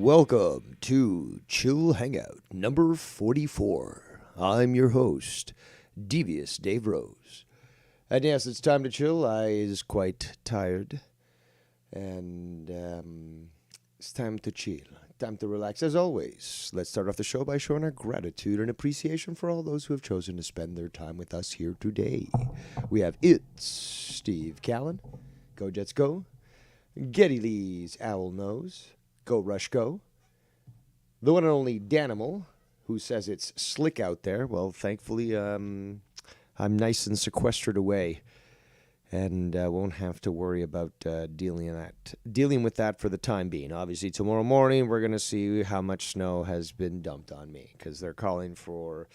Welcome to Chill Hangout number 44. I'm your host, Devious Dave Rose. And yes, it's time to chill. I is quite tired. And it's time to chill. Time to relax. As always, let's start off the show by showing our gratitude and appreciation for all those who have chosen to spend their time with us here today. We have It's Steve Callan, Go Jets Go, Getty Lee's Owl Nose, Go Rush Go, the one and only Danimal, who says it's slick out there. Well, thankfully, I'm nice and sequestered away, and won't have to worry about dealing with that for the time being. Obviously, tomorrow morning we're gonna see how much snow has been dumped on me, because they're calling for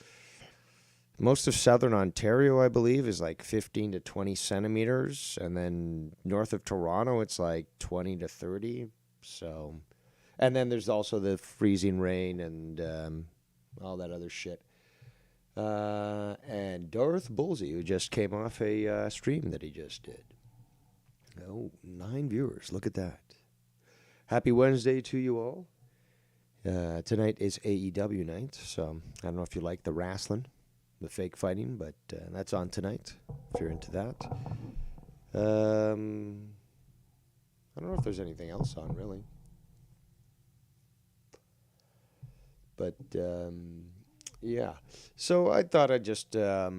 most of southern Ontario, I believe, is like 15 to 20 centimeters, and then north of Toronto, it's like 20 to 30. So, and then there's also the freezing rain and all that other shit. And Darth Bullsey, who just came off a stream that he just did. Oh, 9 viewers. Look at that. Happy Wednesday to you all. Tonight is AEW night, so I don't know if you like the wrestling, the fake fighting, but that's on tonight, if you're into that. I don't know if there's anything else on, really. But, yeah. So I thought I'd just do a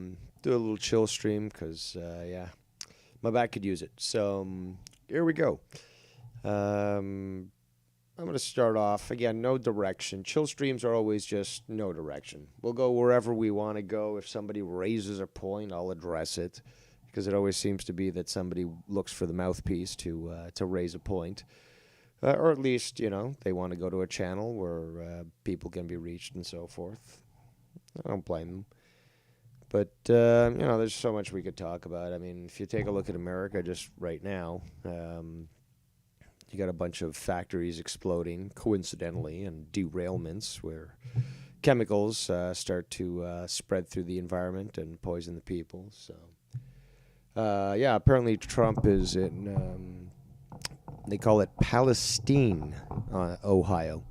little chill stream because, yeah, my back could use it. So here we go. I'm going to start off. Again, no direction. Chill streams are always just no direction. We'll go wherever we want to go. If somebody raises a point, I'll address it, because it always seems to be that somebody looks for the mouthpiece to raise a point. Or at least, you know, they want to go to a channel where people can be reached and so forth. I don't blame them. But, you know, there's so much we could talk about. I mean, if you take a look at America just right now, you got a bunch of factories exploding, coincidentally, and derailments where chemicals start to spread through the environment and poison the people. So, yeah, apparently Trump is in, they call it Palestine, Ohio,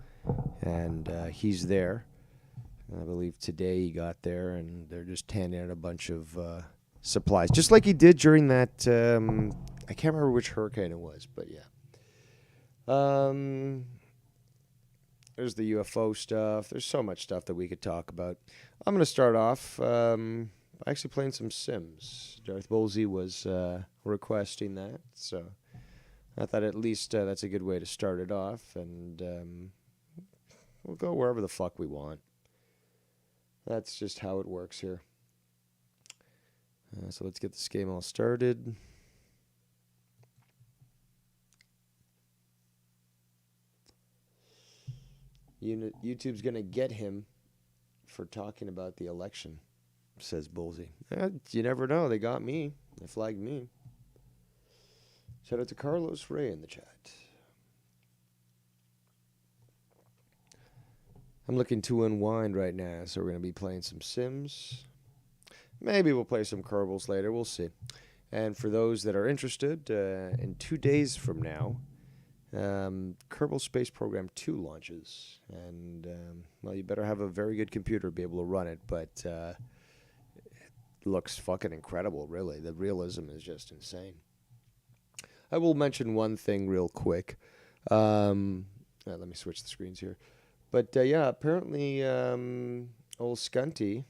and he's there. I believe today he got there, and they're just handing out a bunch of supplies, just like he did during that, I can't remember which hurricane it was, but yeah. There's the UFO stuff. There's so much stuff that we could talk about. I'm going to start off actually playing some Sims. Darth Bullsey was requesting that, so I thought at least that's a good way to start it off, and we'll go wherever the fuck we want. That's just how it works here. So let's get this game all started. YouTube's going to get him for talking about the election, says Bullsey. You never know. They got me. They flagged me. Shout out to Carlos Ray in the chat. I'm looking to unwind right now, so we're going to be playing some Sims. Maybe we'll play some Kerbals later. We'll see. And for those that are interested, in 2 days from now, Kerbal Space Program 2 launches. And, well, you better have a very good computer to be able to run it, but it looks fucking incredible, really. The realism is just insane. I will mention one thing real quick. Let me switch the screens here. But, yeah, apparently old Scunty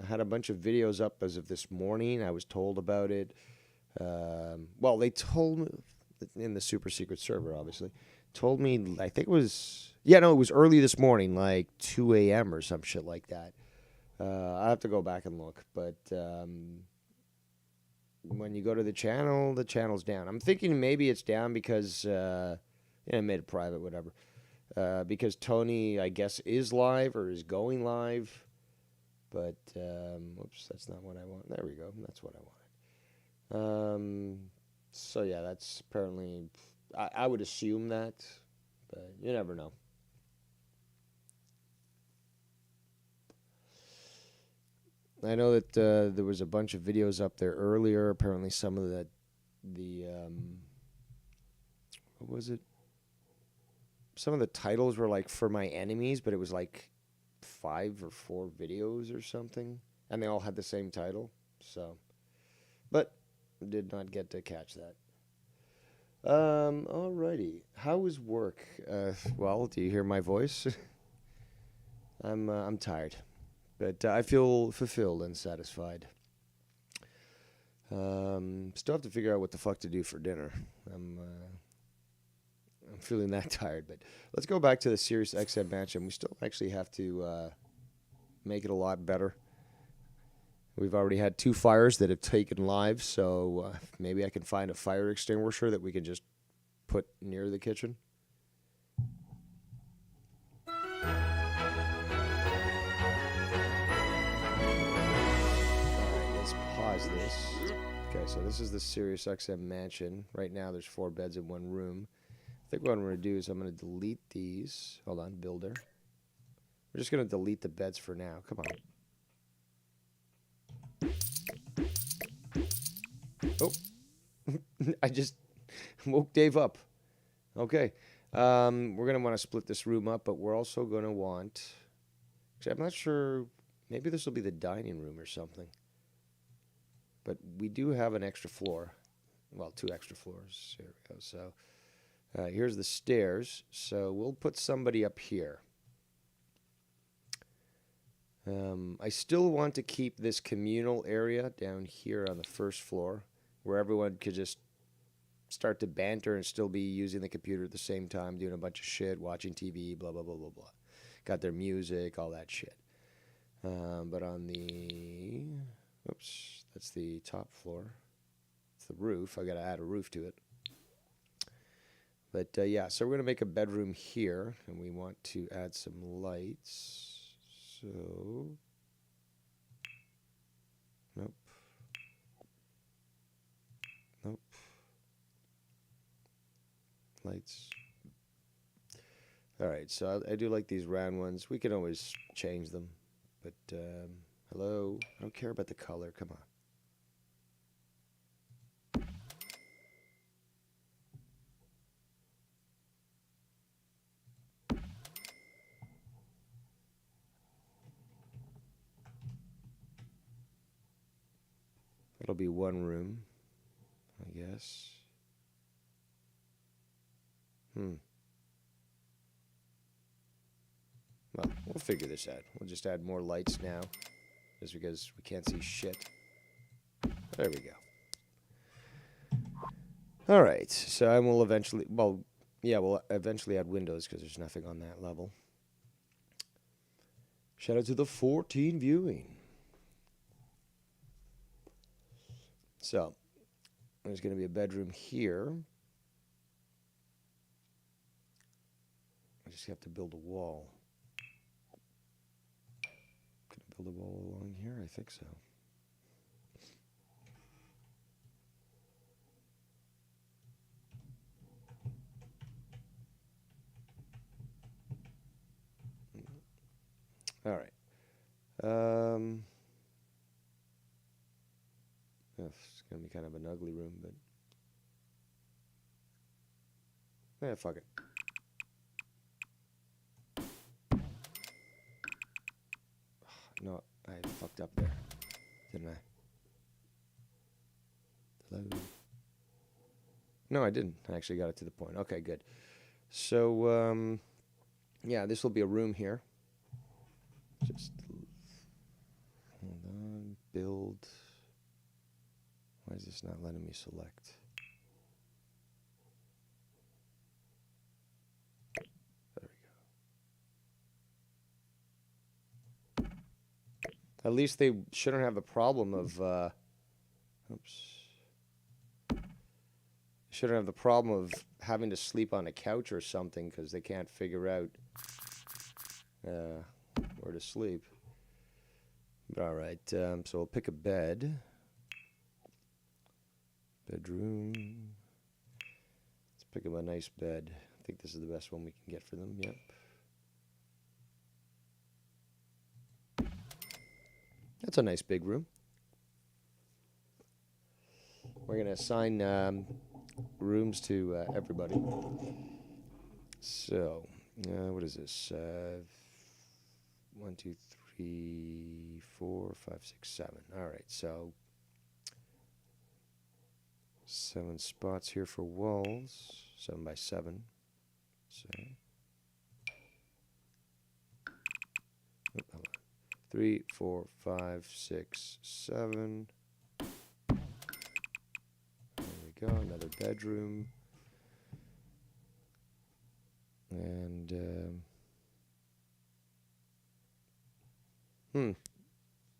had a bunch of videos up as of this morning. I was told about it. Well, they told me in the super secret server, obviously. Told me, I think it was, it was early this morning, like 2 a.m. or some shit like that. I have to go back and look. But when you go to the channel's down. I'm thinking maybe it's down because, I made it private, whatever. Because Tony, I guess, is live or is going live. But, whoops, that's not what I want. There we go. That's what I wanted. So, yeah, that's apparently, I would assume that, but you never know. I know that there was a bunch of videos up there earlier. Apparently some of the what was it? some of the titles were like for my enemies, but it was like 5 or 4 videos or something, and they all had the same title. So, but did not get to catch that. Alrighty. How was work? Well, do you hear my voice? I'm tired, but I feel fulfilled and satisfied. Still have to figure out what the fuck to do for dinner. I'm feeling that tired, but let's go back to the Sirius XM Mansion. We still actually have to make it a lot better. We've already had 2 fires that have taken lives, so maybe I can find a fire extinguisher that we can just put near the kitchen. Alright, let's pause this. Okay, so this is the Sirius XM Mansion. Right now there's 4 beds in 1 room. I think what I'm going to do is I'm going to delete these. Hold on, builder. We're just going to delete the beds for now. Come on. Oh. I just woke Dave up. Okay. We're going to want to split this room up, but we're also going to want... Actually, I'm not sure. Maybe this will be the dining room or something. But we do have an extra floor. Well, 2 extra floors. Here we go. So... here's the stairs, so we'll put somebody up here. I still want to keep this communal area down here on the first floor, where everyone could just start to banter and still be using the computer at the same time, doing a bunch of shit, watching TV, blah, blah, blah, blah, blah. Got their music, all that shit. But on the... Oops, that's the top floor. It's the roof. I got to add a roof to it. But yeah, so we're going to make a bedroom here, and we want to add some lights. So, nope. Nope. Lights. All right, so I do like these round ones. We can always change them. But, hello? I don't care about the color. Come on. It'll be 1 room, I guess. Well, we'll figure this out. We'll just add more lights now, just because we can't see shit. There we go. All right, so I will eventually, well, yeah, we'll eventually add windows because there's nothing on that level. Shout out to the 14 viewing. So, there's going to be a bedroom here. I just have to build a wall. Can I build a wall along here? I think so. All right. It's going to be kind of an ugly room, but... Yeah, fuck it. No, I fucked up there, didn't I? Hello? No, I didn't. I actually got it to the point. Okay, good. So, yeah, this will be a room here. Just hold on, build. Why is this not letting me select? There we go. At least they shouldn't have the problem of, shouldn't have the problem of having to sleep on a couch or something because they can't figure out where to sleep. All right, so we'll pick a bed. Bedroom. Let's pick up a nice bed. I think this is the best one we can get for them. Yep. That's a nice big room. We're going to assign rooms to everybody. So, what is this? 1, 2, 3, 4, 5, 6, 7. All right, so 7 spots here for walls. 7 by 7. So, 3, 4, 5, 6, 7. There we go. Another bedroom. And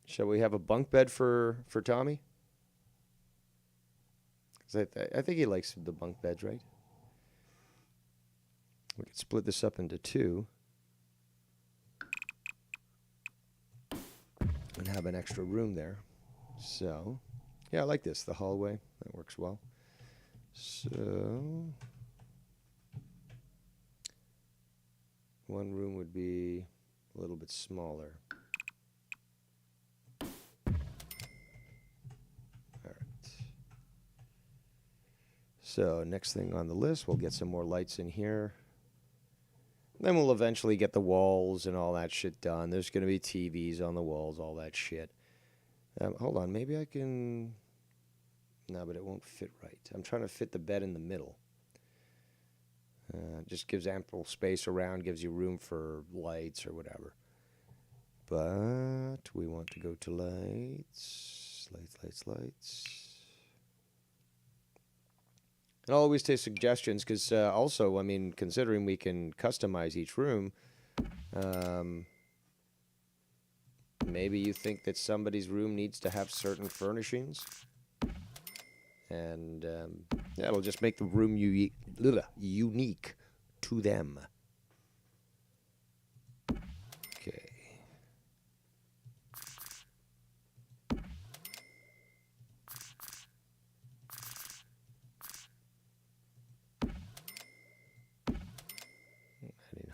shall we have a bunk bed for Tommy? 'Cause I think he likes the bunk beds, right? We could split this up into 2 and have an extra room there. So, yeah, I like this. The hallway, that works well. So, one room would be a little bit smaller. So next thing on the list, we'll get some more lights in here. Then we'll eventually get the walls and all that shit done. There's going to be TVs on the walls, all that shit. Hold on, maybe I can... No, but it won't fit right. I'm trying to fit the bed in the middle. Just gives ample space around, gives you room for lights or whatever. But we want to go to lights. Lights. And I'll always take suggestions because also, I mean, considering we can customize each room, maybe you think that somebody's room needs to have certain furnishings. And yeah, it'll just make the room unique to them. Okay.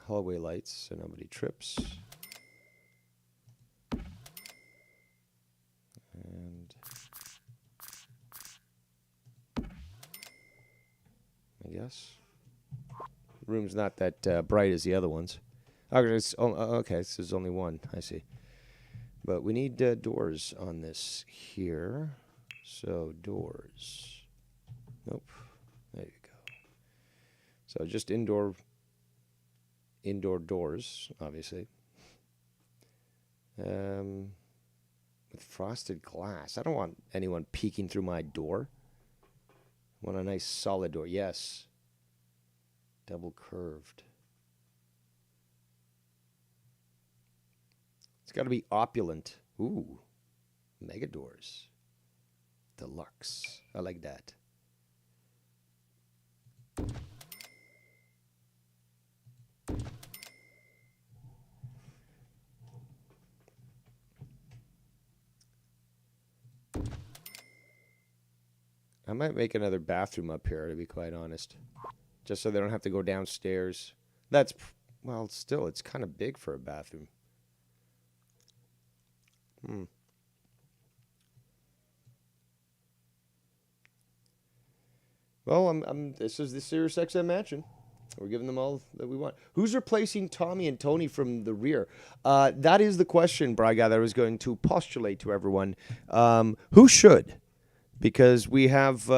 Hallway lights so nobody trips. And I guess the room's not that bright as the other ones. Okay, this is only one. I see. But we need doors on this here. So doors. Nope. There you go. So just indoor doors, obviously. With frosted glass. I don't want anyone peeking through my door. I want a nice solid door. Yes. Double curved. It's got to be opulent. Ooh. Mega doors. Deluxe. I like that. I might make another bathroom up here, to be quite honest. Just so they don't have to go downstairs. That's, well, still, it's kind of big for a bathroom. Well, this is the Sirius XM Mansion. We're giving them all that we want. Who's replacing Tommy and Tony from the rear? That is the question, Braga, that I was going to postulate to everyone. Who should? Because we have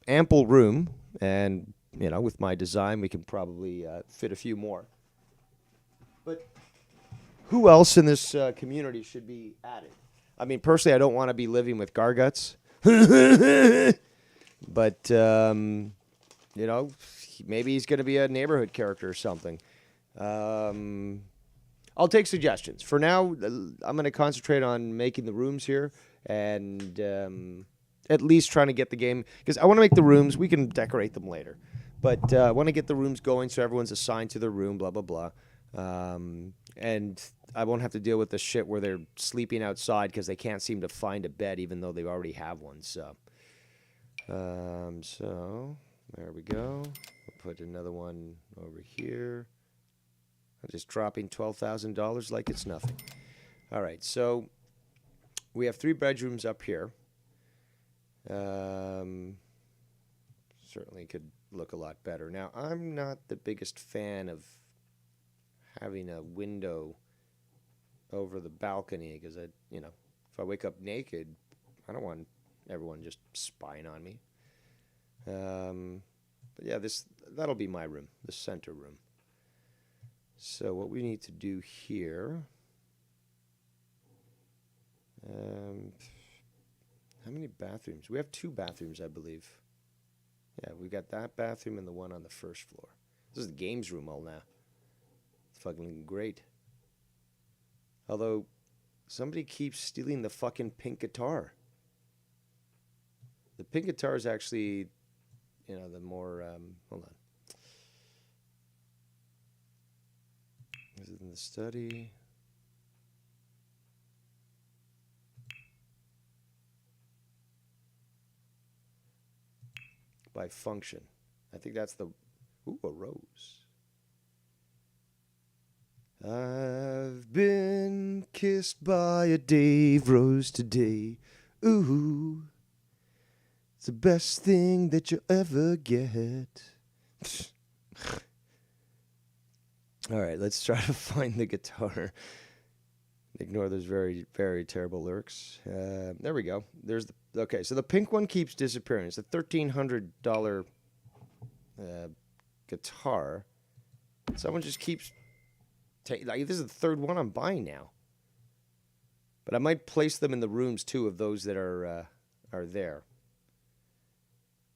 ample room, and, you know, with my design, we can probably fit a few more. But who else in this community should be added? I mean, personally, I don't want to be living with Garguts. But, you know, maybe he's going to be a neighborhood character or something. I'll take suggestions. For now, I'm going to concentrate on making the rooms here and at least trying to get the game. Because I want to make the rooms. We can decorate them later. But I want to get the rooms going so everyone's assigned to their room, blah, blah, blah. And I won't have to deal with the shit where they're sleeping outside because they can't seem to find a bed even though they already have one. So there we go. We'll put another one over here. I'm just dropping $12,000 like it's nothing. All right, so we have 3 bedrooms up here. certainly could look a lot better. Now, I'm not the biggest fan of having a window over the balcony because if I wake up naked, I don't want everyone just spying on me. But yeah, that'll be my room, the center room. So what we need to do here, how many bathrooms? We have 2 bathrooms, I believe. Yeah, we got that bathroom and the one on the first floor. This is the games room all now. It's fucking great. Although, somebody keeps stealing the fucking pink guitar. The pink guitar is actually, the more, hold on. Is it in the study? By function. I think that's the... Ooh, a rose. I've been kissed by a Dave Rose today. Ooh. It's the best thing that you'll ever get. All right, let's try to find the guitar. Ignore those very, very terrible lyrics. There we go. Okay, so the pink one keeps disappearing. It's a $1,300 guitar. Someone just keeps this is the 3rd one I'm buying now. But I might place them in the rooms too of those that are there.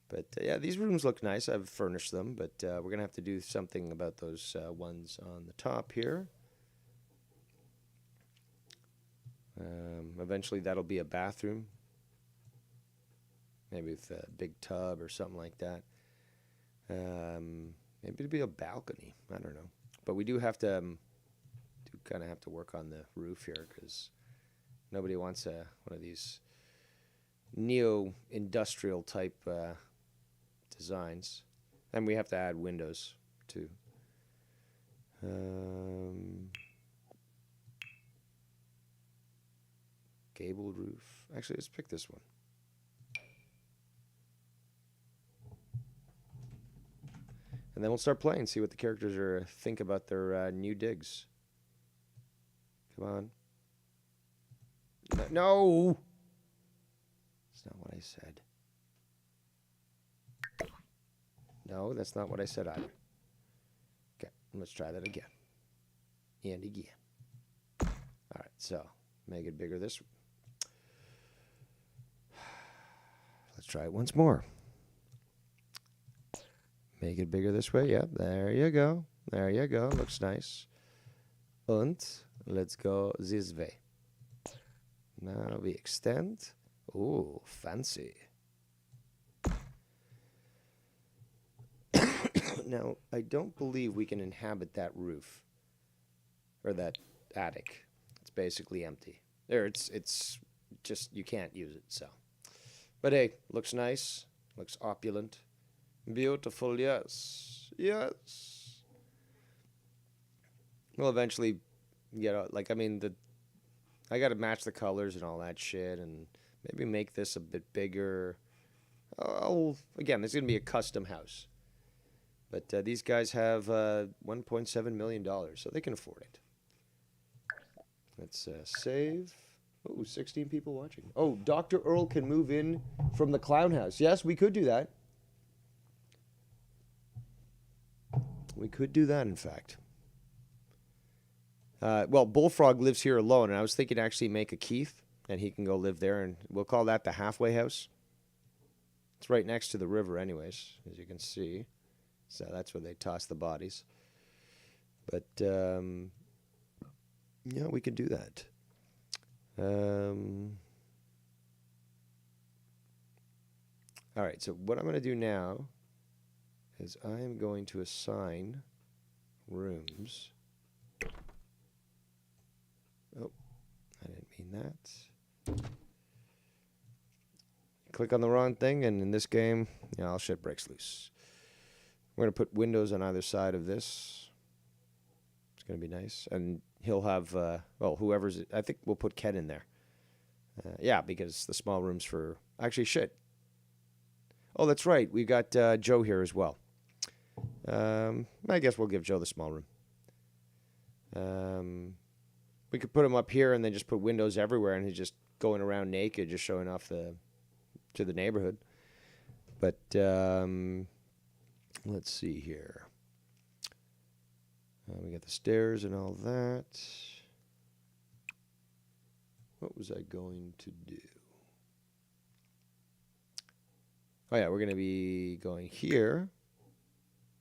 But yeah, these rooms look nice. I've furnished them, but we're gonna have to do something about those ones on the top here. Eventually that'll be a bathroom. Maybe with a big tub or something like that. Maybe it'll be a balcony. I don't know. But we do have to kind of have to work on the roof here because nobody wants one of these neo-industrial type designs. And we have to add windows too. Gabled roof. Actually, let's pick this one. And then we'll start playing, see what the characters think about their new digs. Come on. No! That's not what I said. No, that's not what I said either. Okay, let's try that again. And again. All right, so make it bigger this way. Let's try it once more. Make it bigger this way. Yep, there you go. There you go. Looks nice. And let's go this way. Now we extend. Ooh, fancy. Now, I don't believe we can inhabit that roof. Or that attic. It's basically empty. There, it's just, you can't use it, so. But hey, looks nice. Looks opulent. Beautiful, yes. Yes. We'll eventually get out, I gotta match the colors and all that shit, and maybe make this a bit bigger. Again, this is gonna be a custom house. But these guys have $1.7 million, so they can afford it. Let's save. Oh, 16 people watching. Oh, Dr. Earl can move in from the clown house. Yes, we could do that. We could do that, in fact. Well, Bullfrog lives here alone, and I was thinking actually make a Keith, and he can go live there, and we'll call that the halfway house. It's right next to the river anyways, as you can see. So that's where they toss the bodies. But, yeah, we could do that. All right, so what I'm going to do now is I am going to assign rooms. Oh, I didn't mean that. Click on the wrong thing, and in this game, all shit breaks loose. We're going to put windows on either side of this. It's going to be nice. And he'll have, whoever's, I think we'll put Ken in there. Yeah, because the small room's for, actually, shit. Oh, that's right. We got Joe here as well. I guess we'll give Joe the small room. We could put him up here and then just put windows everywhere, and he's just going around naked, just showing off to the neighborhood. But let's see here. We got the stairs and all that. What was I going to do? Oh, yeah, we're going to be going here.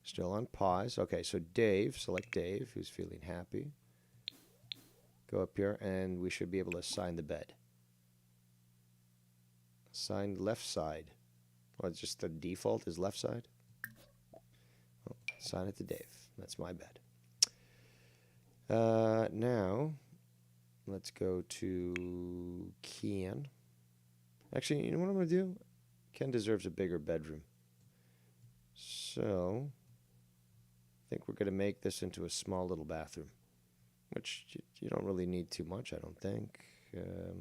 Still on pause. Okay, so Dave, select Dave, who's feeling happy. Go up here, and we should be able to assign the bed. Assign left side. Well, it's just the default is left side. Oh, assign it to Dave. That's my bed. Now, let's go to Ken. Actually, you know what I'm going to do? Ken deserves a bigger bedroom. So, I think we're going to make this into a small little bathroom, which you don't really need too much, I don't think. Here,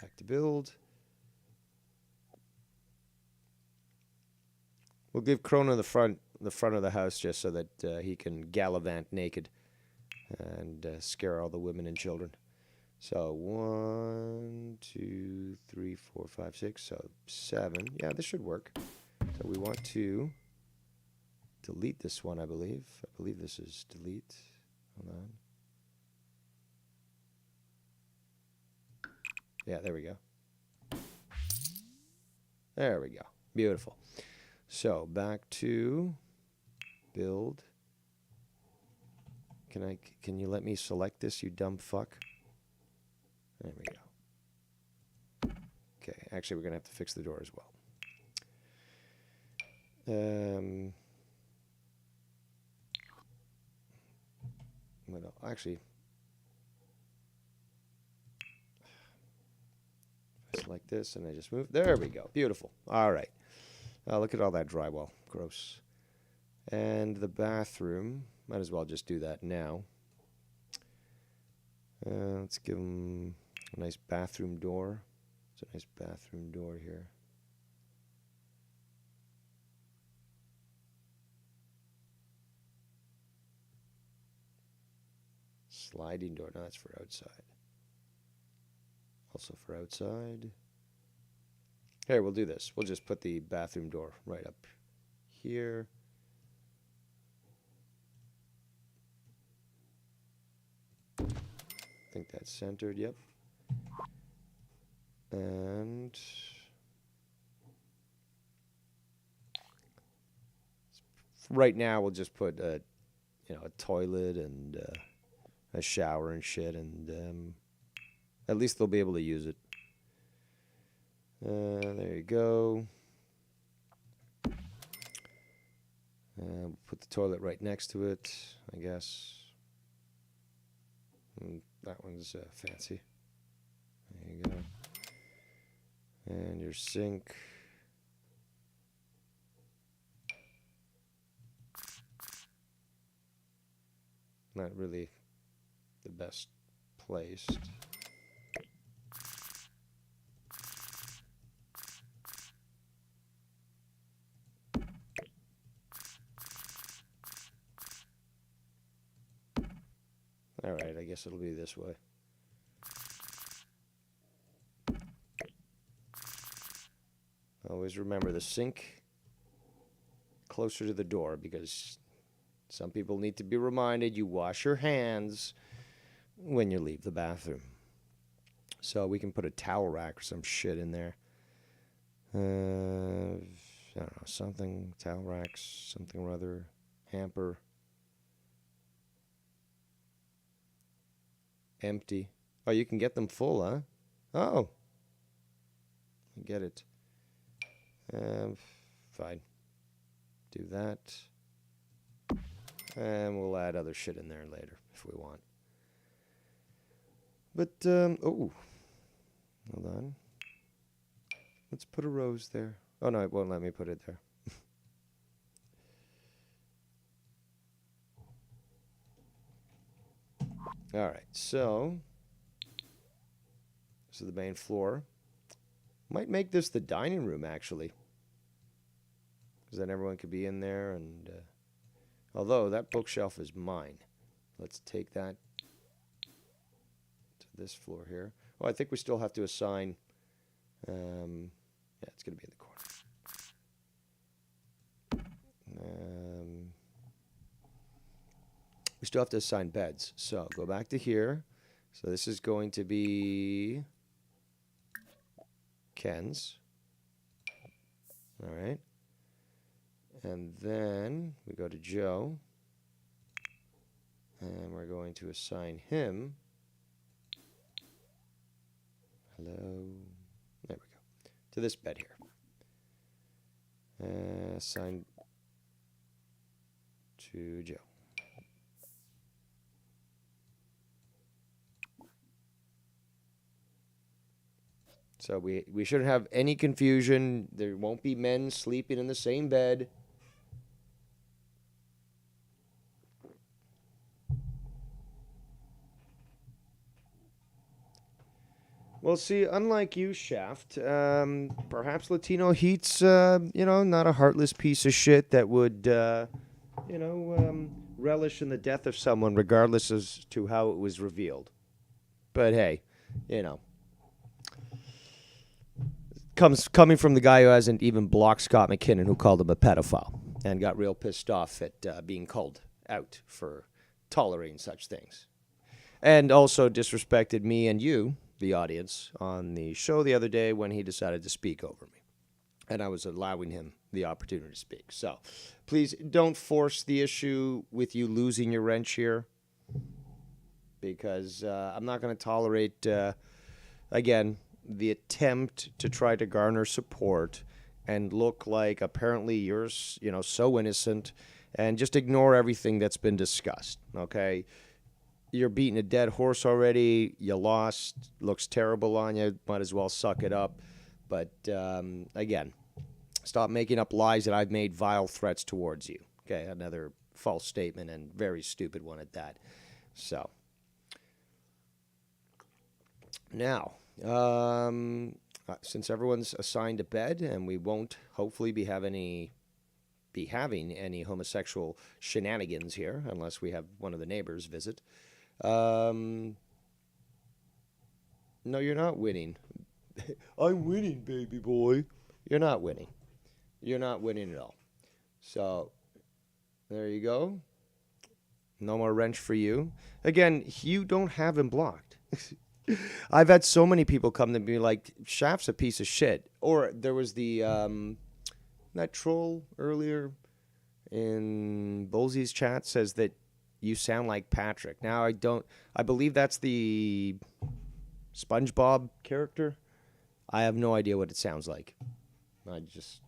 back to build. We'll give Krona the front of the house just so that he can gallivant naked and scare all the women and children. So 1, 2, 3, 4, 5, 6. So 7. Yeah, this should work. So we want to delete this one, I believe. I believe this is delete. Hold on. Yeah, there we go. There we go. Beautiful. So back to build. Can you let me select this, you dumb fuck? There we go. Okay, actually we're gonna have to fix the door as well. Well, actually, if I select this and I just move. There we go. Beautiful. All right. Look at all that drywall. Gross. And the bathroom. Might as well just do that now. Let's give them a nice bathroom door. It's a nice bathroom door here. Sliding door. No, that's for outside. Also for outside. Here, we'll do this. We'll just put the bathroom door right up here. I think that's centered, yep. And right now we'll just put a toilet and a shower and shit, and at least they'll be able to use it. There you go. We'll put the toilet right next to it, I guess. And that one's fancy. There you go. And your sink. Not really the best placed. All right, I guess it'll be this way. Always remember the sink closer to the door, because some people need to be reminded you wash your hands when you leave the bathroom. So we can put a towel rack or some shit in there. I don't know, something, towel racks, something or other, hamper. Empty. Oh, you can get them full, huh? Oh. I get it. Fine. Do that. And we'll add other shit in there later if we want. But, oh. Hold on. Let's put a rose there. Oh, no, it won't let me put it there. All right, so this is the main floor. Might make this the dining room, actually. Because then everyone could be in there. And although that bookshelf is mine. Let's take that to this floor here. Oh, I think we still have to assign... yeah, it's going to be in the corner. We still have to assign beds. So go back to here. So this is going to be Ken's. All right. And then we go to Joe. And we're going to assign him. Hello. There we go. To this bed here. Assign to Joe. So we shouldn't have any confusion. There won't be men sleeping in the same bed. Well, see, unlike you, Shaft, perhaps Latino Heat's, not a heartless piece of shit that would, relish in the death of someone regardless as to how it was revealed. But hey, coming from the guy who hasn't even blocked Scott McKinnon, who called him a pedophile and got real pissed off at being called out for tolerating such things. And also disrespected me and you, the audience, on the show the other day when he decided to speak over me. And I was allowing him the opportunity to speak. So please don't force the issue with you losing your wrench here, because I'm not going to tolerate, again, the attempt to try to garner support and look like apparently you're, so innocent, and just ignore everything that's been discussed, okay? You're beating a dead horse already. You lost. Looks terrible on you. Might as well suck it up. But, again, stop making up lies that I've made vile threats towards you. Okay, another false statement, and very stupid one at that. So, now... since everyone's assigned a bed, and we won't hopefully be having any homosexual shenanigans here, unless we have one of the neighbors visit. No, you're not winning. I'm winning, baby boy. You're not winning. You're not winning at all. So, there you go. No more wrench for you. Again, you don't have him blocked. I've had so many people come to me like, Shaft's a piece of shit. Or there was the, that troll earlier in Bullsy's chat says that you sound like Patrick. Now, I believe that's the SpongeBob character. I have no idea what it sounds like. I just,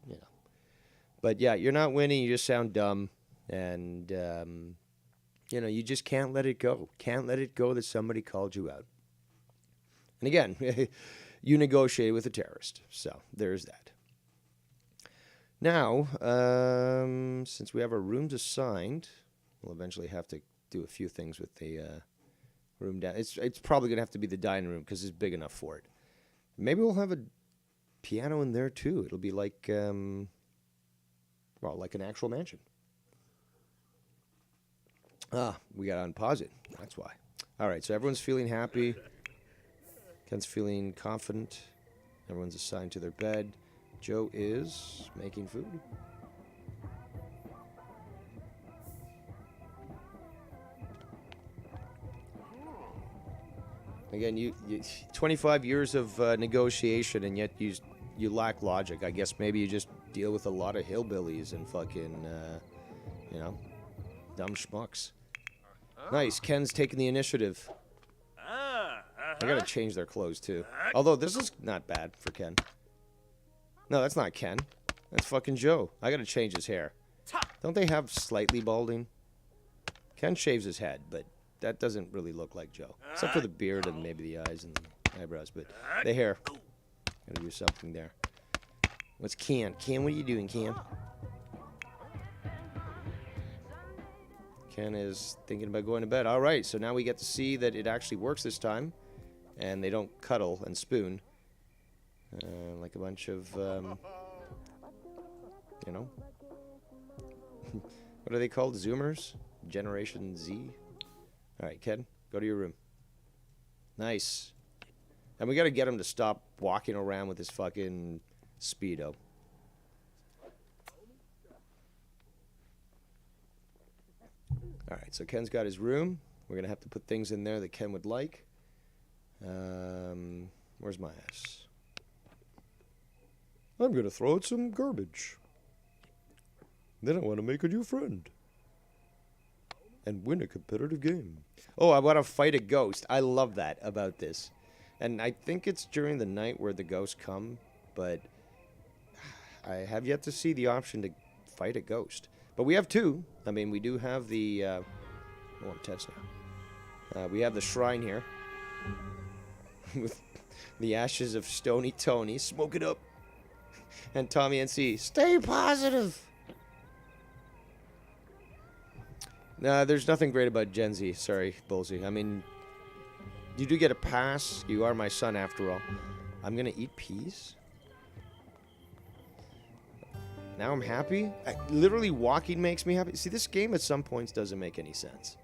But yeah, you're not winning. You just sound dumb. And, you just can't let it go. Can't let it go that somebody called you out. And again, you negotiated with a terrorist. So there's that. Now, since we have our rooms assigned, we'll eventually have to do a few things with the room down. It's probably going to have to be the dining room because it's big enough for it. Maybe we'll have a piano in there too. It'll be like, like an actual mansion. We got to unpause it. That's why. All right, so everyone's feeling happy. Ken's feeling confident. Everyone's assigned to their bed. Joe is making food. Again, you 25 years of negotiation, and yet you lack logic. I guess maybe you just deal with a lot of hillbillies and fucking, dumb schmucks. Nice. Ken's taking the initiative. I gotta change their clothes, too. Although, this is not bad for Ken. No, that's not Ken. That's fucking Joe. I gotta change his hair. Don't they have slightly balding? Ken shaves his head, but that doesn't really look like Joe. Except for the beard and maybe the eyes and the eyebrows, but the hair. Gotta do something there. What's Ken? Ken, what are you doing, Ken? Ken is thinking about going to bed. All right, so now we get to see that it actually works this time. And they don't cuddle and spoon like like a bunch of, you know, what are they called? Zoomers? Generation Z? Alright, Ken, go to your room. Nice. And we gotta get him to stop walking around with his fucking Speedo. Alright, so Ken's got his room. We're gonna have to put things in there that Ken would like. Where's my ass? I'm gonna throw out some garbage. Then I want to make a new friend. And win a competitive game. Oh, I want to fight a ghost. I love that about this. And I think it's during the night where the ghosts come, but I have yet to see the option to fight a ghost. But we have two. I mean, we do have the... oh, I'm tense now. We have the shrine here. With the ashes of Stony Tony. Smoke it up. And Tommy NC, stay positive. Nah, there's nothing great about Gen Z. Sorry, Bullsy. I mean, you do get a pass. You are my son, after all. I'm gonna eat peas? Now I'm happy? Literally walking makes me happy. See, this game at some points doesn't make any sense.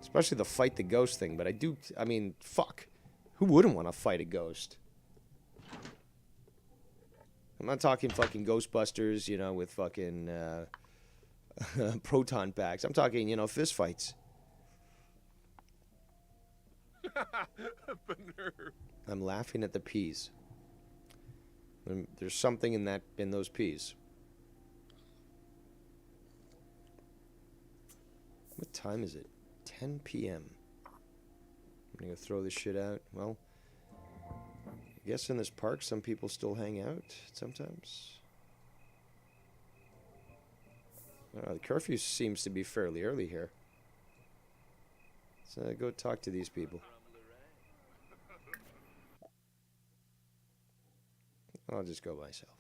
Especially the fight the ghost thing, but I mean, fuck. Who wouldn't want to fight a ghost? I'm not talking fucking Ghostbusters, you know, with fucking, proton packs. I'm talking, you know, fist fights. I'm laughing at the peas. There's something in those peas. What time is it? 10 p.m. I'm gonna go throw this shit out. Well, I guess in this park some people still hang out sometimes. The curfew seems to be fairly early here. So go talk to these people. I'll just go myself.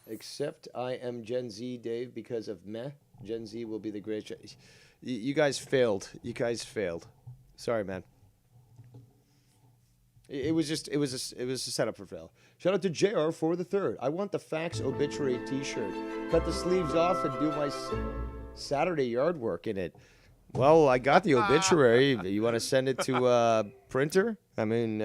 Except I am Gen Z, Dave, because of meh. Gen Z will be the greatest. You guys failed. You guys failed. Sorry, man. It was a setup for fail. Shout out to JR for the third. I want the Fax Obituary t-shirt. Cut the sleeves off and do my Saturday yard work in it. Well, I got the obituary. You want to send it to a printer? I mean,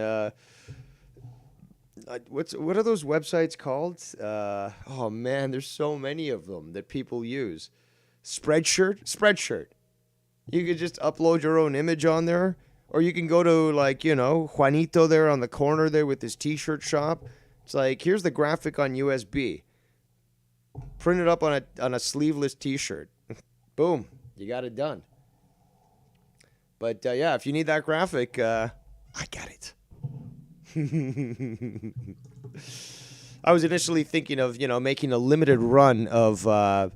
what are those websites called? Oh man, there's so many of them that people use. Spreadshirt. You could just upload your own image on there. Or you can go to, like, you know, Juanito there on the corner there with his t-shirt shop. It's like, here's the graphic on USB. Print it up on a sleeveless t-shirt. Boom. You got it done. But, yeah, if you need that graphic, I got it. I was initially thinking of, you know, making a limited run of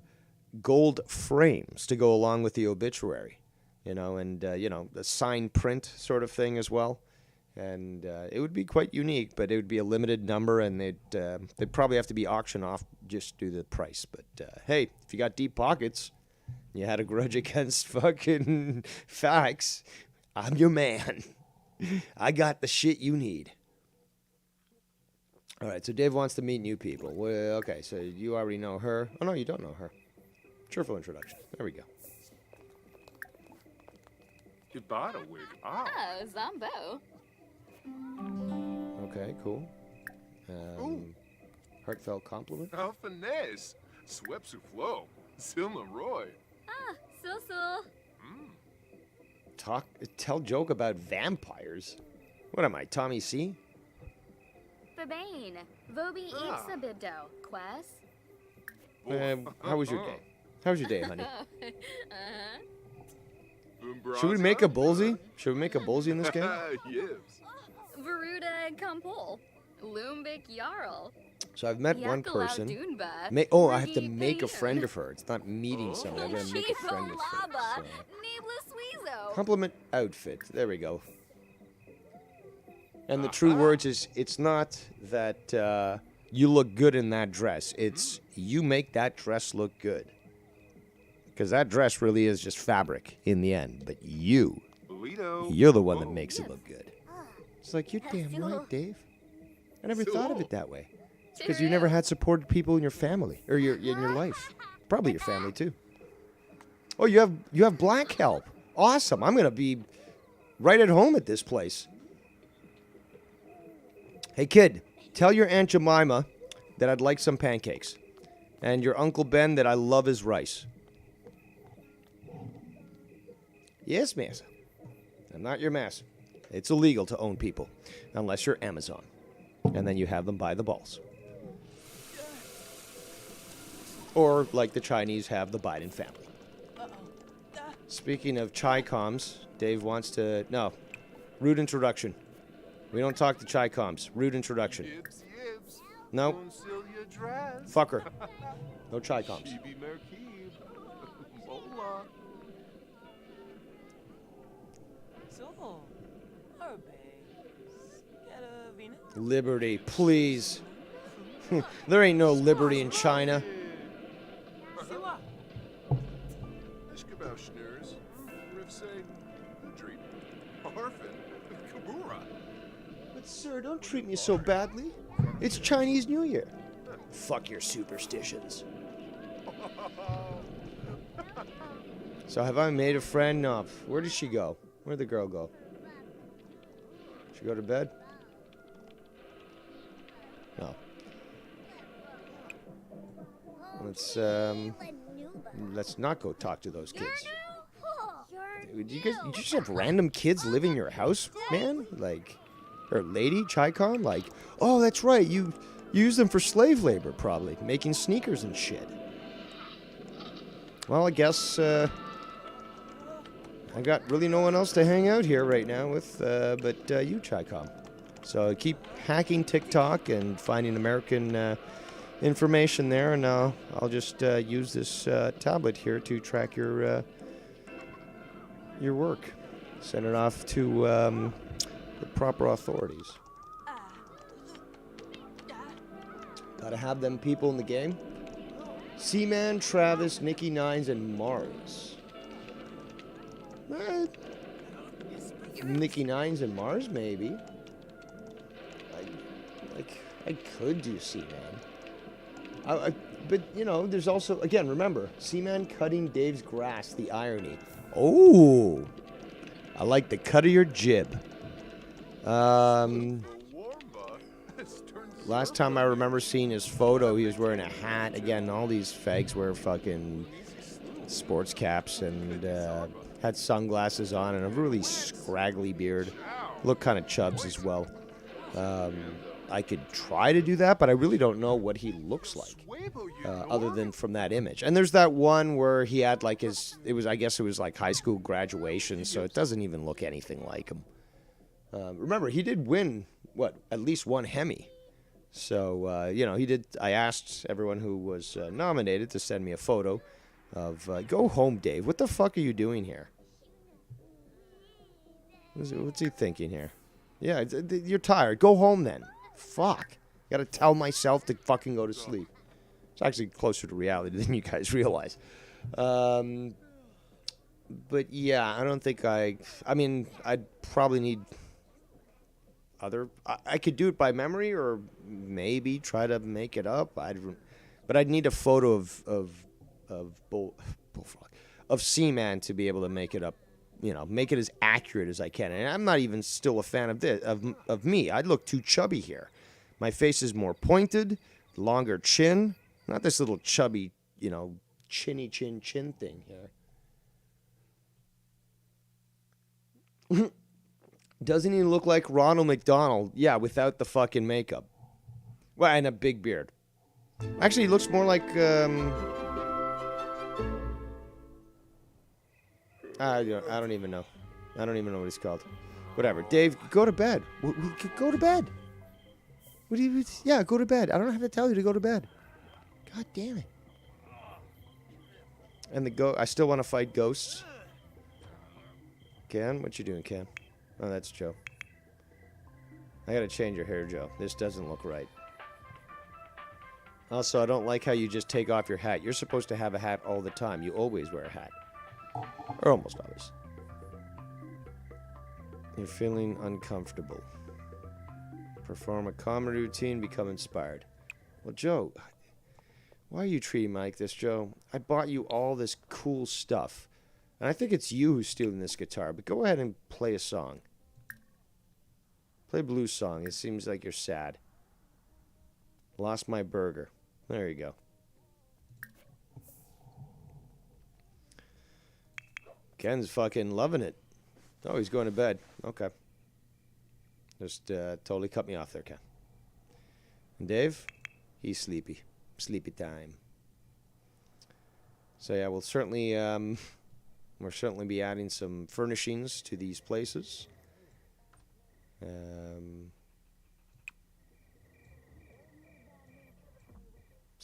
gold frames to go along with the obituary. You know, and, you know, a sign print sort of thing as well. And it would be quite unique, but it would be a limited number, and they'd probably have to be auctioned off just due to the price. But, hey, if you got deep pockets, you had a grudge against fucking Fax, I'm your man. I got the shit you need. All right, so Dave wants to meet new people. Well, okay, so you already know her. Oh, no, you don't know her. Cheerful introduction. There we go. Oh, Zombo. Okay, cool. Heartfelt compliment. How finesse. Swep soufflo. Silma Roy. Ah, so. Tell joke about vampires. What am I, Tommy C? Babane. Vobi Ipsabibdo. Quest. How was your day? How was your day, honey? Umbra. Should we make a bullsy? Should we make a bullsy in this game? Yes. Veruda Kampol. Lumbik Jarl. So I've met one person. I have to make a friend of her. It's not meeting someone. I'm going to make a friend of her. So. Compliment outfit. There we go. And the true words is, it's not that you look good in that dress. It's you make that dress look good. Because that dress really is just fabric in the end. But you're the one that makes it look good. It's like, you're damn right, Dave. I never So- thought of it that way. Because you never had supported people in your family or in your life. Probably your family too. Oh, you have black help. Awesome. I'm gonna be right at home at this place. Hey kid, tell your Aunt Jemima that I'd like some pancakes. And your Uncle Ben that I love his rice. Yes, massa. I'm not your massa. It's illegal to own people unless you're Amazon. And then you have them by the balls. Or like the Chinese have the Biden family. Speaking of Chi-Coms, Dave wants to... No. Rude introduction. We don't talk to Chi-Coms. Rude introduction. Yibs, yibs. No. Don't sell your dress. Fuck her. No Chi-Coms. Chibi Merkib. Mola. So, get a Venus? Liberty, please. There ain't no liberty in China. Siwa. Ishkabauschners. Riff say, Udri. Orphan. Kabura. But sir, don't treat me so badly. It's Chinese New Year. Fuck your superstitions. So have I made a friend? No. Where did she go? Where'd the girl go? She go to bed? No. Let's not go talk to those kids. Dude, you just have random kids living in your house, man? Like, or lady, Chi-Con? Like, oh, that's right, you use them for slave labor, probably, making sneakers and shit. Well, I guess, I got really no one else to hang out here right now with, but you, Chi-Con. So keep hacking TikTok and finding American information there, and I'll just use this tablet here to track your work. Send it off to the proper authorities. Gotta have them people in the game. Seaman, Travis, Nikki Nines, and Mars. Nikki Nines and Mars, maybe. I could do Seaman. But, you know, there's also, again, remember, Seaman cutting Dave's grass, the irony. Oh, I like the cut of your jib. Last time I remember seeing his photo, he was wearing a hat. Again, all these fags wear fucking sports caps and had sunglasses on and a really scraggly beard. Looked kind of chubs as well. I could try to do that, but I really don't know what he looks like, other than from that image. And there's that one where he had like I guess it was like high school graduation, so it doesn't even look anything like him. Remember, he did win, at least one Hemi. So, you know, he did. I asked everyone who was nominated to send me a photo of, go home, Dave. What the fuck are you doing here? What's he thinking here? Yeah, you're tired. Go home then. Fuck. Gotta tell myself to fucking go to sleep. It's actually closer to reality than you guys realize. But yeah, I don't think I mean, I'd probably need I could do it by memory or maybe try to make it up. But I'd need a photo of Seaman to be able to make it up. You know, make it as accurate as I can. And I'm not even still a fan of this, of me. I look too chubby here. My face is more pointed, longer chin. Not this little chubby, you know, chinny chin thing here. Doesn't he look like Ronald McDonald? Yeah, without the fucking makeup. Well, and a big beard. Actually, he looks more like, I don't even know. I don't even know what he's called. Whatever. Dave, go to bed. Go to bed. Yeah, go to bed. I don't have to tell you to go to bed. God damn it. And I still want to fight ghosts. Cam, what you doing, Cam? Oh, that's Joe. I gotta change your hair, Joe. This doesn't look right. Also, I don't like how you just take off your hat. You're supposed to have a hat all the time. You always wear a hat. Or almost always. You're feeling uncomfortable. Perform a comedy routine, become inspired. Well, Joe, why are you treating me like this, Joe? I bought you all this cool stuff. And I think it's you who's stealing this guitar, but go ahead and play a song. Play a blues song. It seems like you're sad. Lost my burger. There you go. Ken's fucking loving it. Oh, he's going to bed. Okay. Just totally cut me off there, Ken. And Dave, he's sleepy. Sleepy time. So yeah, we'll certainly be adding some furnishings to these places. It's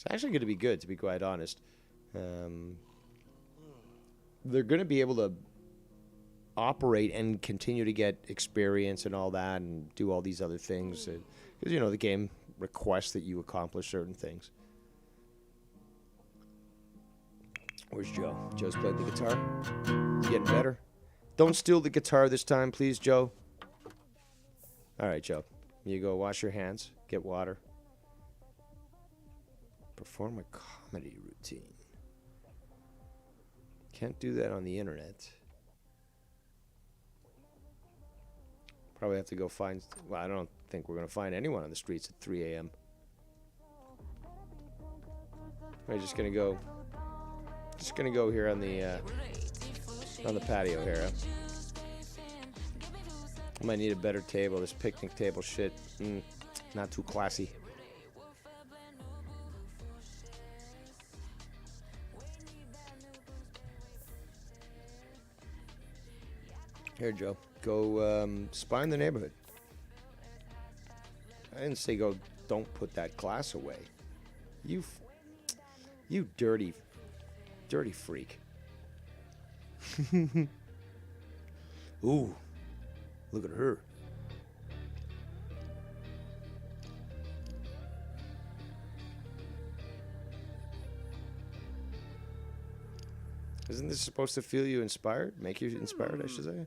actually going to be good, to be quite honest. They're going to be able to operate and continue to get experience and all that and do all these other things. Because, you know, the game requests that you accomplish certain things. Where's Joe? Joe's playing the guitar. He's getting better. Don't steal the guitar this time, please, Joe. All right, Joe. You go wash your hands. Get water. Perform a comedy routine. Can't do that on the internet. Probably have to go find... Well, I don't think we're going to find anyone on the streets at 3 a.m. We're just going to go... Just going to go here on the patio here. Huh? I might need a better table. This picnic table shit. Not too classy. Here, Joe. Go spy in the neighborhood. I didn't say go. Don't put that glass away. You dirty freak. Ooh, look at her. Isn't this supposed to feel you inspired? Make you inspired, I should say.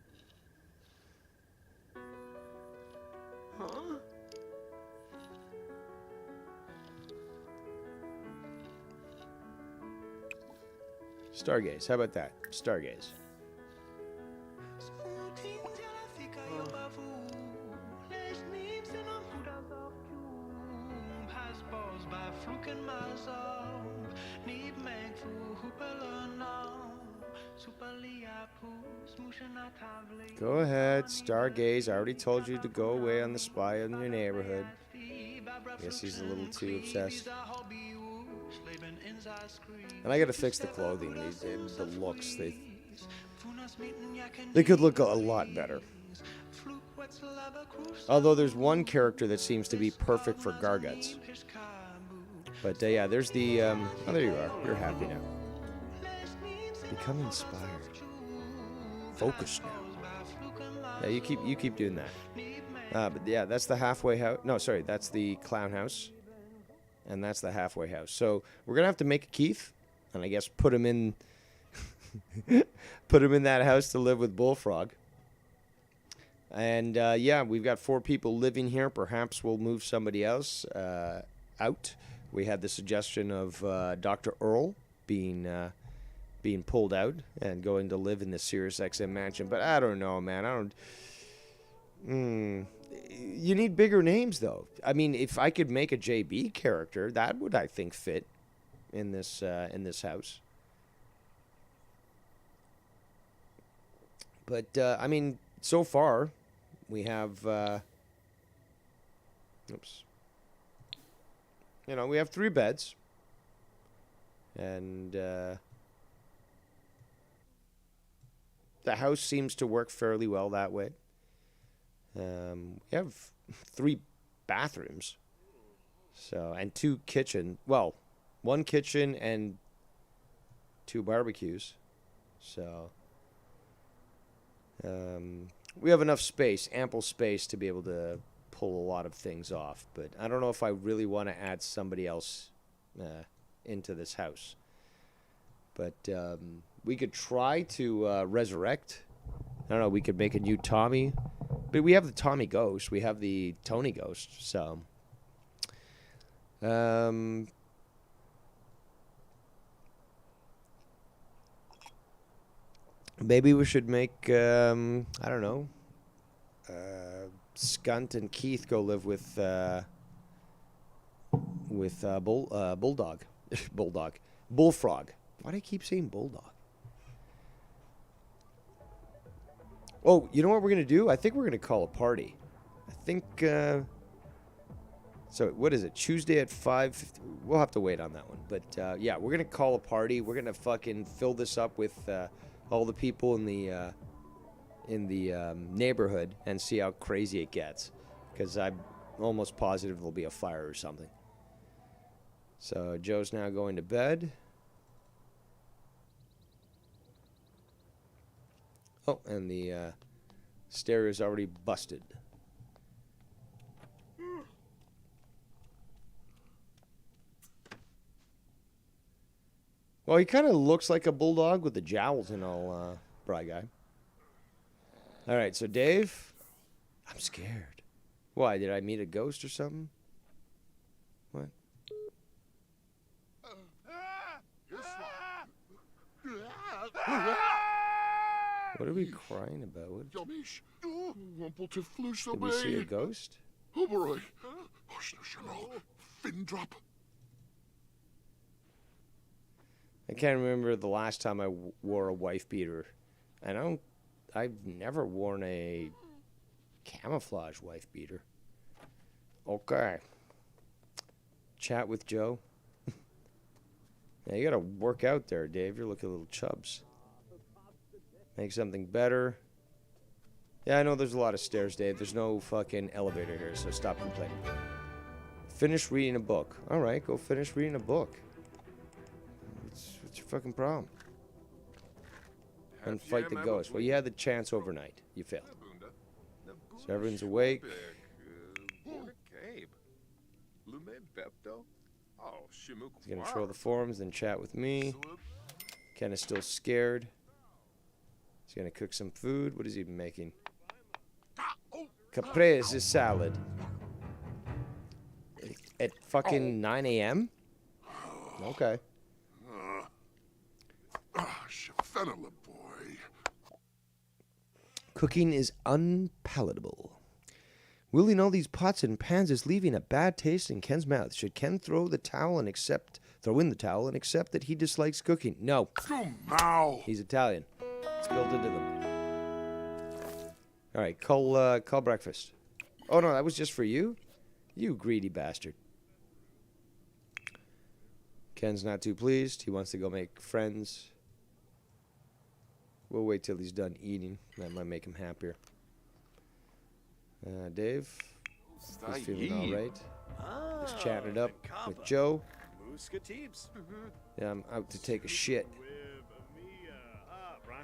Stargaze. How about that? Stargaze. Go ahead, Stargaze. I already told you to go away on the spy in your neighborhood. Guess he's a little too obsessed. And I gotta fix the clothing, the looks. They could look a lot better. Although there's one character that seems to be perfect for Garguts. But yeah, there's the... oh, there you are. You're happy now. Become inspired. Focus now. Yeah, you keep doing that. But yeah, that's the halfway house. No, sorry, that's the clown house. And that's the halfway house. So we're gonna have to make a Keith, and I guess put him in that house to live with Bullfrog. And yeah, we've got 4 people living here. Perhaps we'll move somebody else out. We had the suggestion of Dr. Earl being pulled out and going to live in the Sirius XM Mansion. But I don't know, man. I don't... You need bigger names, though. I mean, if I could make a JB character, that would, I think, fit in this house. But I mean, so far we have. Oops. You know, we have 3 beds, and the house seems to work fairly well that way. We have 3 bathrooms, so, and 2 kitchen. Well, 1 kitchen and 2 barbecues. So we have enough space, ample space, to be able to pull a lot of things off. But I don't know if I really want to add somebody else into this house. But we could try to resurrect. I don't know. We could make a new Tommy. But we have the Tommy Ghost. We have the Tony Ghost. So, maybe we should make, I don't know, Skunt and Keith go live with Bulldog. Bullfrog. Why do I keep saying Bulldog? Oh, you know what we're going to do? I think we're going to call a party. I think, so what is it? Tuesday at 5. We'll have to wait on that one. But, yeah, we're going to call a party. We're going to fucking fill this up with all the people in the neighborhood and see how crazy it gets. Because I'm almost positive there'll be a fire or something. So Joe's now going to bed. Oh, and the stereo's already busted. Well, he kind of looks like a bulldog with the jowls and all, Bry Guy. All right, so Dave, I'm scared. Why, did I meet a ghost or something? What? What are we crying about? What? Did we see a ghost? I can't remember the last time I wore a wife beater. I've never worn a camouflage wife beater. Okay. Chat with Joe. Yeah, you gotta work out there, Dave. You're looking a little chubs. Make something better. Yeah, I know there's a lot of stairs, Dave. There's no fucking elevator here, so stop complaining. Finish reading a book. All right, go finish reading a book. What's your fucking problem? And fight the ghost. Well, you had the chance overnight. You failed. So everyone's awake. He's gonna troll the forums, then chat with me. Ken is still scared. He's gonna cook some food. What is he making? Caprese salad. At fucking 9 a.m.? Okay. Cooking is unpalatable. Wielding all these pots and pans is leaving a bad taste in Ken's mouth. Should Ken throw in the towel and accept that he dislikes cooking? No. He's Italian. It's built into them. All right, call breakfast. Oh no, that was just for you? You greedy bastard. Ken's not too pleased. He wants to go make friends. We'll wait till he's done eating. That might make him happier. Dave, he's feeling all right. Just chatting it up with Joe. Yeah, I'm out to take a shit.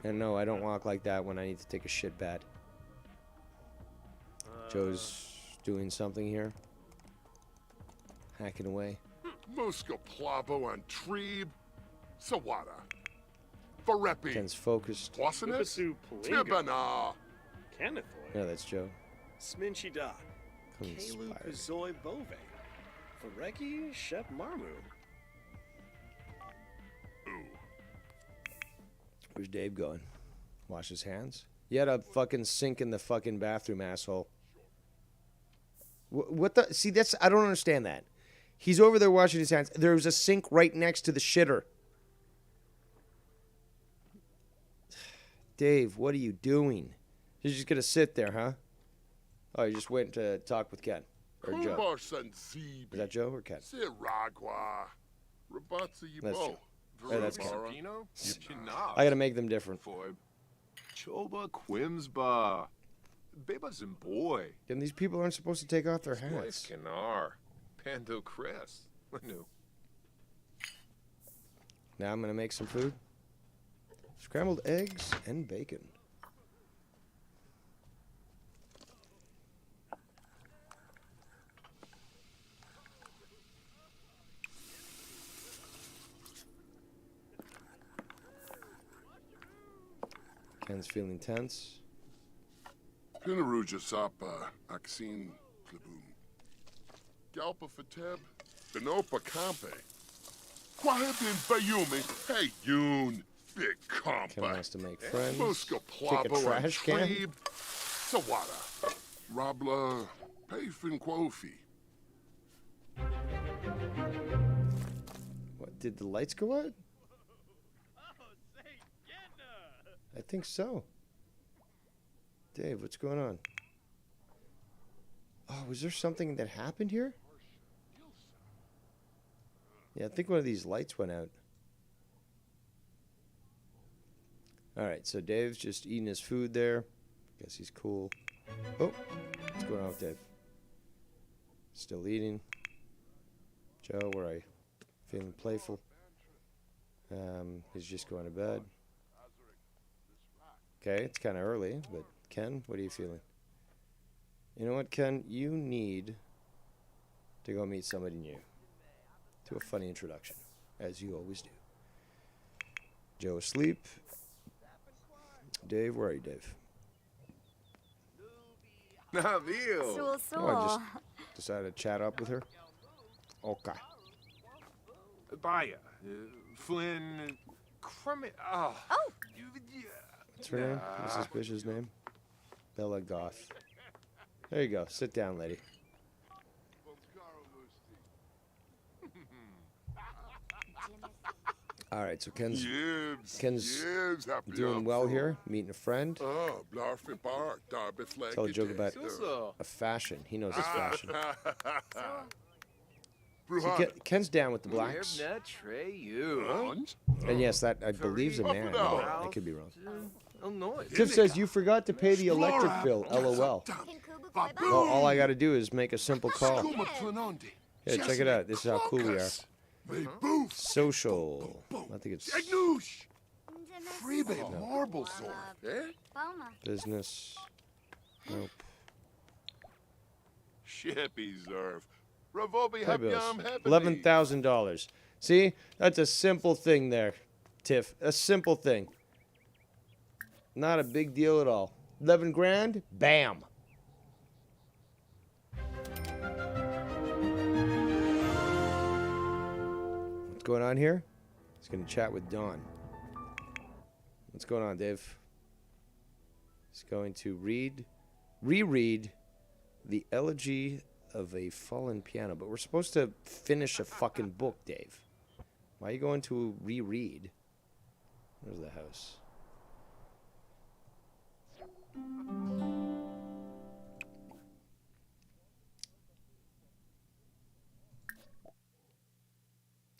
And no, I don't walk like that when I need to take a shit bad. Joe's doing something here. Hacking away. Muska Plavo and Treeb. Sawada. Varepi. Ken's focused. Wasanis. Tibana. Yeah, that's Joe. Sminchida. Kalu Pizoi Bove. Fareki Shep Marmu. Where's Dave going? Wash his hands? You had a fucking sink in the fucking bathroom, asshole. What the? See, that's... I don't understand that. He's over there washing his hands. There's a sink right next to the shitter. Dave, what are you doing? You're just going to sit there, huh? Oh, you just went to talk with Ken. Or Joe. Is that Joe or Ken? That's Joe. Oh, that's Ken. I got to make them different. Choba Quimsba. Bebas and boy. And these people aren't supposed to take off their hats. Canar. Pando Chris. No. Now I'm going to make some food. Scrambled eggs and bacon. Ken's feeling tense. Pinaruja Sapa, Axine Pleboon. Galpa Fateb, Benopa Campe. Quahibin Bayumi, hey Yoon, Big Ken Compa. wants to make friends. Muska Kick a Plabo and trash can. Treeb. Sawada. Rabla Payfin Quofi. What, did the lights go out? I think so. Dave, what's going on? Oh, was there something that happened here? Yeah, I think one of these lights went out. Alright, so Dave's just eating his food there. Guess he's cool. Oh, what's going on with Dave? Still eating. Joe, where are you? Feeling playful. He's just going to bed. Okay, it's kind of early, but Ken, what are you feeling? You know what, Ken? You need to go meet somebody new. Do a funny introduction, as you always do. Joe asleep. Dave, where are you, Dave? Navil. Soul, Oh, I just soul. decided to chat up with her. Okay. Baya. Flynn. Crummy. Oh. Oh. What's her name? What's this bitch's name? Bella Goth. There you go. Sit down, lady. All right, so Ken's doing well here, meeting a friend. Oh, Blarfy Bar, Darby Flag. Tell a joke about a fashion. He knows his fashion. See, Ken's down with the blacks. And yes, that I believe's a man. But I could be wrong. Tiff says you forgot to pay the electric bill. LOL. Well, all I got to do is make a simple call. Yeah, check it out. This is how cool we are. Social. I think it's Marble sword. business. Nope. Shippy Zerv. Ravobi Pay bills. Habyam Happy. $11,000. See, that's a simple thing there, Tiff. A simple thing. Not a big deal at all. 11 grand, bam. What's going on here? He's gonna chat with Dawn. What's going on, Dave? He's going to reread the Elegy of a Fallen Piano, but we're supposed to finish a fucking book, Dave. Why are you going to reread? Where's the house?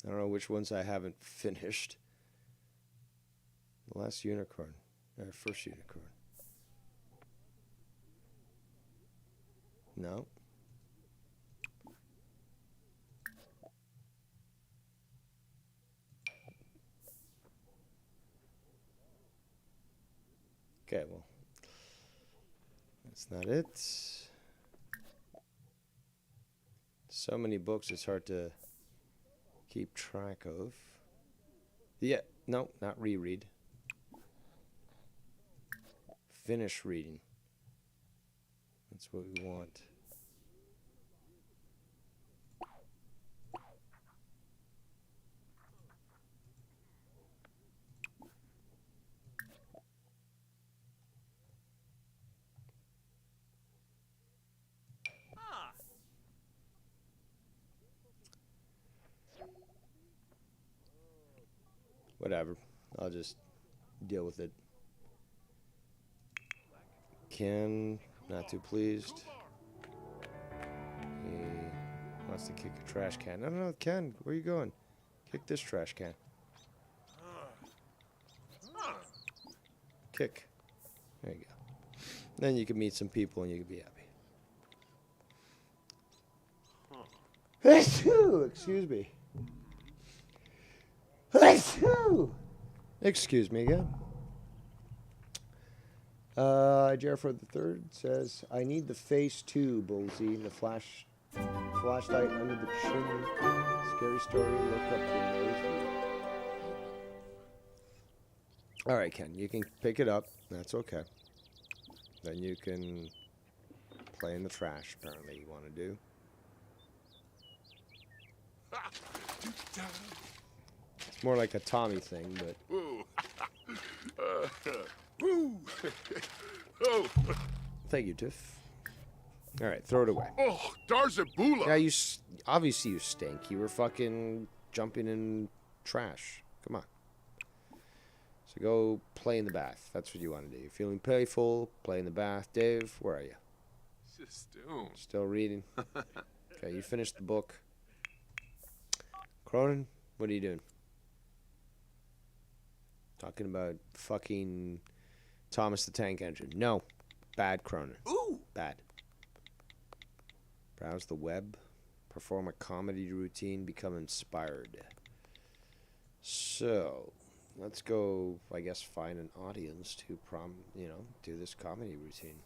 I don't know which ones I haven't finished. The last unicorn. Or first unicorn. No. Okay, well. That's not it. So many books, it's hard to keep track of. Yeah, no, not reread. Finish reading. That's what we want. Whatever. I'll just deal with it. Ken, not too pleased. He wants to kick a trash can. No, Ken, where are you going? Kick this trash can. Kick. There you go. Then you can meet some people and you can be happy. Excuse me. Excuse me again. Jerford III says, I need the face too, Bullseye. The flashlight under the chin. Scary story. Look up the nose. All right, Ken, you can pick it up. That's okay. Then you can play in the trash, apparently, you want to do. It's more like a Tommy thing, but... Woo. Woo. Oh. Thank you, Tiff. All right, throw it away. Oh, Darzabula. Yeah, obviously you stink. You were fucking jumping in trash. Come on. So go play in the bath. That's what you want to do. You're feeling playful, play in the bath. Dave, where are you? Still reading? Okay, you finished the book. Cronin, what are you doing? Talking about fucking Thomas the Tank Engine. No. Bad, Cronin. Ooh. Bad. Browse the web. Perform a comedy routine. Become inspired. So, let's go, I guess, find an audience to do this comedy routine.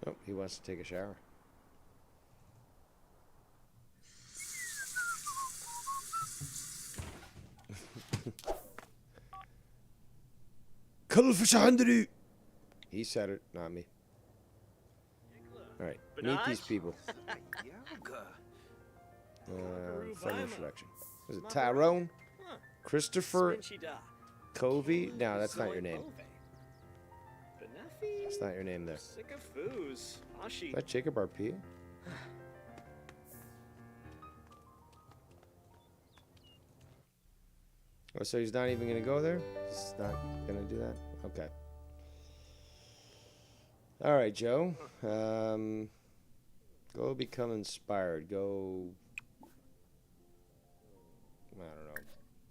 Oh, he wants to take a shower. He said it, not me. All right, meet these people. Fun introduction. Was it Tyrone? Christopher? Covey? No, that's not your name. That's not your name there. Is that Jacob Arpia? Oh, so he's not even going to go there? He's not going to do that? Okay. All right, Joe. Go become inspired. Go, I don't know,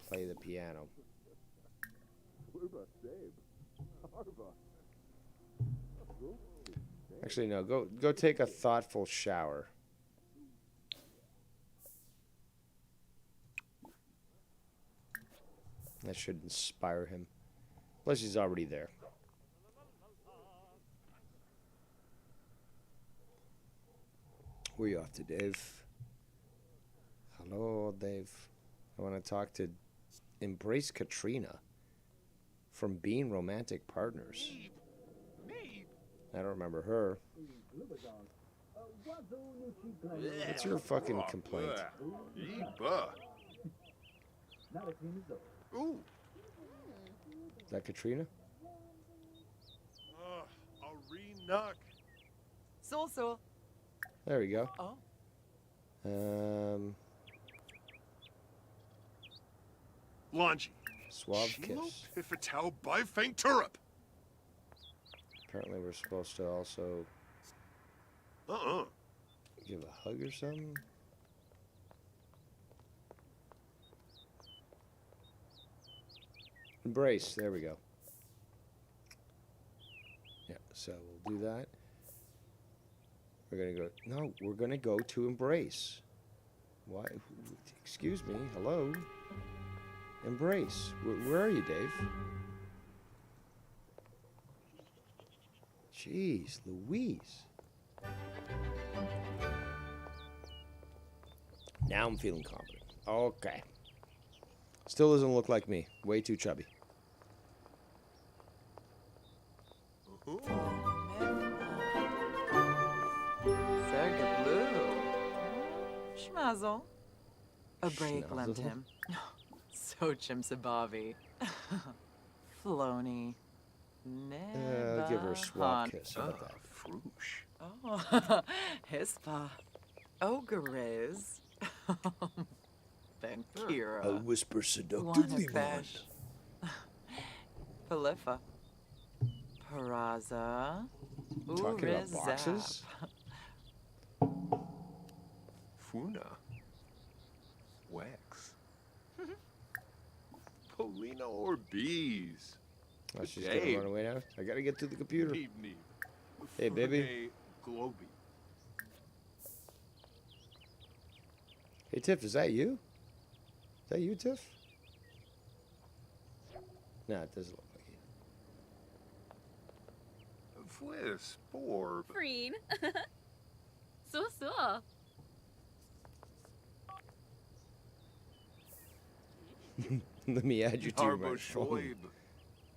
play the piano. Actually, no. Go take a thoughtful shower. That should inspire him. Plus, he's already there. Where are you off to, Dave? Hello, Dave. I want to talk to Embrace Katrina from Being Romantic Partners. I don't remember her. What's your fucking complaint? Ooh. Is that Katrina? Knock. So. There we go. Oh. Longy. Suave kiss. Pifatau Bifang Turup. Apparently we're supposed to also give a hug or something. Embrace. There we go. Yeah, so we'll do that. We're gonna go. No, we're gonna go to Embrace. Why? Excuse me. Hello. Embrace. Where are you, Dave? Jeez, Louise. Now I'm feeling confident. Okay. Still doesn't look like me. Way too chubby. Serge Blue. Schmazel. A break Schmazel? lent him. So chimsabavi. Flony. I'll give her a swap kiss. How about that? Oh, Hispa. Ogreiz. Vankira. I'll whisper seductively, man. Palifa. Peraza. Talking about boxes? Funa. Wax. Polina or bees. Oh, she's gonna run away now? I gotta get to the computer. Hey, baby. Globy. Hey, Tiff, is that you? Is that you, Tiff? No, it doesn't look like you. Fliss. Borb. Freen. So. Let me add you to Harbo my phone. Shoib.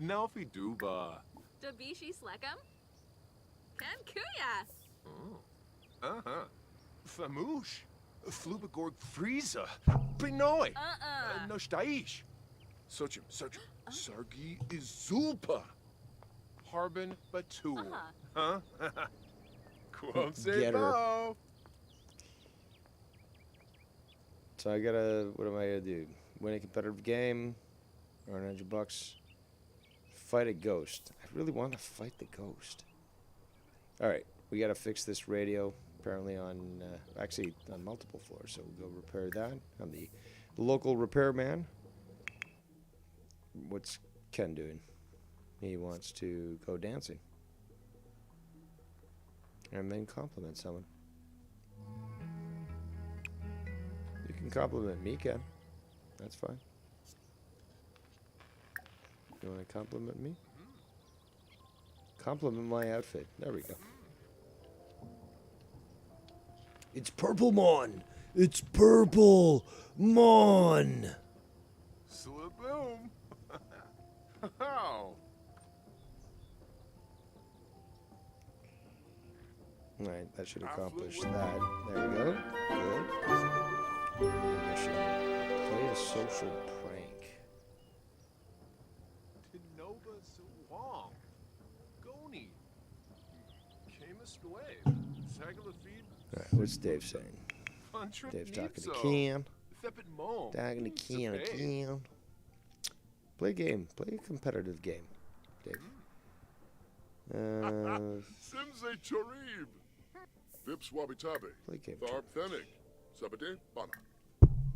Nalfi Duba. Dabishi Slekam? Kan Kuya. Uh-huh. Famoosh. Flubagorg Frieza. Pinoy. Nostaish. Sochim. Sargi is Zulpa. Harbin Batul. Huh? Get her. Quo So I gotta, what am I gonna do? Win a competitive game, earn $100, fight a ghost. I really want to fight the ghost. All right, we gotta fix this radio. Apparently on, actually on multiple floors. So we'll go repair that. I'm the local repairman. What's Ken doing? He wants to go dancing. And then compliment someone. You can compliment me, Ken. That's fine. You want to compliment me? Compliment my outfit. There we go. It's purple, Mon! It's purple! Mon! Slaboom. How? Alright, that should accomplish that. There we go. Good. Mission. Play a social prank. Tinoba Zawang. Goni. Camus Wave. Zagalafid. Alright, what's Dave saying? Funtrip Dave's talking to Nipso. Ken. Thepit Mom. Talking to Ken again. Play a game. Play a competitive game, Dave. Simse Charib. Vips Wabitabe. Play game. Tharp Thenig. Sabate Bana.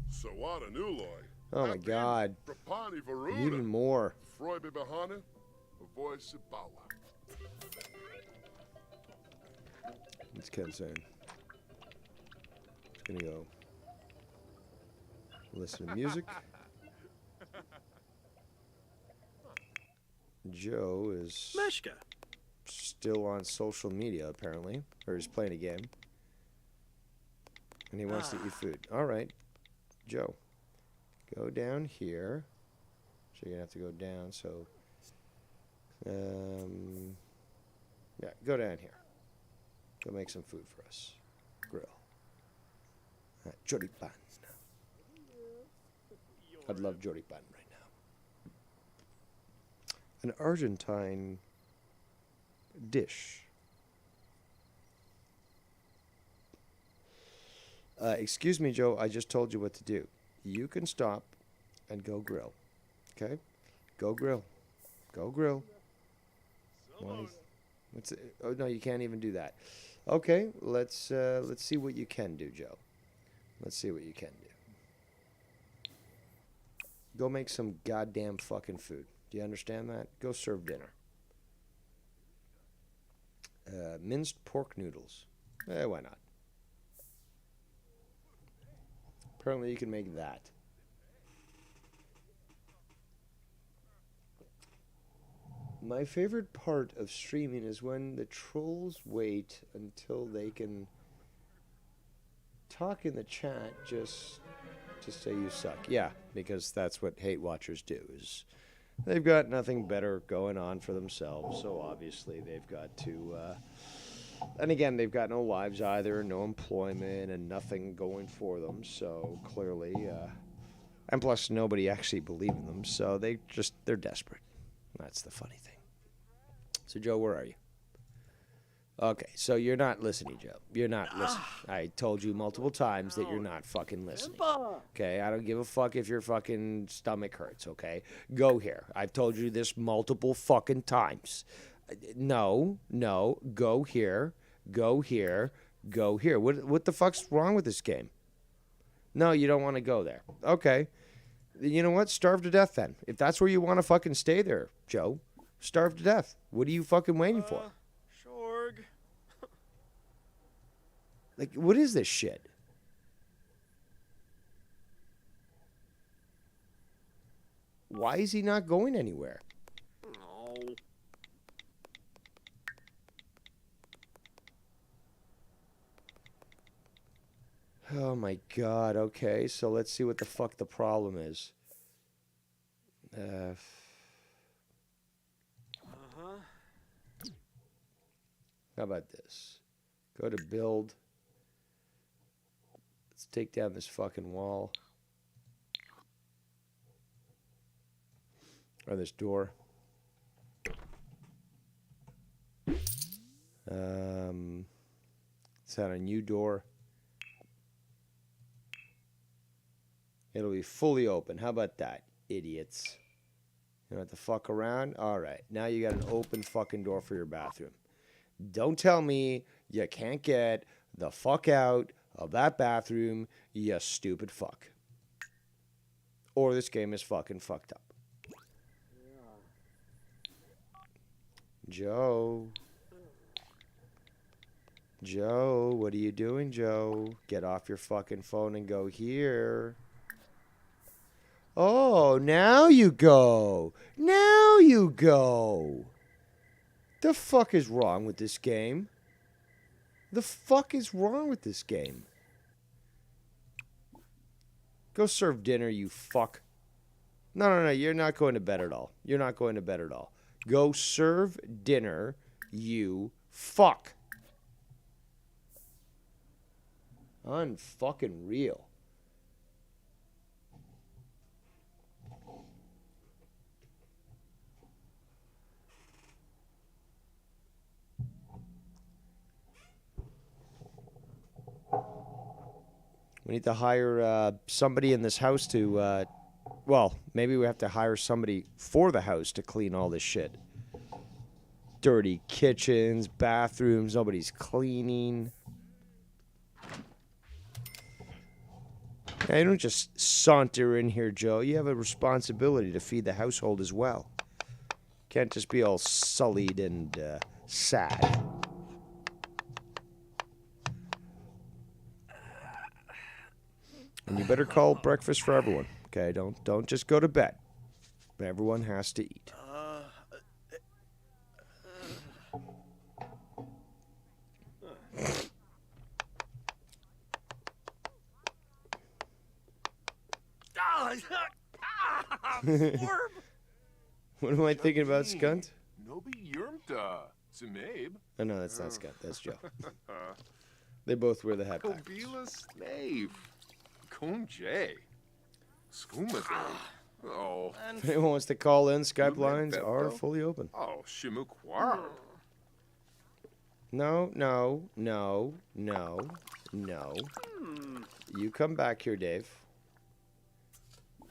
Sawada Nuloy. Oh my god. Prapani Varuna. Even more. Froy Bibahana. Voice Bawa. What's Ken saying? He's gonna go listen to music. Joe is Meshka. still on social media, apparently. Or he's playing a game. And he wants to eat food. Alright. Joe. Go down here. So you're going to have to go down. So, yeah, go down here. Go make some food for us. Grill. Choripan. I'd love choripan right now. An Argentine dish. Excuse me, Joe. I just told you what to do. You can stop and go grill. Okay? Go grill. Go grill. What's it? Oh no, you can't even do that. Okay, let's see what you can do, Joe. Let's see what you can do. Go make some goddamn fucking food. Do you understand that? Go serve dinner. Minced pork noodles. Why not? Apparently you can make that. My favorite part of streaming is when the trolls wait until they can talk in the chat just to say you suck. Yeah, because that's what hate watchers do, is they've got nothing better going on for themselves, so obviously they've got to and again, they've got no lives either, no employment, and nothing going for them, so clearly and plus nobody actually believes in them, so they're desperate. That's the funny thing. So Joe, where are you? Okay, so you're not listening, Joe. You're not listening. I told you multiple times that you're not fucking listening. Okay, I don't give a fuck if your fucking stomach hurts, okay? Go here. I've told you this multiple fucking times. No, go here, go here, go here. What the fuck's wrong with this game? No, you don't want to go there. Okay. You know what? Starve to death then. If that's where you want to fucking stay there, Joe, starve to death. What are you fucking waiting for? Shorg. Like, what is this shit? Why is he not going anywhere? No. Oh my god, okay, so let's see what the fuck the problem is. How about this? Go to build. Let's take down this fucking wall. Or this door. Let's add a new door. It'll be fully open. How about that, idiots? You don't have to fuck around? Alright, now you got an open fucking door for your bathroom. Don't tell me you can't get the fuck out of that bathroom, you stupid fuck. Or this game is fucking fucked up. Joe. Joe, what are you doing, Joe? Get off your fucking phone and go here. Oh, now you go. Now you go. The fuck is wrong with this game? The fuck is wrong with this game? Go serve dinner, you fuck. No, you're not going to bed at all. You're not going to bed at all. Go serve dinner, you fuck. Unfucking real. We need to hire somebody in this house to, well, maybe we have to hire somebody for the house to clean all this shit. Dirty kitchens, bathrooms, nobody's cleaning. Now, you don't just saunter in here, Joe. You have a responsibility to feed the household as well. Can't just be all sullied and sad. And you better call breakfast for everyone. Okay, don't just go to bed. Everyone has to eat. What am I thinking about, Skunt? Nobi Yurmta. Zimabe. Oh, no, that's not Skunt. That's Joe. They both wear the hat back. Kobila Slave. Kum J. Skoomade. Oh. If anyone wants to call in, Skype lines are fully open. Oh, Shimukwar. No. You come back here, Dave.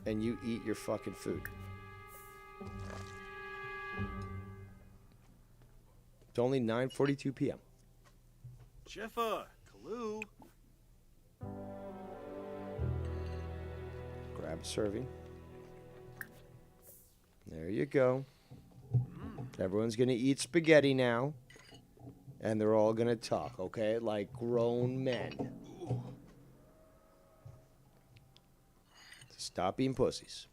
And you eat your fucking food. It's only 9:42 p.m. Jeffa, Kalu. Grab a serving. There you go. Everyone's going to eat spaghetti now. And they're all going to talk, okay? Like grown men. Stop being pussies.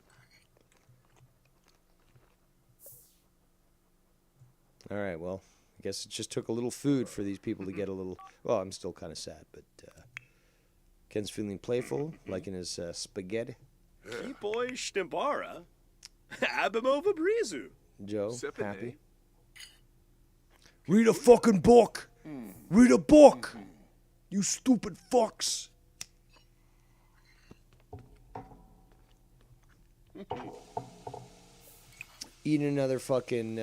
All right, well, I guess it just took a little food for these people to get a little... Well, I'm still kind of sad, but Ken's feeling playful, liking his spaghetti. Boy Stimbara. Abimova Brizu. Joe, Sippin', happy. eh? Read a fucking book! Read a book! You stupid fucks! Eat another fucking,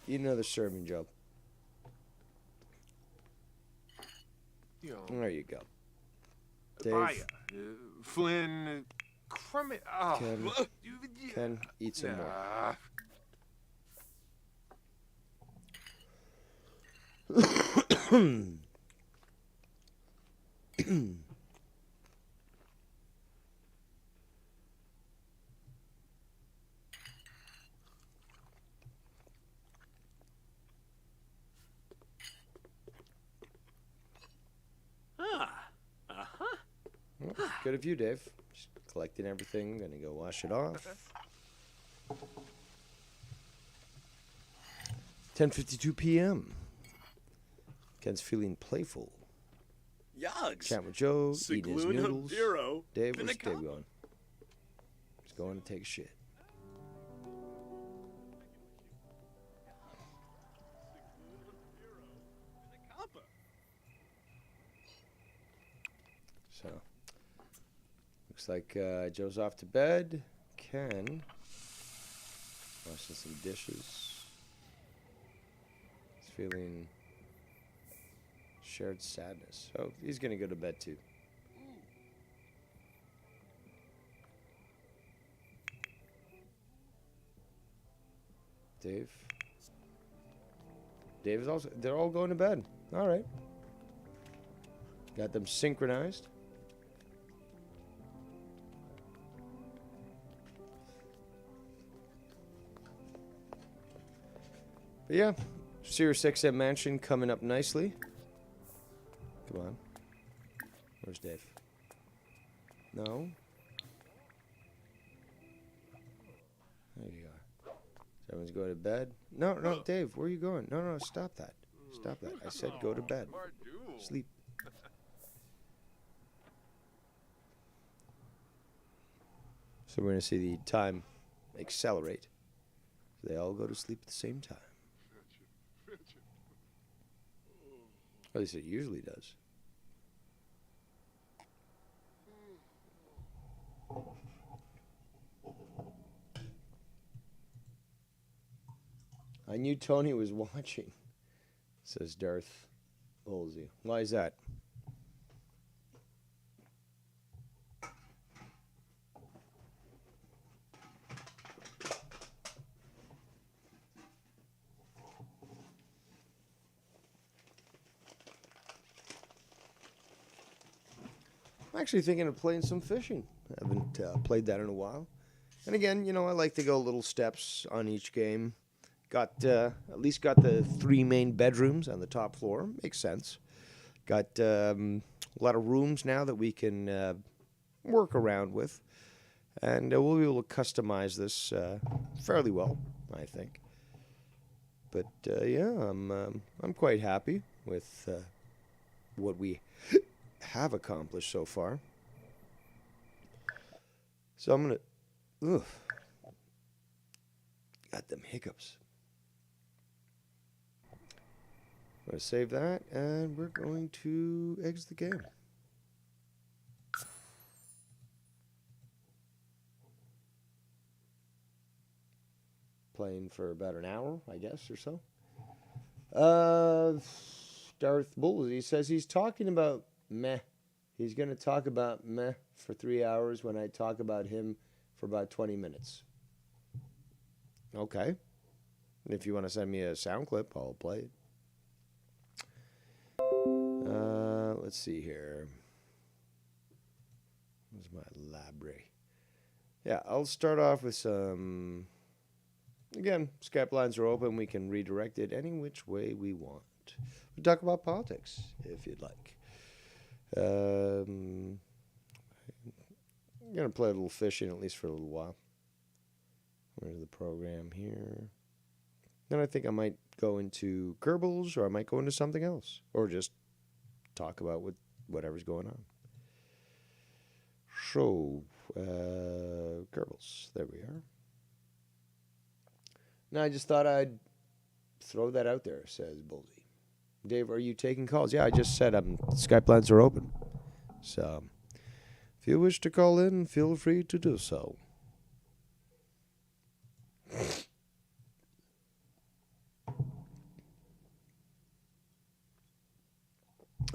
eat another serving, Joe. Yo. There you go. Dave, Baya. Flynn. Crummy. Oh. Ken, eat some more. Nah. Well, good of you, Dave. Just collecting everything. Gonna go wash it off. 10:52 p.m. Ken's feeling playful. Yogs. Chat with Joe, eating his Sigluna noodles. Vero. Dave, where's Dave Pinnacle. going? He's going to take a shit. So, looks like Joe's off to bed. Ken washing some dishes. He's feeling shared sadness. Oh, he's gonna go to bed too. Dave is also. They're all going to bed. All right. Got them synchronized. But yeah, Sirius XM Mansion coming up nicely. Come on. Where's Dave? No. There you are. Everyone's going to bed. No, Dave, where are you going? No, stop that. Stop that. I said go to bed. Sleep. So we're going to see the time accelerate. They all go to sleep at the same time. Or at least it usually does. I knew Tony was watching, says Darth Olsey. Why is that? I'm actually thinking of playing some fishing. I haven't played that in a while. And again, you know, I like to go little steps on each game. At least got the 3 main bedrooms on the top floor. Makes sense. Got a lot of rooms now that we can work around with. And we'll be able to customize this fairly well, I think. But yeah, I'm quite happy with what we have accomplished so far. So I'm gonna got them hiccups. I'm gonna save that, and we're going to exit the game. Playing for about an hour, I guess, or so. Darth Bulls, he says he's talking about meh. He's going to talk about meh for 3 hours when I talk about him for about 20 minutes. Okay. If you want to send me a sound clip, I'll play it. Let's see here. Where's my library? Yeah, I'll start off with some... Again, Skype lines are open. We can redirect it any which way we want. We'll talk about politics, if you'd like. I'm going to play a little fishing, at least for a little while. Where's the program here? Then I think I might go into Kerbals, or I might go into something else. Or just talk about whatever's going on. So, Kerbals. There we are. No, I just thought I'd throw that out there, says Boldy. Dave, are you taking calls? Yeah, I just said Skype lines are open. So, if you wish to call in, feel free to do so.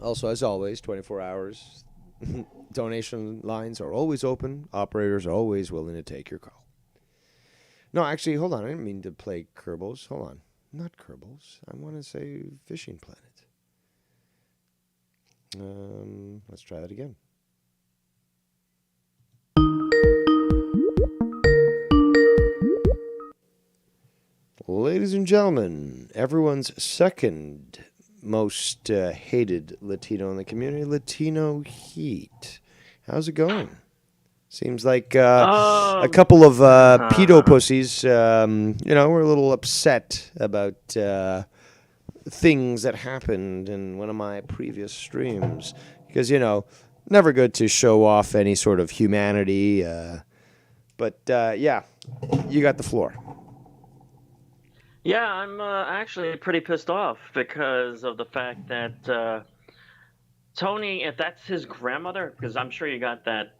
Also, as always, 24 hours. Donation lines are always open. Operators are always willing to take your call. No, actually, hold on. I didn't mean to play Kerbals. Hold on. Not Kerbals. I want to say Fishing Planet. Let's try that again. Ladies and gentlemen, everyone's second most hated Latino in the community, Latino Heat. How's it going? Seems like a couple of pedo pussies, were a little upset about things that happened in one of my previous streams. Because, never good to show off any sort of humanity, But yeah, you got the floor. Yeah, I'm actually pretty pissed off because of the fact that Tony, if that's his grandmother, because I'm sure you got the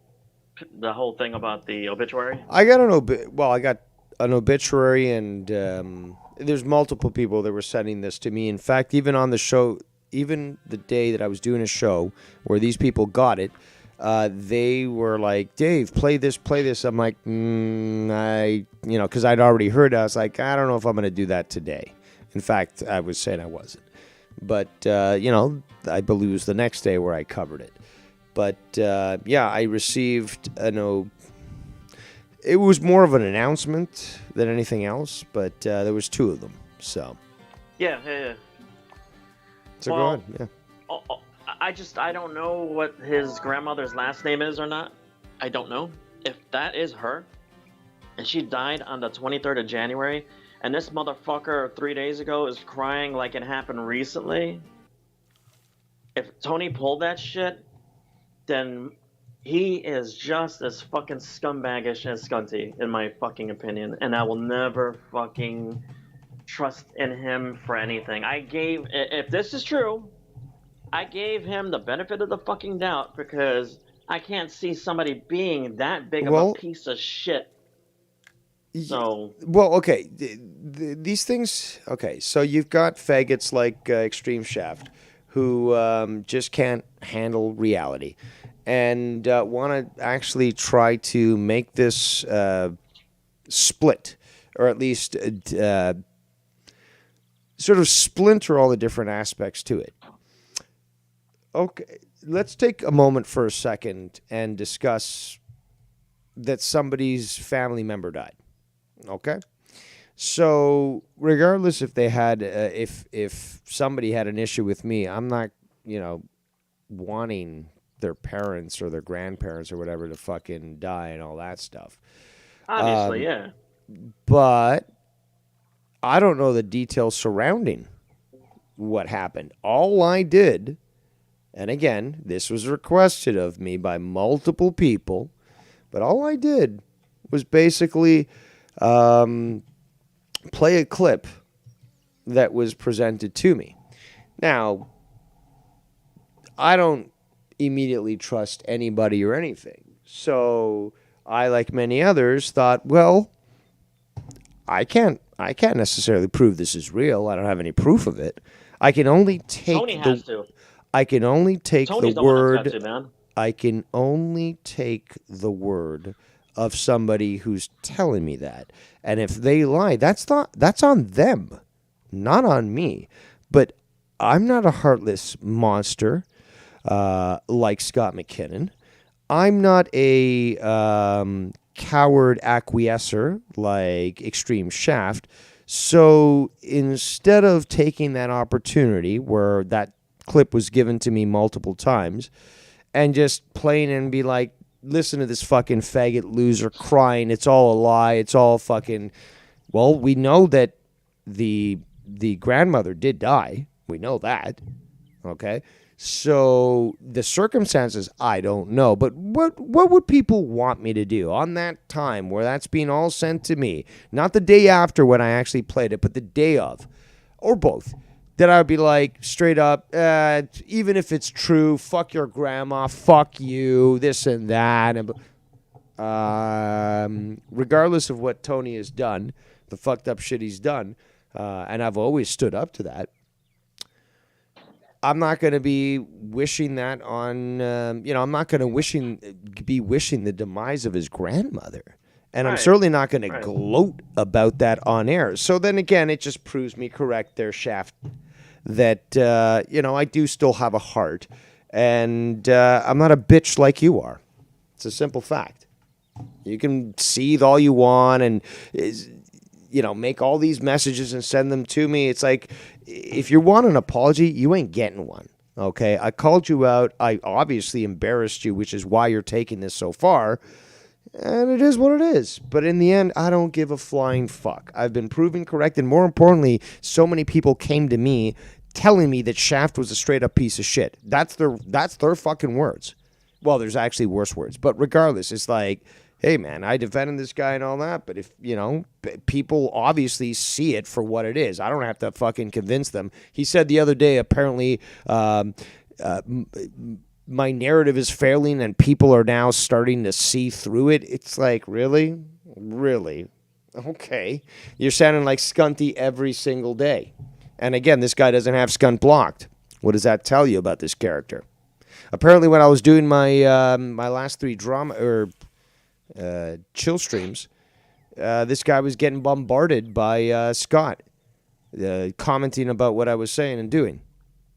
whole thing about the obituary. I got an obituary, and there's multiple people that were sending this to me. In fact, even on the show, even the day that I was doing a show where these people got it, they were like, "Dave, play this, play this." I'm like, because I'd already heard it. I was like, I don't know if I'm going to do that today. In fact, I was saying I wasn't. But, I believe it was the next day where I covered it. But, I received it was more of an announcement than anything else, but there was 2 of them. So Yeah. go Well, ahead. Yeah. I don't know what his grandmother's last name is or not. I don't know. If that is her, and she died on the 23rd of January, and this motherfucker 3 days ago is crying like it happened recently. If Tony pulled that shit, then he is just as fucking scumbaggish as Scunty, in my fucking opinion. And I will never fucking trust in him for anything. If this is true, I gave him the benefit of the fucking doubt because I can't see somebody being that big of a piece of shit. So, well, okay, these things. Okay, so you've got faggots like Extreme Shaft, who just can't handle reality, and want to actually try to make this split, or at least sort of splinter all the different aspects to it. Okay, let's take a moment for a second and discuss that somebody's family member died. Okay, so regardless if they had, if somebody had an issue with me, I'm not, wanting their parents or their grandparents or whatever to fucking die and all that stuff. obviously, yeah. But I don't know the details surrounding what happened. All I did, and again, this was requested of me by multiple people, but all I did was basically play a clip that was presented to me. Now, I don't immediately trust anybody or anything. So I, like many others, thought, well, I can't necessarily prove this is real. I don't have any proof of it. I can only take Tony has to. I can only take Tony's the the one that's word. got to, man. I can only take the word of somebody who's telling me that. And if they lie, that's on them, not on me. But I'm not a heartless monster like Scott McKinnon. I'm not a coward acquiescer like Extreme Shaft. So instead of taking that opportunity where that clip was given to me multiple times and just playing and be like, listen to this fucking faggot loser crying, it's all a lie, it's all fucking... Well, we know that the grandmother did die. We know that. Okay? So the circumstances, I don't know. But what would people want me to do on that time where that's being all sent to me? Not the day after when I actually played it, but the day of. Or both. That I would be like, straight up, even if it's true, fuck your grandma, fuck you, this and that. And, regardless of what Tony has done, the fucked up shit he's done, and I've always stood up to that, I'm not going to be wishing that on, I'm not going to be wishing the demise of his grandmother. And I'm certainly not going to gloat about that on air. So then again, it just proves me correct there, Shaft, that, I do still have a heart. And I'm not a bitch like you are. It's a simple fact. You can seethe all you want and, make all these messages and send them to me. It's like, if you want an apology, you ain't getting one. Okay? I called you out. I obviously embarrassed you, which is why you're taking this so far. And it is what it is. But in the end, I don't give a flying fuck. I've been proven correct. And more importantly, so many people came to me telling me that Shaft was a straight up piece of shit. That's their fucking words. Well, there's actually worse words. But regardless, it's like, hey, man, I defended this guy and all that, but if, people obviously see it for what it is. I don't have to fucking convince them. He said the other day, apparently, my narrative is failing and people are now starting to see through it. It's like, really? Really? Okay. You're sounding like Skunty every single day. And again, this guy doesn't have Skunt blocked. What does that tell you about this character? Apparently, when I was doing my my last 3 drama or chill streams, this guy was getting bombarded by Scott, commenting about what I was saying and doing.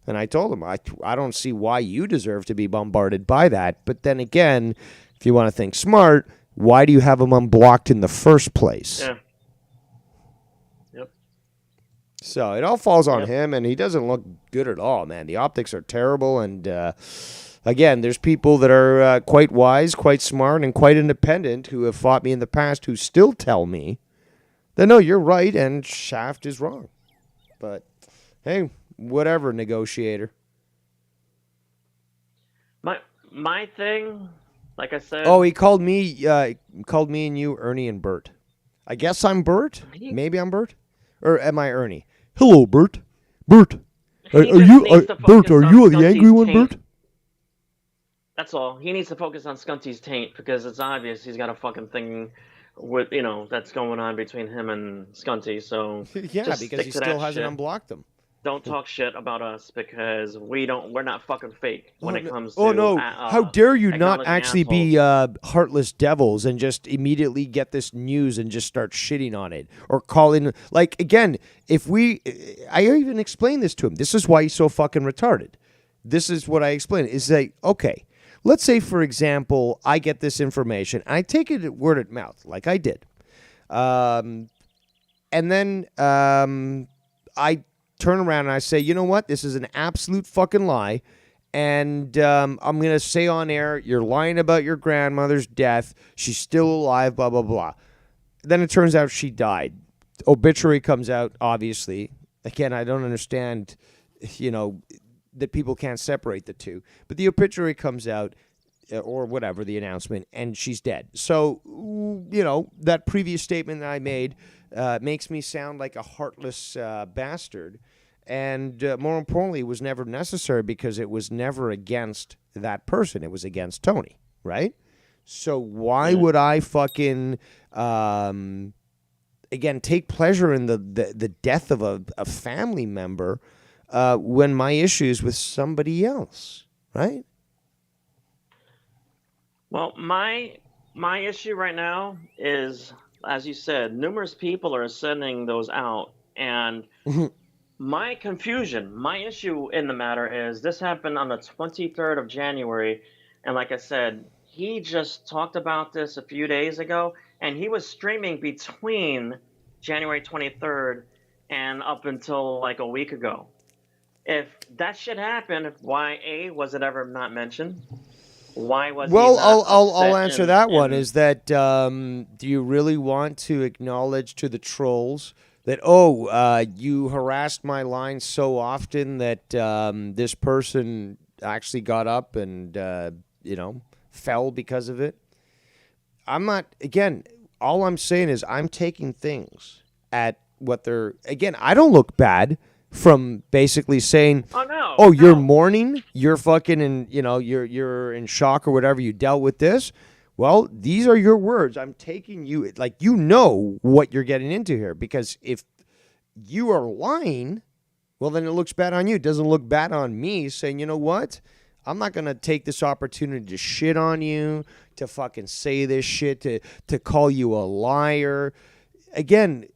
And I told him, I don't see why you deserve to be bombarded by that. But then again, if you want to think smart, why do you have him unblocked in the first place? Yeah. Yep. So it all falls on him, and he doesn't look good at all, man. The optics are terrible, and again, there's people that are quite wise, quite smart, and quite independent who have fought me in the past who still tell me that, no, you're right, and Shaft is wrong. But, hey, whatever, negotiator. My thing, like I said. Oh, he called me and you Ernie and Bert. I guess I'm Bert. Maybe I'm Bert, or am I Ernie? Hello, Bert. Bert, are you Bert? Are you the angry one, Bert? That's all. He needs to focus on Skunty's taint because it's obvious he's got a fucking thing with that's going on between him and Skunty. So yeah, because he still hasn't unblocked them. Don't talk shit about us because we're not fucking fake when it comes to. Oh no! How dare you not actually be heartless devils and just immediately get this news and just start shitting on it or calling again? I even explained this to him. This is why he's so fucking retarded. This is what I explained. Is like, okay, let's say for example, I get this information, I take it word of mouth, like I did, and then I turn around and I say, you know what? This is an absolute fucking lie. And I'm going to say on air, you're lying about your grandmother's death. She's still alive, blah, blah, blah. Then it turns out she died. Obituary comes out, obviously. Again, I don't understand, that people can't separate the two. But the obituary comes out, or whatever, the announcement, and she's dead. So, that previous statement that I made makes me sound like a heartless bastard. And more importantly, it was never necessary because it was never against that person. It was against Tony, right? So why would I fucking, again, take pleasure in the death of a family member when my issue is with somebody else, right? Well, my issue right now is, as you said, numerous people are sending those out, and my confusion, my issue in the matter is this happened on the 23rd of January, and like I said, he just talked about this a few days ago, and he was streaming between January 23rd and up until like a week ago. If that shit happened, why was it ever not mentioned? Why was well? He not I'll answer that one. Is that do you really want to acknowledge to the trolls that you harassed my line so often that this person actually got up and fell because of it? I'm not. Again, all I'm saying is I'm taking things at what they're. Again, I don't look bad from basically saying, you're mourning, you're fucking, and you're in shock or whatever. You dealt with this. Well, these are your words. I'm taking you, like, what you're getting into here. Because if you are lying, well, then it looks bad on you. It doesn't look bad on me saying, you know what? I'm not going to take this opportunity to shit on you, to fucking say this shit, to call you a liar. Again,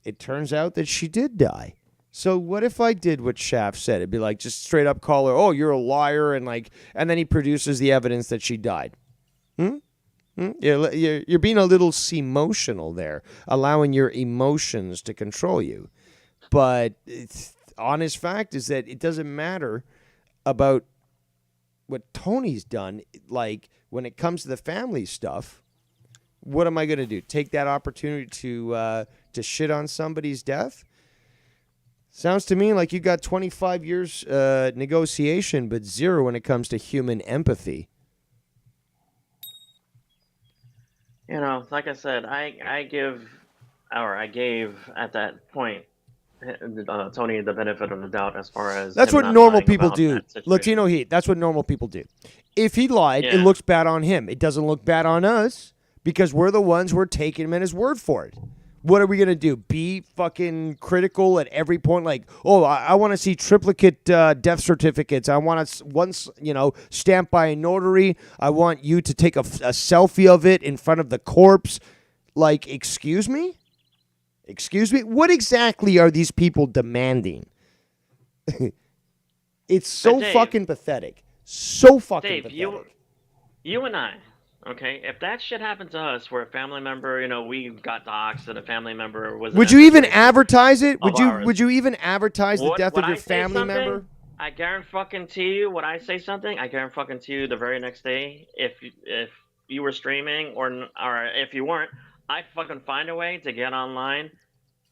it turns out that she did die. So what if I did what Shaft said? It'd be like, just straight up call her, you're a liar, and then he produces the evidence that she died. You're being a little emotional there, allowing your emotions to control you. But honest fact is that it doesn't matter about what Tony's done. Like, when it comes to the family stuff, what am I going to do? Take that opportunity to shit on somebody's death? Sounds to me like you got 25 years negotiation, but 0 when it comes to human empathy. You know, like I said, I gave at that point Tony the benefit of the doubt as far as That's him what not normal lying people about do. that situation. Latino Heat. That's what normal people do. If he lied, it Yeah. looks bad on him. It doesn't look bad on us because we're the ones who are taking him at his word for it. What are we going to do? Be fucking critical at every point? Like, oh, I want to see triplicate death certificates. I want to, once, stamped by a notary. I want you to take a selfie of it in front of the corpse. Like, excuse me? Excuse me? What exactly are these people demanding? It's so Dave, fucking pathetic. So fucking Dave, pathetic. you and I, okay, if that shit happened to us, where a family member, we got doxxed and a family member was. Would you even advertise it? Would you even advertise the death of your family member? I guarantee you, would I say something? I guarantee you the very next day, if you were streaming or if you weren't, I'd fucking find a way to get online,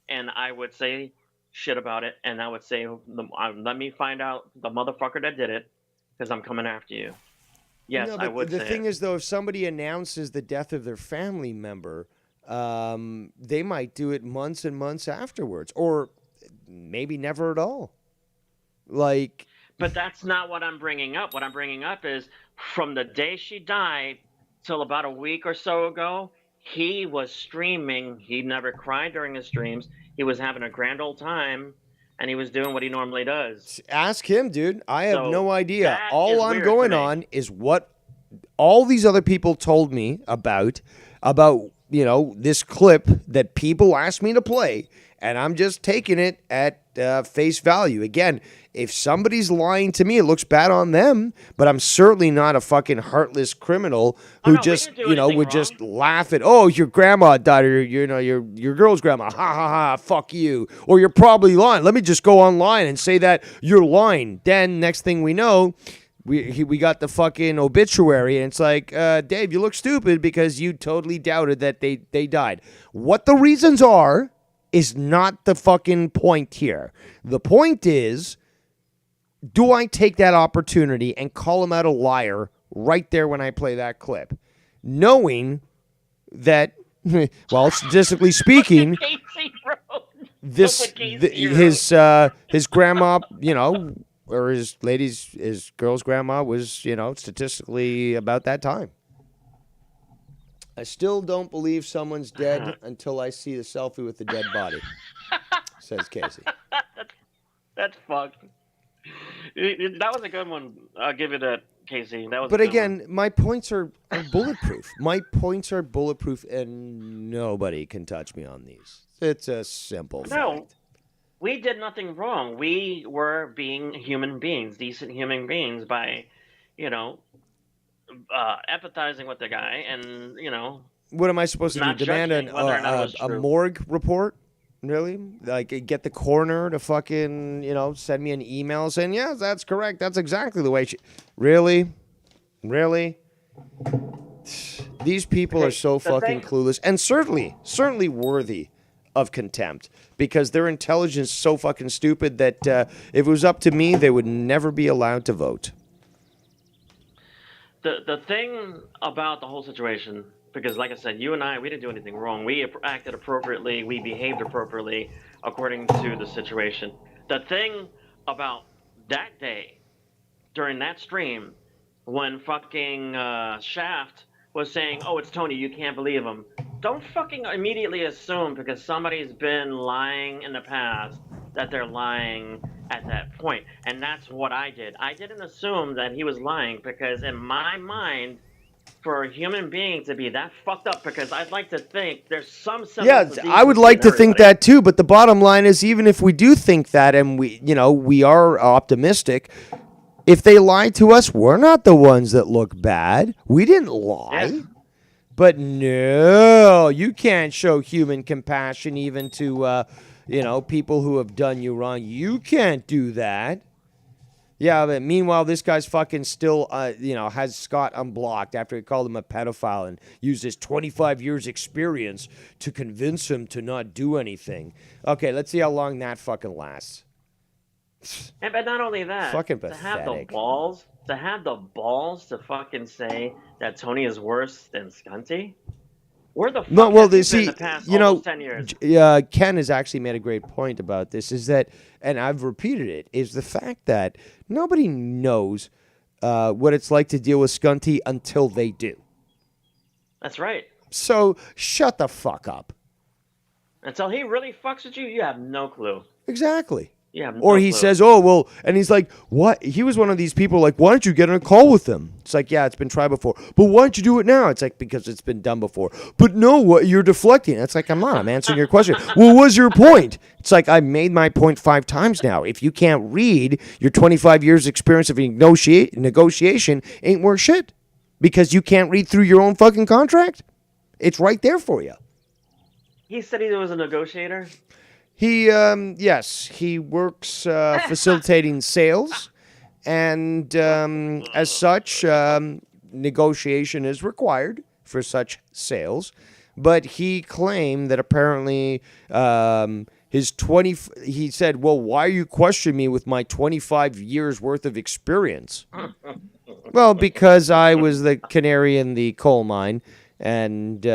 and I would say shit about it, and I would say, let me find out the motherfucker that did it, because I'm coming after you. Yes, No, I but would the say thing it. is, though, if somebody announces the death of their family member, they might do it months and months afterwards, or maybe never at all. Like, But that's not what I'm bringing up. What I'm bringing up is from the day she died till about a week or so ago, he was streaming. He never cried during his streams. He was having a grand old time, and he was doing what he normally does. ask him, dude. I have So no idea. that is All I'm weird going to me. on is what all these other people told me about this clip that people asked me to play, and I'm just taking it at face value. Again, if somebody's lying to me, it looks bad on them, but I'm certainly not a fucking heartless criminal who no, we just, didn't do anything would wrong. just laugh at, oh, your grandma died, or your girl's grandma, ha ha ha, fuck you, or you're probably lying. Let me just go online and say that you're lying. Then next thing we know, we got the fucking obituary, and it's like, Dave, you look stupid because you totally doubted that they died. What the reasons are is not the fucking point here. The point is, do I take that opportunity and call him out a liar right there when I play that clip, knowing that, well, statistically speaking, Casey wrote. his grandma, or his girl's grandma was, statistically about that time. I still don't believe someone's dead until I see the selfie with the dead body, says Casey. That's fucked. That was a good one. I'll give you that, Casey. That was. But a good again, one. my points are bulletproof. My points are bulletproof, and nobody can touch me on these. It's a simple fact. We did nothing wrong. We were being human beings, decent human beings, by, empathizing with the guy, and What am I supposed to do? not Demand judging whether or not it was a true. morgue report? Really? Like, get the coroner to fucking, send me an email saying, yes, that's correct. That's exactly the way she... Really? Really? These people are so fucking clueless, and certainly worthy of contempt, because their intelligence is so fucking stupid that if it was up to me, they would never be allowed to vote. The thing about the whole situation, because like I said, you and I, we didn't do anything wrong. We acted appropriately. We behaved appropriately according to the situation. The thing about that day, during that stream, when fucking Shaft was saying, oh, it's Tony, you can't believe him. Don't fucking immediately assume because somebody's been lying in the past that they're lying at that point. And that's what I did. I didn't assume that he was lying because in my mind, for a human being to be that fucked up, because I'd like to think there's some semblance of I would decency like in to think everybody. that too, but the bottom line is, even if we do think that, and we are optimistic, if they lie to us, we're not the ones that look bad. We didn't lie. Yeah. But no, you can't show human compassion even to, people who have done you wrong. You can't do that. Yeah, but meanwhile, this guy's fucking still, has Scott unblocked after he called him a pedophile and used his 25 years experience to convince him to not do anything. Okay, let's see how long that fucking lasts. And but not only that, Fucking to have the pathetic. balls to fucking say that Tony is worse than Skunty. Where the fuck No, well, have you see, been the past you know, almost 10 years? Ken has actually made a great point about this. Is that, and I've repeated it, is the fact that nobody knows what it's like to deal with Skunty until they do. That's right. So shut the fuck up. Until he really fucks with you, you have no clue. Exactly. You have no Or he clue. says, oh, well, and he's like, what? He was one of these people like, why don't you get on a call with them? It's like, yeah, it's been tried before. But why don't you do it now? It's like, because it's been done before. But no, what? You're deflecting. It's like, I'm not. I'm answering your question. Well, what's your point? It's like, I made my point 5 times now. If you can't read, your 25 years experience of negotiation ain't worth shit. Because you can't read through your own fucking contract. It's right there for you. He said he was a negotiator. He, yes, he works facilitating sales, and as such, negotiation is required for such sales. But he claimed that apparently he said, well, why are you questioning me with my 25 years worth of experience? Well, because I was the canary in the coal mine. And,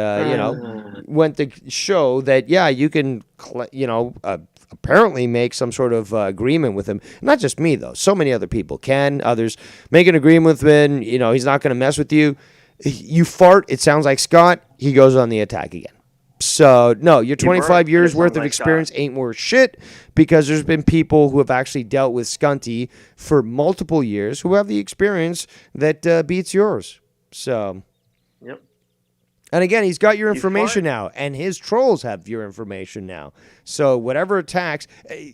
went to show that, yeah, you can, apparently make some sort of agreement with him. Not just me, though. So many other people can. Others make an agreement with him. He's not going to mess with you. You fart, it sounds like Scott. He goes on the attack again. So, no, your 25 years worth of experience ain't worth shit because there's been people who have actually dealt with Skunty for multiple years who have the experience that beats yours. So... Yep. And again, he's got your information now, and his trolls have your information now. So whatever attacks,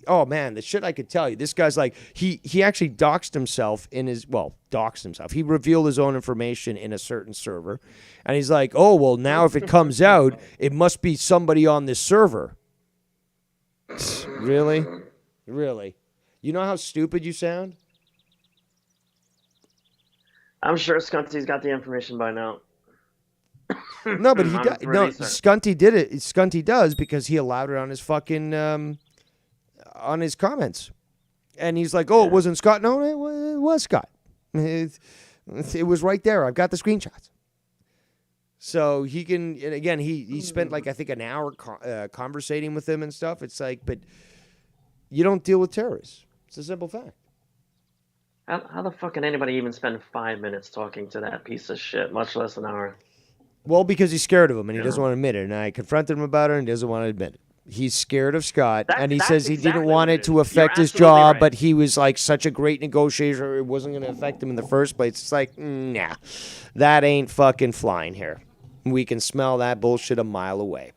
oh man, the shit I could tell you. This guy's like, he actually doxed himself doxed himself. He revealed his own information in a certain server. And he's like, oh, well, now if it comes out, it must be somebody on this server. Really? Really? You know how stupid you sound? I'm sure Skunty's got the information by now. No, but he does. No, Skunty did it. Skunty does because he allowed it on his fucking on his comments, and he's like, "Oh, it wasn't Scott." No, it was Scott. It was right there. I've got the screenshots. So he can. And again, he spent like I think an hour conversating with him and stuff. It's like, but you don't deal with terrorists. It's a simple fact. How the fuck can anybody even spend 5 minutes talking to that piece of shit, much less an hour? Well, because he's scared of him, and he doesn't want to admit it. And I confronted him about it, and he doesn't want to admit it. He's scared of Scott, and he says he didn't want it to affect his job, but he was like such a great negotiator, it wasn't going to affect him in the first place. It's like, nah, that ain't fucking flying here. We can smell that bullshit a mile away.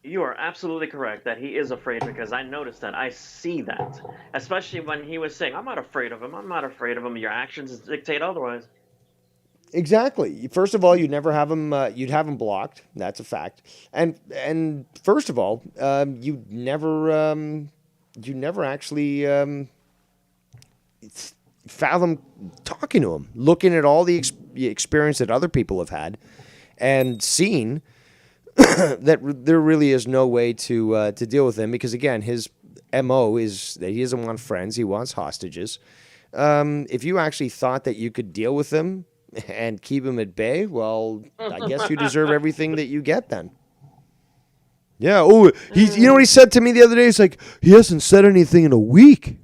You are absolutely correct that he is afraid because I noticed that. I see that. Especially when he was saying, I'm not afraid of him. I'm not afraid of him. Your actions dictate otherwise. Exactly. First of all, you'd never have him. You'd have him blocked. That's a fact. And first of all, you never actually fathom talking to him, looking at all the experience that other people have had, and seeing that there really is no way to deal with him because again, his MO is that he doesn't want friends. He wants hostages. If you actually thought that you could deal with him and keep him at bay, well, I guess you deserve everything that you get then. Yeah. Oh, you know what he said to me the other day? He's like, he hasn't said anything in a week.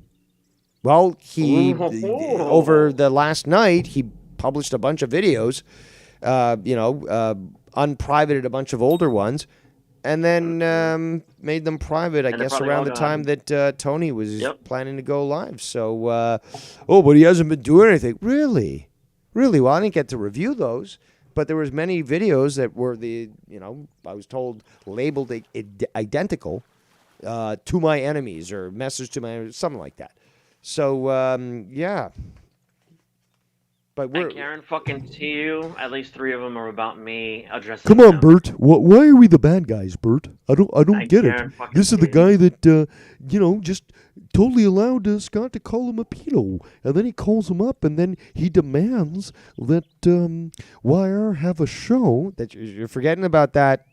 Well, he over the last night he published a bunch of videos, unprivated a bunch of older ones, and then made them private, I guess, around the time that Tony was planning to go live. So, but he hasn't been doing anything. Really? Really? Well, I didn't get to review those, but there was many videos that were I was told labeled identical to my enemies or message to my enemies, something like that. So, yeah. But I Karen fucking to you. At least 3 of them are about me addressing. Come on, Bert. Why are we the bad guys, Bert? I don't get it. This is the guy that just totally allowed Scott to call him a pedo, and then he calls him up, and then he demands that YR have a show. That you're forgetting about that,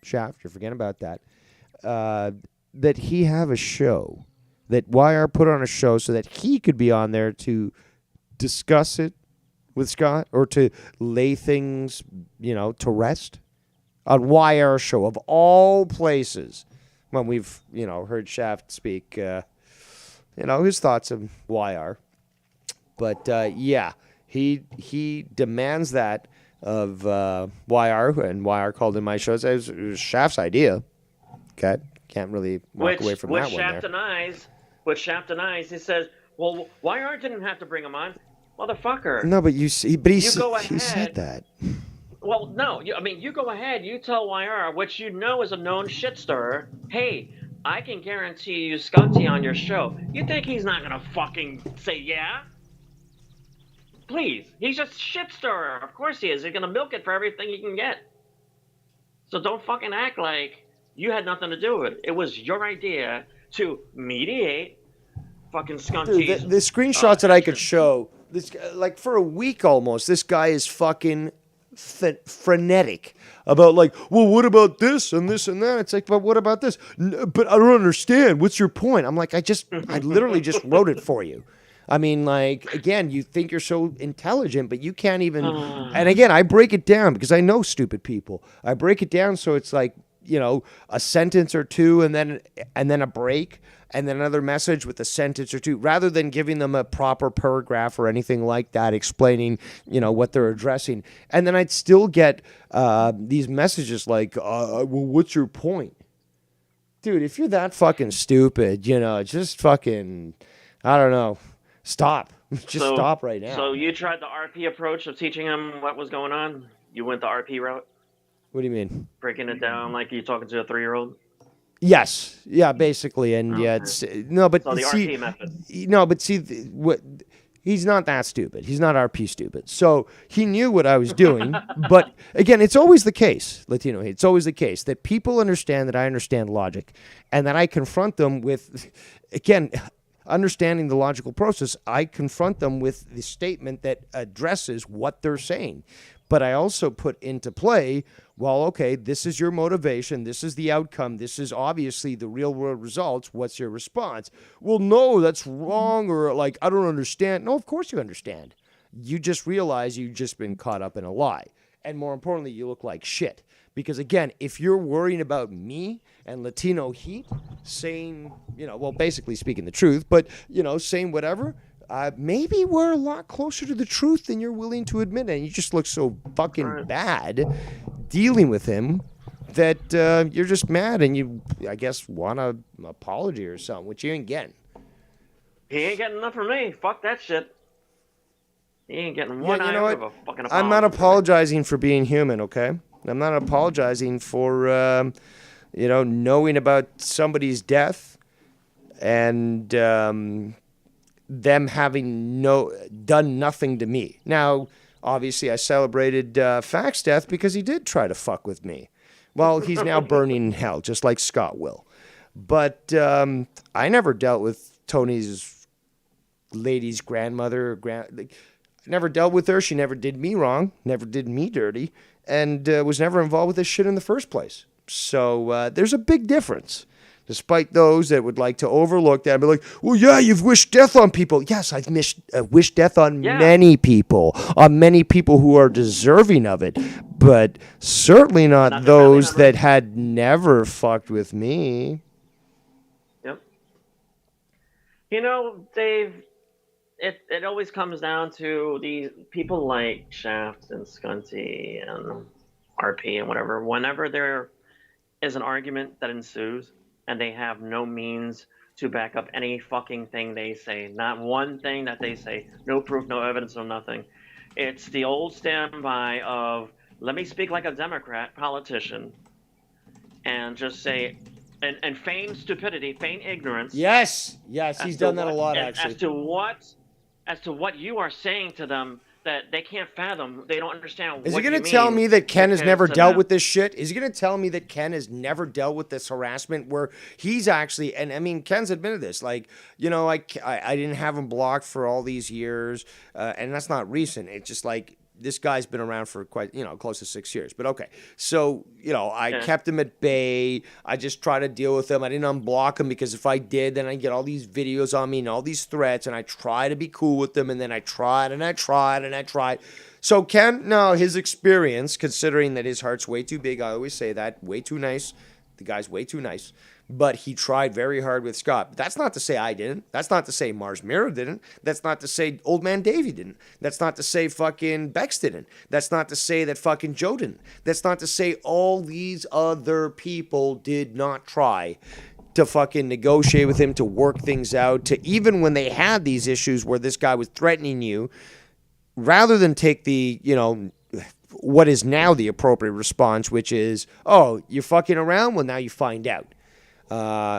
Shaft. You're forgetting about that. That he have a show. That YR put on a show so that he could be on there to discuss it with Scott or to lay things, to rest on YR show of all places. When we've, heard Shaft speak, his thoughts of YR. But, he demands that of YR, and YR called in my show. It was Shaft's idea. Okay? Can't really walk away from that one there. Which Shaft denies. He says, well, YR didn't have to bring him on. Motherfucker. No, but he said that. Well, no, you go ahead. You tell YR, which you know is a known shit stirrer, hey, I can guarantee you Scunty on your show. You think he's not gonna fucking say yeah? Please, he's just shit stirrer. Of course he is. He's gonna milk it for everything he can get. So don't fucking act like you had nothing to do with it. It was your idea to mediate fucking Scunty's. Dude, the screenshots that I could show, this like for a week almost, this guy is fucking frenetic about well, what about this and this and that? It's like, but what about this? But I don't understand. What's your point? I'm like, I literally just wrote it for you. I mean, again, you think you're so intelligent, but you can't even. And again, I break it down because I know stupid people. I break it down so it's like, a sentence or two and then a break and then another message with a sentence or two, rather than giving them a proper paragraph or anything like that, explaining, what they're addressing. And then I'd still get these messages like, well, what's your point? Dude, if you're that fucking stupid, just fucking, I don't know, stop. Stop right now. So you tried the RP approach of teaching him what was going on? You went the RP route? What do you mean? Breaking it down like you're talking to a 3-year-old? Yes. Yeah, basically. And okay. Yeah, it's no, but so the see, RP method. No, but see, what he's not that stupid. He's not RP stupid. So he knew what I was doing. But again, it's always the case, Latino. It's always the case that people understand that I understand logic, and that I confront them with, again, understanding the logical process. I confront them with the statement that addresses what they're saying. But I also put into play, well, okay, this is your motivation. This is the outcome. This is obviously the real world results. What's your response? Well, no, that's wrong. Or I don't understand. No, of course you understand. You just realize you've just been caught up in a lie. And more importantly, you look like shit. Because again, if you're worrying about me and Latino heat saying, basically speaking the truth, but, saying whatever, maybe we're a lot closer to the truth than you're willing to admit. And you just look so fucking bad dealing with him that you're just mad and you, I guess, want an apology or something, which you ain't getting. He ain't getting enough from me. Fuck that shit. He ain't getting one iota of a fucking apology. I'm not apologizing for being human, okay? I'm not apologizing for, knowing about somebody's death and them having done nothing to me. Now, obviously, I celebrated Fact's death because he did try to fuck with me. Well, he's now burning in hell, just like Scott will. But I never dealt with Tony's lady's grandmother. Never dealt with her. She never did me wrong, never did me dirty, and was never involved with this shit in the first place. So there's a big difference. Despite those that would like to overlook that and be like, well, yeah, you've wished death on people. Yes, I've wished death on many people who are deserving of it, but certainly not those that had never fucked with me. Yep. Dave, it always comes down to these people like Shaft and Scunty and RP and whatever. Whenever there is an argument that ensues, and they have no means to back up any fucking thing they say. Not one thing that they say. No proof, no evidence, no nothing. It's the old standby of, let me speak like a Democrat politician and just say, and feign stupidity, feign ignorance. Yes, he's done that a lot, actually. As to what you are saying to them that they can't fathom, they don't understand. Is he going to tell me that Ken has never dealt with this shit? Is he going to tell me that Ken has never dealt with this harassment where he's actually, and I mean, Ken's admitted this, I didn't have him blocked for all these years, and that's not recent. It's just this guy's been around for quite, close to 6 years. But okay. So, I kept him at bay. I just tried to deal with him. I didn't unblock him because if I did, then I'd get all these videos on me and all these threats. And I try to be cool with them. And then I tried and I tried and I tried. So Ken, no, his experience, considering that his heart's way too big, I always say that, way too nice. The guy's way too nice. But he tried very hard with Scott. That's not to say I didn't. That's not to say Mars Mirror didn't. That's not to say Old Man Davey didn't. That's not to say fucking Bex didn't. That's not to say that fucking Joe didn't. That's not to say all these other people did not try to fucking negotiate with him, to work things out, to even when they had these issues where this guy was threatening you, rather than take the, what is now the appropriate response, which is, oh, you're fucking around? Well, now you find out.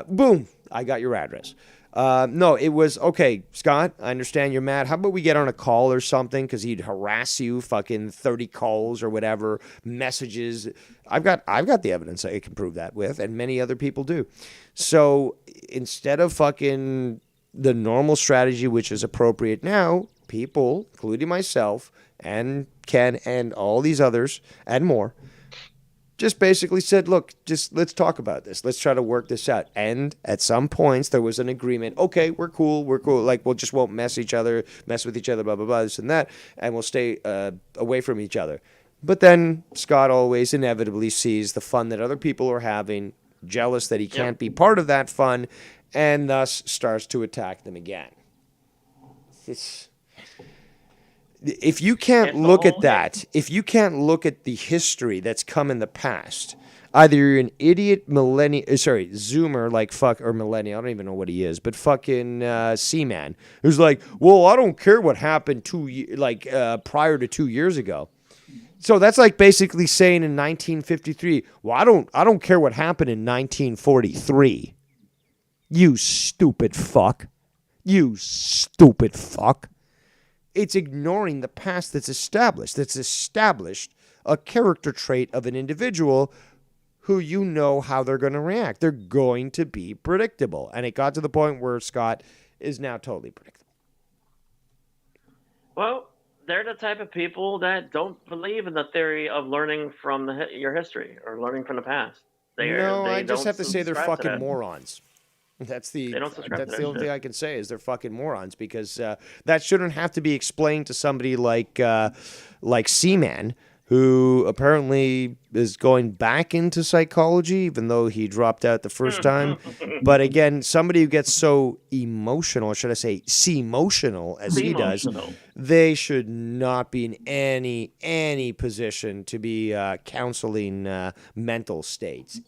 Boom, I got your address. No, it was, okay, Scott, I understand you're mad. How about we get on a call or something? Because he'd harass you, fucking 30 calls or whatever, messages. I've got the evidence I can prove that with, and many other people do. So instead of fucking the normal strategy, which is appropriate now, people, including myself and Ken and all these others and more, just basically said, look, just let's talk about this. Let's try to work this out. And at some points, there was an agreement. Okay, we're cool. Like, we'll just won't mess with each other, blah, blah, blah, this and that. And we'll stay away from each other. But then Scott always inevitably sees the fun that other people are having, jealous that he can't be part of that fun, and thus starts to attack them again. If you can't look at that, if you can't look at the history that's come in the past, either you're an idiot Zoomer like fuck, or millennial, I don't even know what he is, but fucking Seaman, who's like, well, I don't care what happened prior to 2 years ago. So that's like basically saying in 1953, well, I don't care what happened in 1943. You stupid fuck. You stupid fuck. It's ignoring the past that's established. That's established a character trait of an individual who you know how they're going to react. They're going to be predictable. And it got to the point where Scott is now totally predictable. Well, they're the type of people that don't believe in the theory of learning from your history or learning from the past. I just have to say they're fucking morons. That's the only thing I can say is they're fucking morons, because that shouldn't have to be explained to somebody like Seaman, who apparently is going back into psychology, even though he dropped out the first time. But again, somebody who gets so emotional, or should I say emotional as he does, they should not be in any position to be counseling mental states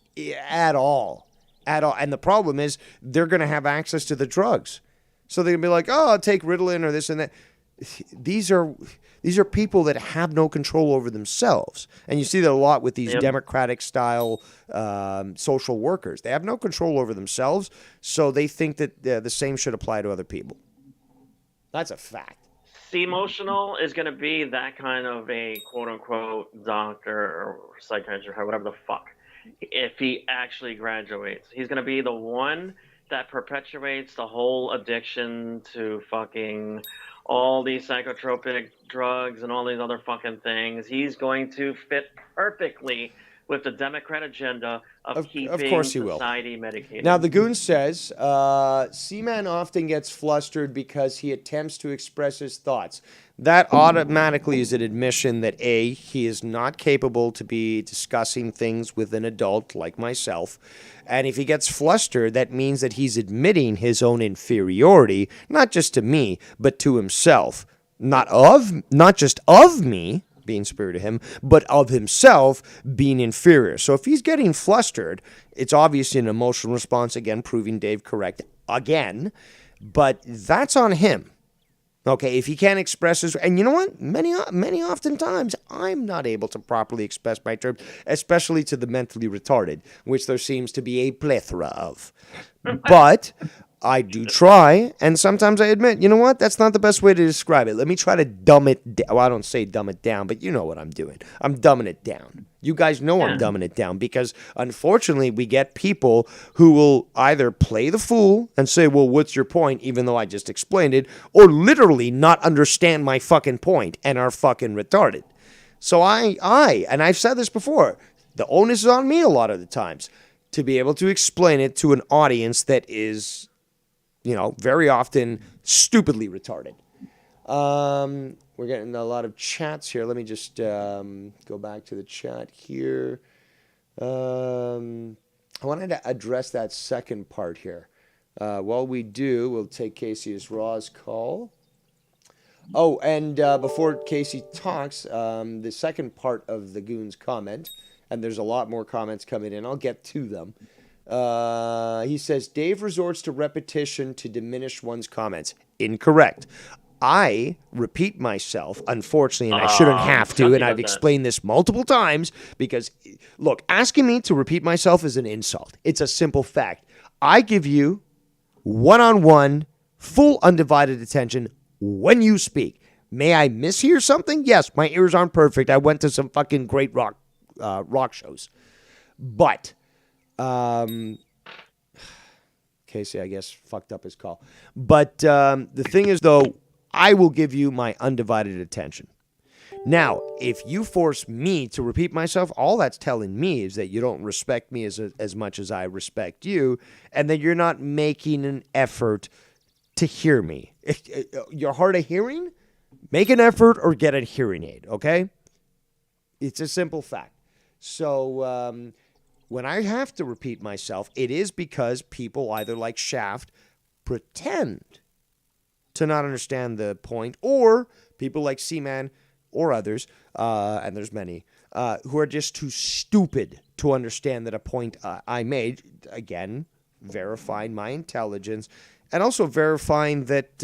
at all. And the problem is they're going to have access to the drugs. So they're going to be like, oh, I'll take Ritalin or this and that. These are people that have no control over themselves. And you see that a lot with these Democratic-style social workers. They have no control over themselves, so they think that the same should apply to other people. That's a fact. Emotional is going to be that kind of a quote-unquote doctor or psychiatrist or whatever the fuck. If he actually graduates, he's going to be the one that perpetuates the whole addiction to fucking all these psychotropic drugs and all these other fucking things. He's going to fit perfectly with the Democrat agenda of keeping society medicated. Now, the Goon says, Seaman often gets flustered because he attempts to express his thoughts. That automatically is an admission that, A, he is not capable to be discussing things with an adult like myself. And if he gets flustered, that means that he's admitting his own inferiority, not just to me, but to himself. Not just of me being superior to him, but of himself being inferior. So if he's getting flustered, it's obviously an emotional response, again, proving Dave correct again, but that's on him. Okay, if he can't express his... And you know what? Many oftentimes, I'm not able to properly express my terms, especially to the mentally retarded, which there seems to be a plethora of. But I do try, and sometimes I admit, you know what? That's not the best way to describe it. Let me try to dumb it down. Well, I don't say dumb it down, but you know what I'm doing. I'm dumbing it down. You guys know I'm dumbing it down, because unfortunately we get people who will either play the fool and say, well, what's your point, even though I just explained it, or literally not understand my fucking point and are fucking retarded. So and I've said this before, the onus is on me a lot of the times to be able to explain it to an audience that is, very often stupidly retarded. We're getting a lot of chats here. Let me just go back to the chat here. I wanted to address that second part here. While we do, we'll take Casey's Raw's call. Oh, and before Casey talks, the second part of the Goon's comment, and there's a lot more comments coming in. I'll get to them. He says, Dave resorts to repetition to diminish one's comments. Incorrect. I repeat myself, unfortunately, and I shouldn't have to, and I've explained this multiple times because, look, asking me to repeat myself is an insult. It's a simple fact. I give you one-on-one, full undivided attention when you speak. May I mishear something? Yes, my ears aren't perfect. I went to some fucking great rock shows. But, Casey, I guess, fucked up his call. But the thing is, though, I will give you my undivided attention. Now, if you force me to repeat myself, all that's telling me is that you don't respect me as much as I respect you, and that you're not making an effort to hear me. If you're hard of hearing, make an effort or get a hearing aid, okay? It's a simple fact. So when I have to repeat myself, it is because people either like Shaft pretend to not understand the point, or people like Seaman or others, and there's many, who are just too stupid to understand that a point I made, again, verifying my intelligence, and also verifying that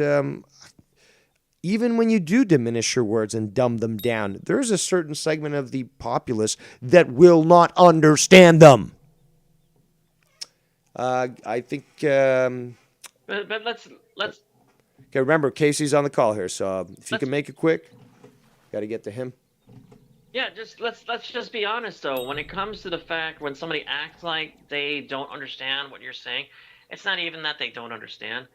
even when you do diminish your words and dumb them down, there's a certain segment of the populace that will not understand them. I think... But let's Okay, remember, Casey's on the call here, so if you can make it quick, got to get to him. Yeah, let's just be honest though. When it comes to the fact when somebody acts like they don't understand what you're saying, it's not even that they don't understand.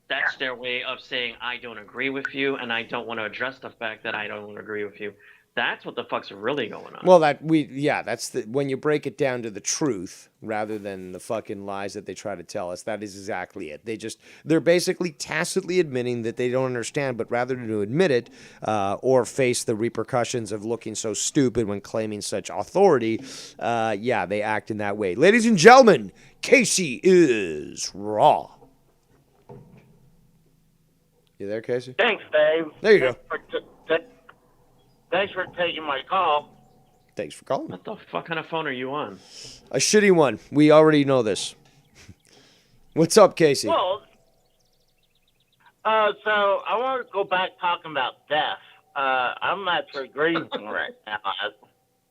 That's their way of saying I don't agree with you, and I don't want to address the fact that I don't agree with you. That's what the fuck's really going on. Well, that's when you break it down to the truth rather than the fucking lies that they try to tell us. That is exactly it. They're basically tacitly admitting that they don't understand, but rather than admit it or face the repercussions of looking so stupid when claiming such authority, they act in that way. Ladies and gentlemen, Casey is raw. You there, Casey? Thanks, Dave. There you go. Thanks for taking my call. Thanks for calling. What the fuck kind of phone are you on? A shitty one. We already know this. What's up, Casey? Well, so I want to go back talking about death. I'm actually grieving right now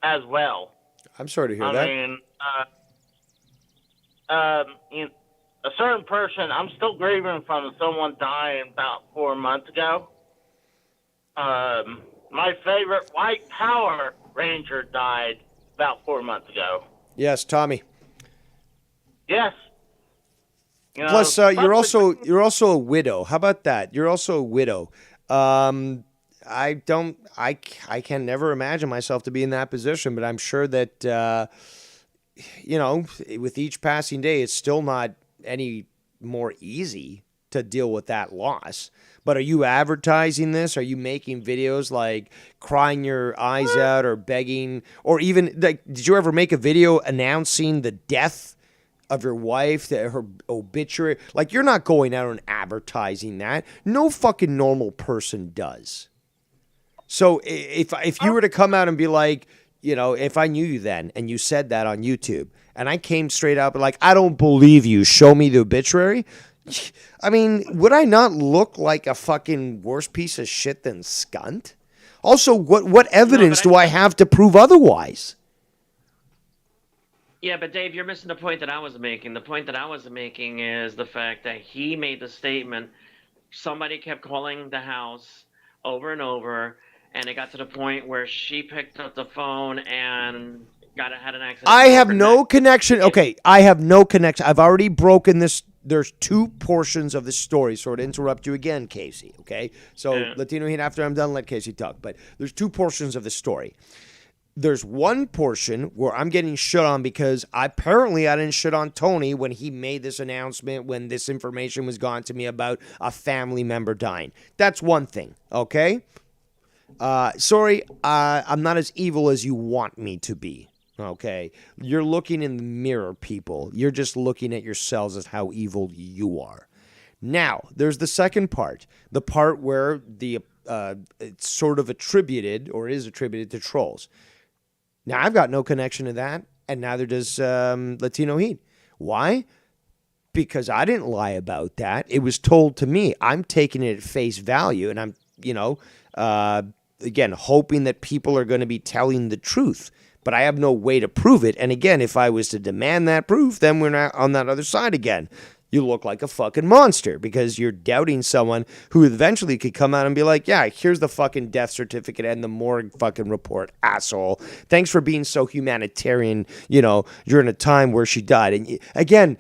as well. I'm sorry to hear that. I mean, a certain person, I'm still grieving from someone dying about 4 months ago. My favorite white Power Ranger died about 4 months ago. Yes, Tommy. Yes. You know, Plus, you're also a widow. How about that? You're also a widow. I can never imagine myself to be in that position, but I'm sure that with each passing day, it's still not any more easy to deal with that loss. But are you advertising this? Are you making videos like crying your eyes out or begging? Or even, like, did you ever make a video announcing the death of your wife, her obituary? Like, you're not going out and advertising that. No fucking normal person does. So if you were to come out and be like, if I knew you then and you said that on YouTube and I came straight up and like, I don't believe you, show me the obituary. I mean, would I not look like a fucking worse piece of shit than Skunt? Also, what evidence do I have to prove otherwise? Yeah, but Dave, you're missing the point that I was making. The point that I was making is the fact that he made the statement, somebody kept calling the house over and over, and it got to the point where she picked up the phone and had an accident. I have no connection. Okay, I have no connection. I've already broken this. There's two portions of the story. Sorry to interrupt you again, Casey, okay? So, Latino Heat, after I'm done, let Casey talk. But there's two portions of the story. there's one portion where I'm getting shit on because apparently I didn't shit on Tony when he made this announcement, when this information was gone to me about a family member dying. That's one thing, okay? Sorry, I'm not as evil as you want me to be, okay? You're looking in the mirror, people. You're just looking at yourselves as how evil you are. Now, there's the second part, the part where it's sort of attributed or is attributed to trolls. Now, I've got no connection to that, and neither does Latino Heat. Why? Because I didn't lie about that. It was told to me. I'm taking it at face value, and I'm, again, hoping that people are going to be telling the truth. But I have no way to prove it. And again, if I was to demand that proof, then we're not on that other side again. You look like a fucking monster because you're doubting someone who eventually could come out and be like, yeah, here's the fucking death certificate and the morgue fucking report, asshole. Thanks for being so humanitarian, during a time where she died. And again,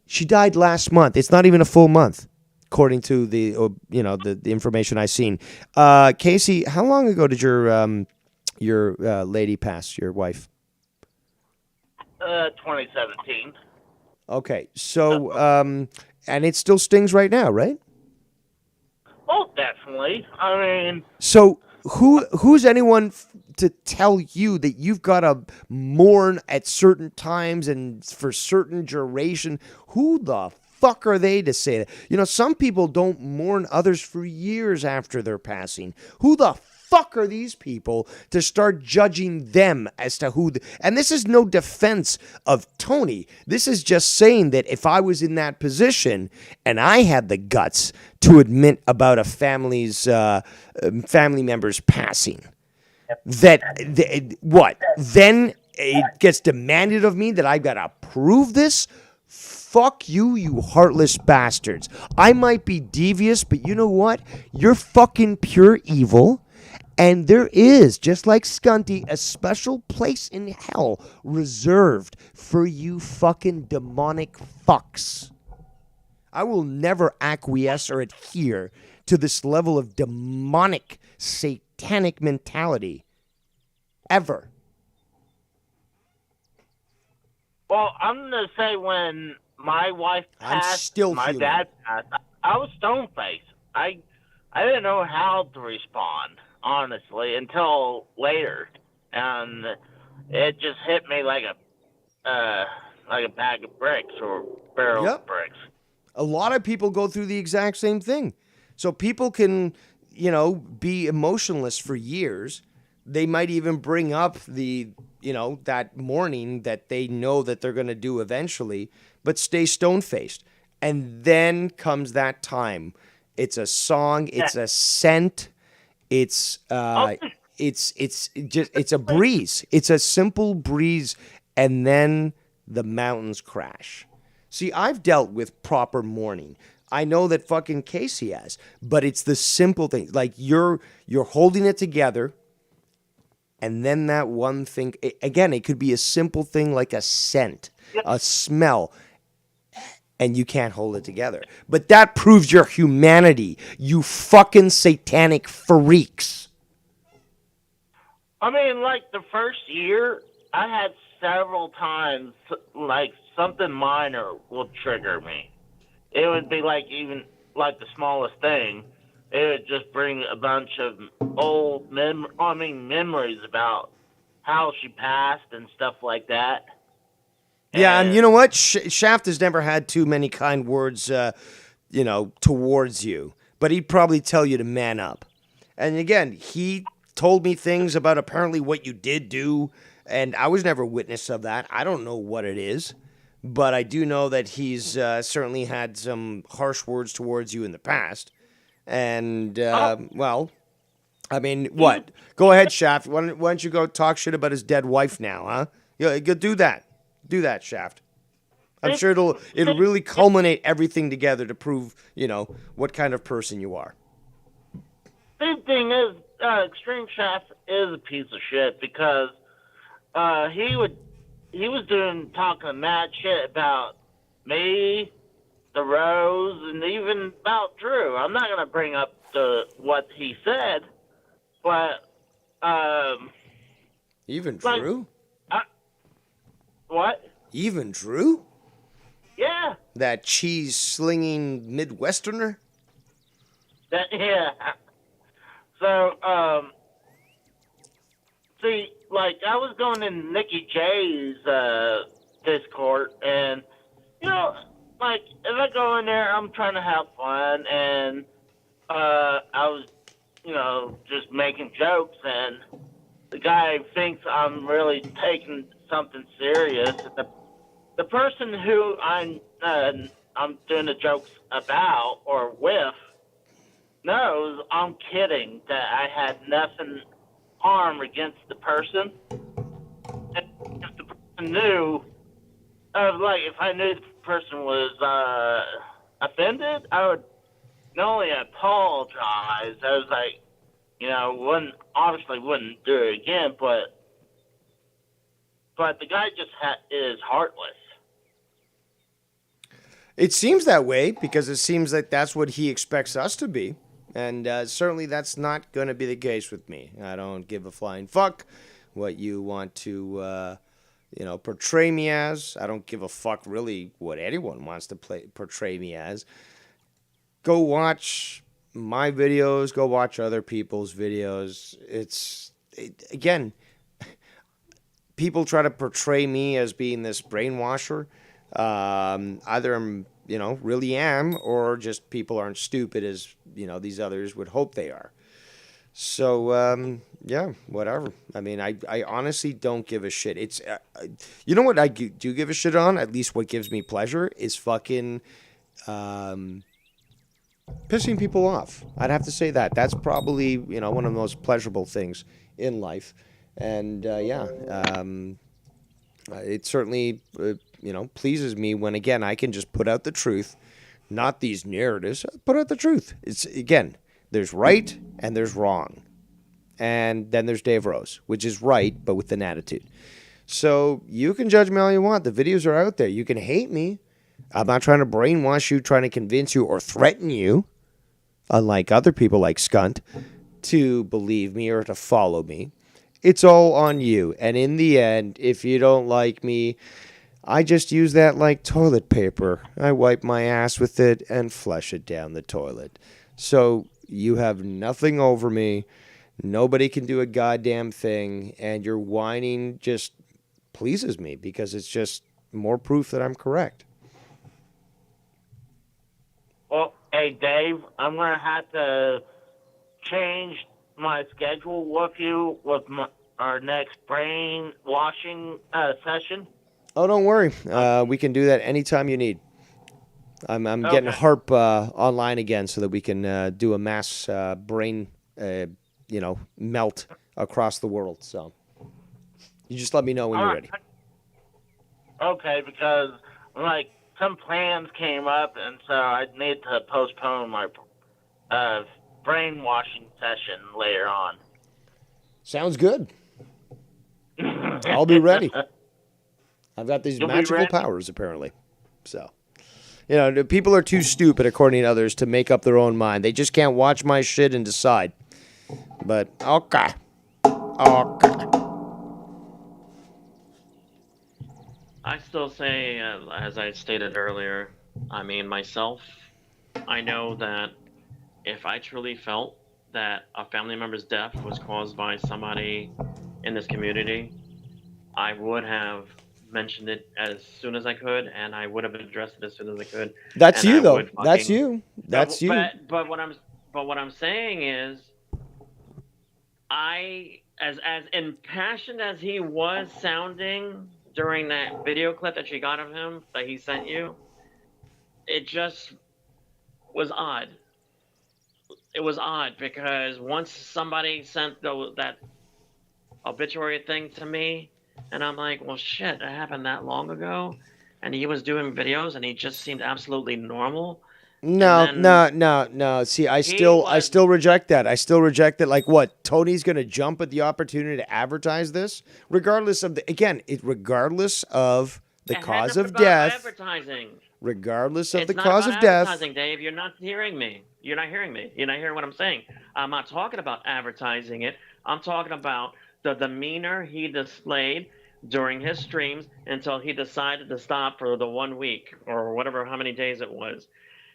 she died last month. It's not even a full month, according to the information I've seen. Casey, how long ago did your lady pass, your wife? 2017. Okay, so, and it still stings right now, right? Oh, definitely. I mean... So, who's anyone to tell you that you've got to mourn at certain times and for certain duration? Who the fuck are they to say that? Some people don't mourn others for years after their passing. Who the fuck are these people to start judging them as to who? And this is no defense of Tony. This is just saying that if I was in that position and I had the guts to admit about a family member's passing, then it gets demanded of me that I've got to prove this? Fuck you, you heartless bastards. I might be devious, but you know what? You're fucking pure evil. And there is, just like Scunty, a special place in hell reserved for you fucking demonic fucks. I will never acquiesce or adhere to this level of demonic, satanic mentality. Ever. Well, I'm going to say when my wife passed, my dad passed, I was stone-faced. I didn't know how to respond, honestly, until later. And it just hit me like a bag of bricks or barrel of bricks. A lot of people go through the exact same thing. So people can, be emotionless for years. They might even bring up that mourning that they know that they're going to do eventually, but stay stone-faced. And then comes that time. It's a song. It's a scent. It's it's a breeze. It's a simple breeze, and then the mountains crash. See, I've dealt with proper mourning. I know that fucking Casey has, but it's the simple thing. Like you're holding it together, and then that one thing. Again, it could be a simple thing like a scent, a smell. And you can't hold it together. But that proves your humanity, you fucking satanic freaks. I mean, like the first year, I had several times, like something minor would trigger me. It would be like even like the smallest thing. It would just bring a bunch of old memories about how she passed and stuff like that. Yeah, and you know what? Shaft has never had too many kind words, towards you. But he'd probably tell you to man up. And again, he told me things about apparently what you did do, and I was never witness of that. I don't know what it is. But I do know that he's certainly had some harsh words towards you in the past. And, what? Go ahead, Shaft. Why don't you go talk shit about his dead wife now, huh? Yeah, go do that. Do that, Shaft. I'm sure it'll really culminate everything together to prove, what kind of person you are. The thing is, Extreme Shaft is a piece of shit because he was talking mad shit about me, the Rose, and even about Drew. I'm not gonna bring up what he said, but Even Like, Drew? what? Even Drew? Yeah. That cheese slinging Midwesterner? Yeah. So, see, like, I was going in Nikki J's Discord, and, you know, like, if I go in there, I'm trying to have fun, and I was, you know, just making jokes, and the guy thinks I'm really taking something serious. The person who I'm doing the jokes about or with knows I'm kidding, that I had nothing harm against the person. And if the person knew, like if I knew the person was offended, I would not only apologize. I was like, you know, wouldn't do it again, but the guy just is heartless. It seems that way because it seems like that's what he expects us to be. And certainly that's not going to be the case with me. I don't give a flying fuck what you want to, portray me as. I don't give a fuck really what anyone wants to portray me as. Go watch my videos. Go watch other people's videos. Again, people try to portray me as being this brainwasher. Either I'm, really am, or just people aren't stupid as, these others would hope they are. So, yeah, whatever. I mean, I honestly don't give a shit. It's, you know what I do give a shit on? At least what gives me pleasure is fucking, pissing people off. I'd have to say that. That's probably, one of the most pleasurable things in life. And, it certainly, pleases me when, again, I can just put out the truth, not these narratives. Put out the truth. It's, again, there's right and there's wrong. And then there's Dave Rose, which is right, but with an attitude. So you can judge me all you want. The videos are out there. You can hate me. I'm not trying to brainwash you, trying to convince you or threaten you, unlike other people like Skunt, to believe me or to follow me. It's all on you. And in the end, if you don't like me, I just use that like toilet paper. I wipe my ass with it and flush it down the toilet. So you have nothing over me. Nobody can do a goddamn thing. And your whining just pleases me because it's just more proof that I'm correct. Well, hey, Dave, I'm going to have to change my schedule with you with our next brainwashing session. Oh, don't worry. We can do that anytime you need. I'm getting Harp online again so that we can do a mass brain, melt across the world. So you just let me know when you're ready. Okay, because like some plans came up, and so I need to postpone my brainwashing session later on. Sounds good. I'll be ready. I've got these magical powers, apparently. So, people are too stupid, according to others, to make up their own mind. They just can't watch my shit and decide. But, okay. I still say, as I stated earlier, I mean, myself, I know that if I truly felt that a family member's death was caused by somebody in this community, I would have mentioned it as soon as I could, and I would have addressed it as soon as I could. That's you, though. That's you. That's you. But what I'm saying is, as impassioned as he was sounding during that video clip that you got of him that he sent you, it just was odd. It was odd because once somebody sent that obituary thing to me, and I'm like, well, shit, that happened that long ago, and he was doing videos, and he just seemed absolutely normal. No. See, I still reject that. I still reject it. Like what? Tony's going to jump at the opportunity to advertise this, regardless of regardless of the cause of death. Advertising. Regardless of it's the not cause about of death. Advertising, Dave, you're not hearing me. You're not hearing me. You're not hearing what I'm saying. I'm not talking about advertising it. I'm talking about the demeanor he displayed during his streams until he decided to stop for the 1 week or whatever, how many days it was.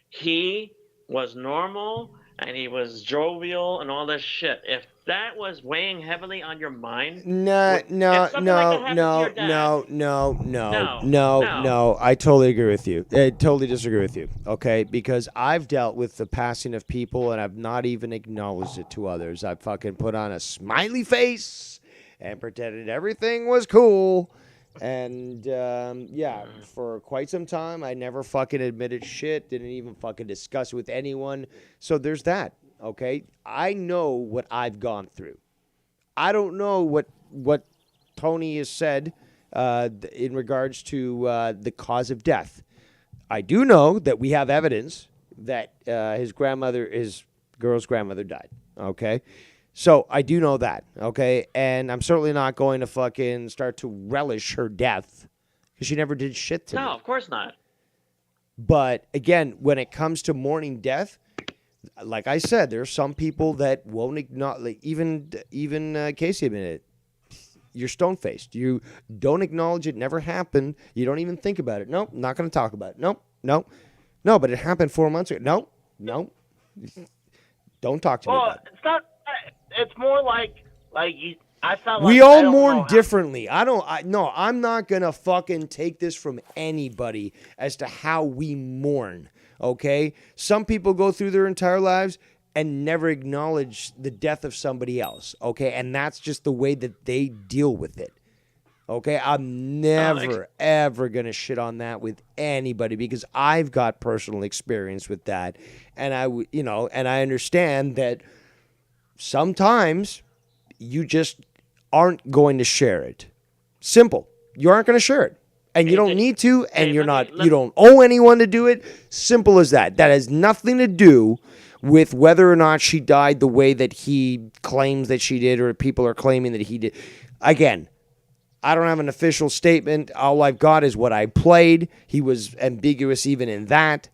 He was normal and he was jovial and all this shit. If that was weighing heavily on your mind, No, if no, something like that no, happened to your no, dad, no, no, no, no. no. I totally agree with you. I totally disagree with you. Okay, because I've dealt with the passing of people and I've not even acknowledged it to others. I've fucking put on a smiley face and pretended everything was cool. And yeah, for quite some time, I never fucking admitted shit. Didn't even fucking discuss it with anyone. So there's that. Okay, I know what I've gone through. I don't know what Tony has said in regards to the cause of death. I do know that we have evidence that his girl's grandmother died. Okay, so I do know that. Okay, and I'm certainly not going to fucking start to relish her death because she never did shit to me. No, of course not. But again, when it comes to mourning death, like I said, there are some people that won't acknowledge. Even Casey admitted it. You're stone-faced. You don't acknowledge it. Never happened. You don't even think about it. Nope, not going to talk about it. Nope. No, but it happened 4 months ago. No. Don't talk to me about it. It's not. It's more like you. I felt like We I all don't mourn know how- differently. I'm not going to fucking take this from anybody as to how we mourn, okay? Some people go through their entire lives and never acknowledge the death of somebody else, okay? And that's just the way that they deal with it, okay? I'm never, ever going to shit on that with anybody because I've got personal experience with that. And I understand that sometimes you just aren't going to share it. Simple. You aren't going to share it. And you don't need to, and you don't owe anyone to do it. Simple as that. That has nothing to do with whether or not she died the way that he claims that she did or people are claiming that he did. Again, I don't have an official statement. All I've got is what I played. He was ambiguous even in that.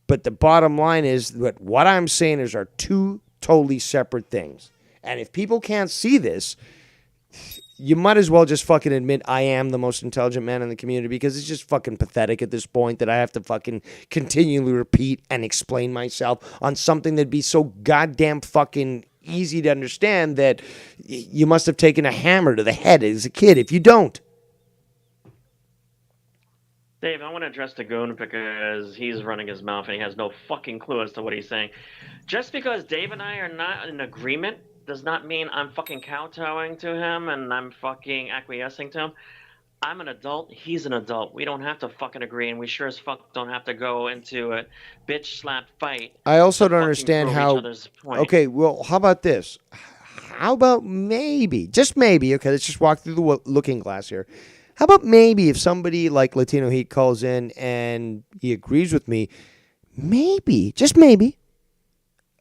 But the bottom line is that what I'm saying are two totally separate things. And if people can't see this, you might as well just fucking admit I am the most intelligent man in the community because it's just fucking pathetic at this point that I have to fucking continually repeat and explain myself on something that'd be so goddamn fucking easy to understand that you must have taken a hammer to the head as a kid if you don't. Dave, I want to address the goon because he's running his mouth and he has no fucking clue as to what he's saying. Just because Dave and I are not in agreement does not mean I'm fucking kowtowing to him and I'm fucking acquiescing to him. I'm an adult. He's an adult. We don't have to fucking agree, and we sure as fuck don't have to go into a bitch slap fight. I also don't understand how. Okay, well, how about this? How about maybe, just maybe, okay, let's just walk through the looking glass here. How about maybe if somebody like Latino Heat calls in and he agrees with me, maybe, just maybe,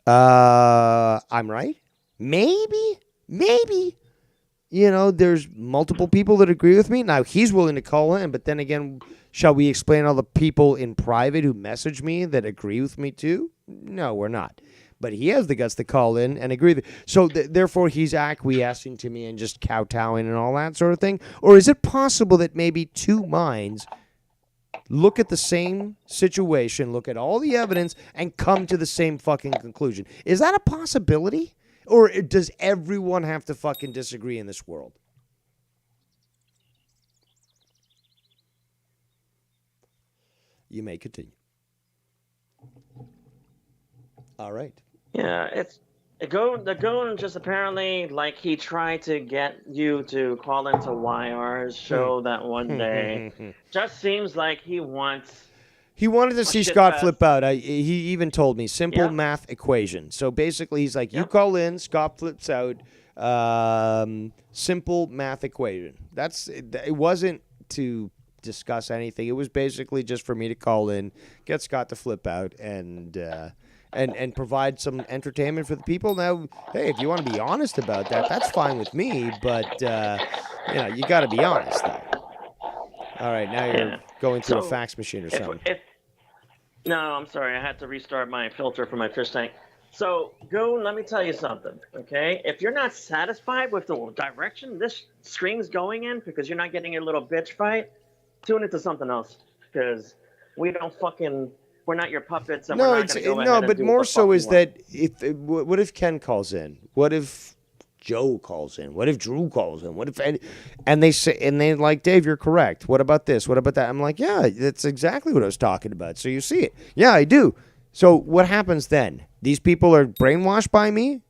I'm right? Maybe, there's multiple people that agree with me. Now, he's willing to call in, but then again, shall we explain all the people in private who message me that agree with me too? No, we're not. But he has the guts to call in and agree. So, therefore, he's acquiescing to me and just kowtowing and all that sort of thing? Or is it possible that maybe two minds look at the same situation, look at all the evidence, and come to the same fucking conclusion? Is that a possibility? Or does everyone have to fucking disagree in this world? You may continue. All right. Yeah, it's the goon just apparently like he tried to get you to call into YR's show that one day. Just seems like he wants. He wanted to see Scott flip out. He even told me simple math equation. So basically, he's like, you call in, Scott flips out. Simple math equation. It wasn't to discuss anything. It was basically just for me to call in, get Scott to flip out, and provide some entertainment for the people. Now, hey, if you want to be honest about that, that's fine with me. But you got to be honest, though. All right, now you're going through a fax machine or something. No, I'm sorry. I had to restart my filter for my fish tank. So, Goon, let me tell you something, okay? If you're not satisfied with the direction this stream's going in because you're not getting your little bitch fight, tune into something else. Because we're not your puppets and we're No, not it's going to go no, ahead and but do what more the fuck so we is want. that what if Ken calls in? What if Joe calls in? What if Drew calls in? What if and they say and they like, Dave, you're correct. What about this? What about that? I'm like, yeah, that's exactly what I was talking about. So you see it. Yeah, I do. So what happens then? These people are brainwashed by me?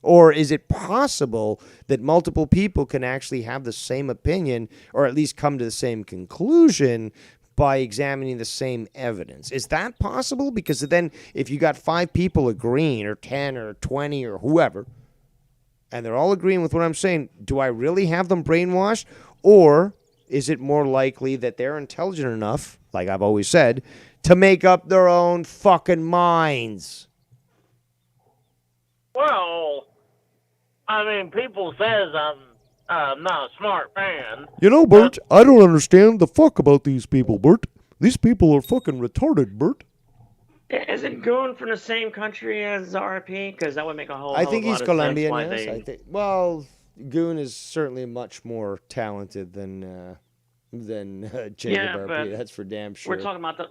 Or is it possible that multiple people can actually have the same opinion or at least come to the same conclusion by examining the same evidence? Is that possible? Because then if you got 5 people agreeing or 10 or 20 or whoever, and they're all agreeing with what I'm saying, do I really have them brainwashed? Or is it more likely that they're intelligent enough, like I've always said, to make up their own fucking minds? Well, I mean, people says I'm not a smart man. You know, Bert, I don't understand the fuck about these people, Bert. These people are fucking retarded, Bert. Isn't Goon from the same country as RP? Because that would make a whole I hell of think a lot he's of Colombian, sense why yes. they... I think. Well, Goon is certainly much more talented than Jacob Yeah, RP. but That's for damn sure.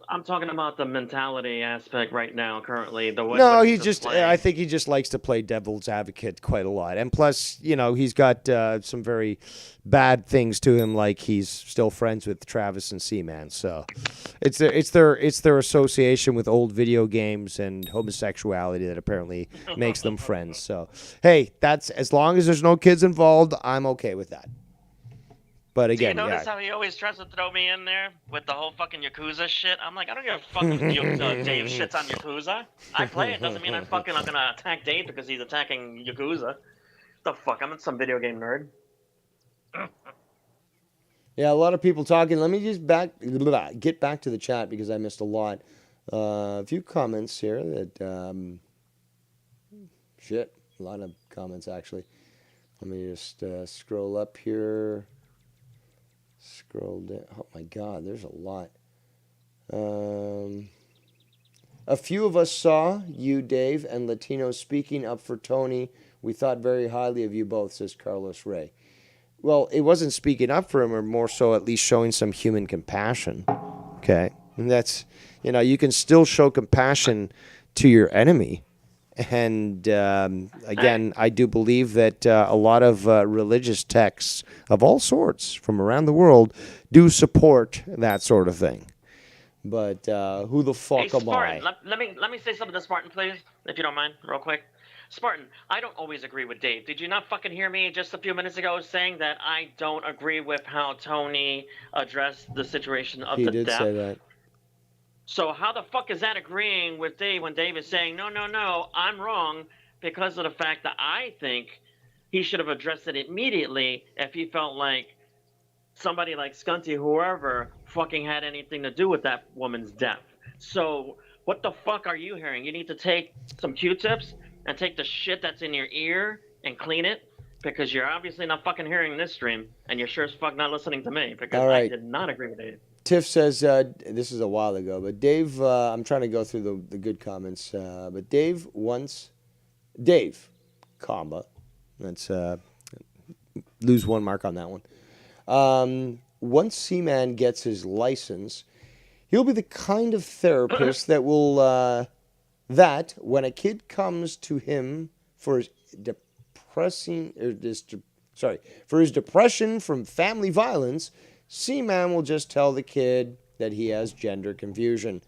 I'm talking about the mentality aspect right now, currently. No, What he he's just. displaying. I think he just likes to play devil's advocate quite a lot, and plus, he's got some very bad things to him, like he's still friends with Travis and Seaman. So, it's their association with old video games and homosexuality that apparently makes them friends. So, hey, that's as long as there's no kids involved, I'm okay with that. But Do you again, notice yeah. how he always tries to throw me in there with the whole fucking Yakuza shit? I'm like, I don't give a fuck if Dave shits on Yakuza. I play it, doesn't mean I'm gonna attack Dave because he's attacking Yakuza. The fuck? I'm not some video game nerd. Yeah, a lot of people talking. Let me just get back to the chat because I missed a lot. A few comments here that a lot of comments actually. Let me just scroll up here. Scroll down. Oh my God, there's a lot. A few of us saw you, Dave, and Latino speaking up for Tony. We thought very highly of you both, says Carlos Ray. Well, it wasn't speaking up for him, or more so at least showing some human compassion. Okay? And that's, you can still show compassion to your enemy. And again, I do believe that a lot of religious texts of all sorts from around the world do support that sort of thing. But who the fuck Hey, am Spartan, I? let me say something to Spartan, please, if you don't mind, real quick. Spartan, I don't always agree with Dave. Did you not fucking hear me just a few minutes ago saying that I don't agree with how Tony addressed the situation of He the did death? say that. So how the fuck is that agreeing with Dave when Dave is saying, no, I'm wrong because of the fact that I think he should have addressed it immediately if he felt like somebody like Skunty, whoever, fucking had anything to do with that woman's death. So what the fuck are you hearing? You need to take some Q-tips and take the shit that's in your ear and clean it, because you're obviously not fucking hearing this stream, and you're sure as fuck not listening to me, because All right. I did not agree with Dave. Tiff says, this is a while ago, but Dave, I'm trying to go through the good comments, but Dave, comma, let's lose one mark on that one. Once Seaman gets his license, he'll be the kind of therapist that will, that when a kid comes to him for his depression from family violence, Seaman will just tell the kid that he has gender confusion.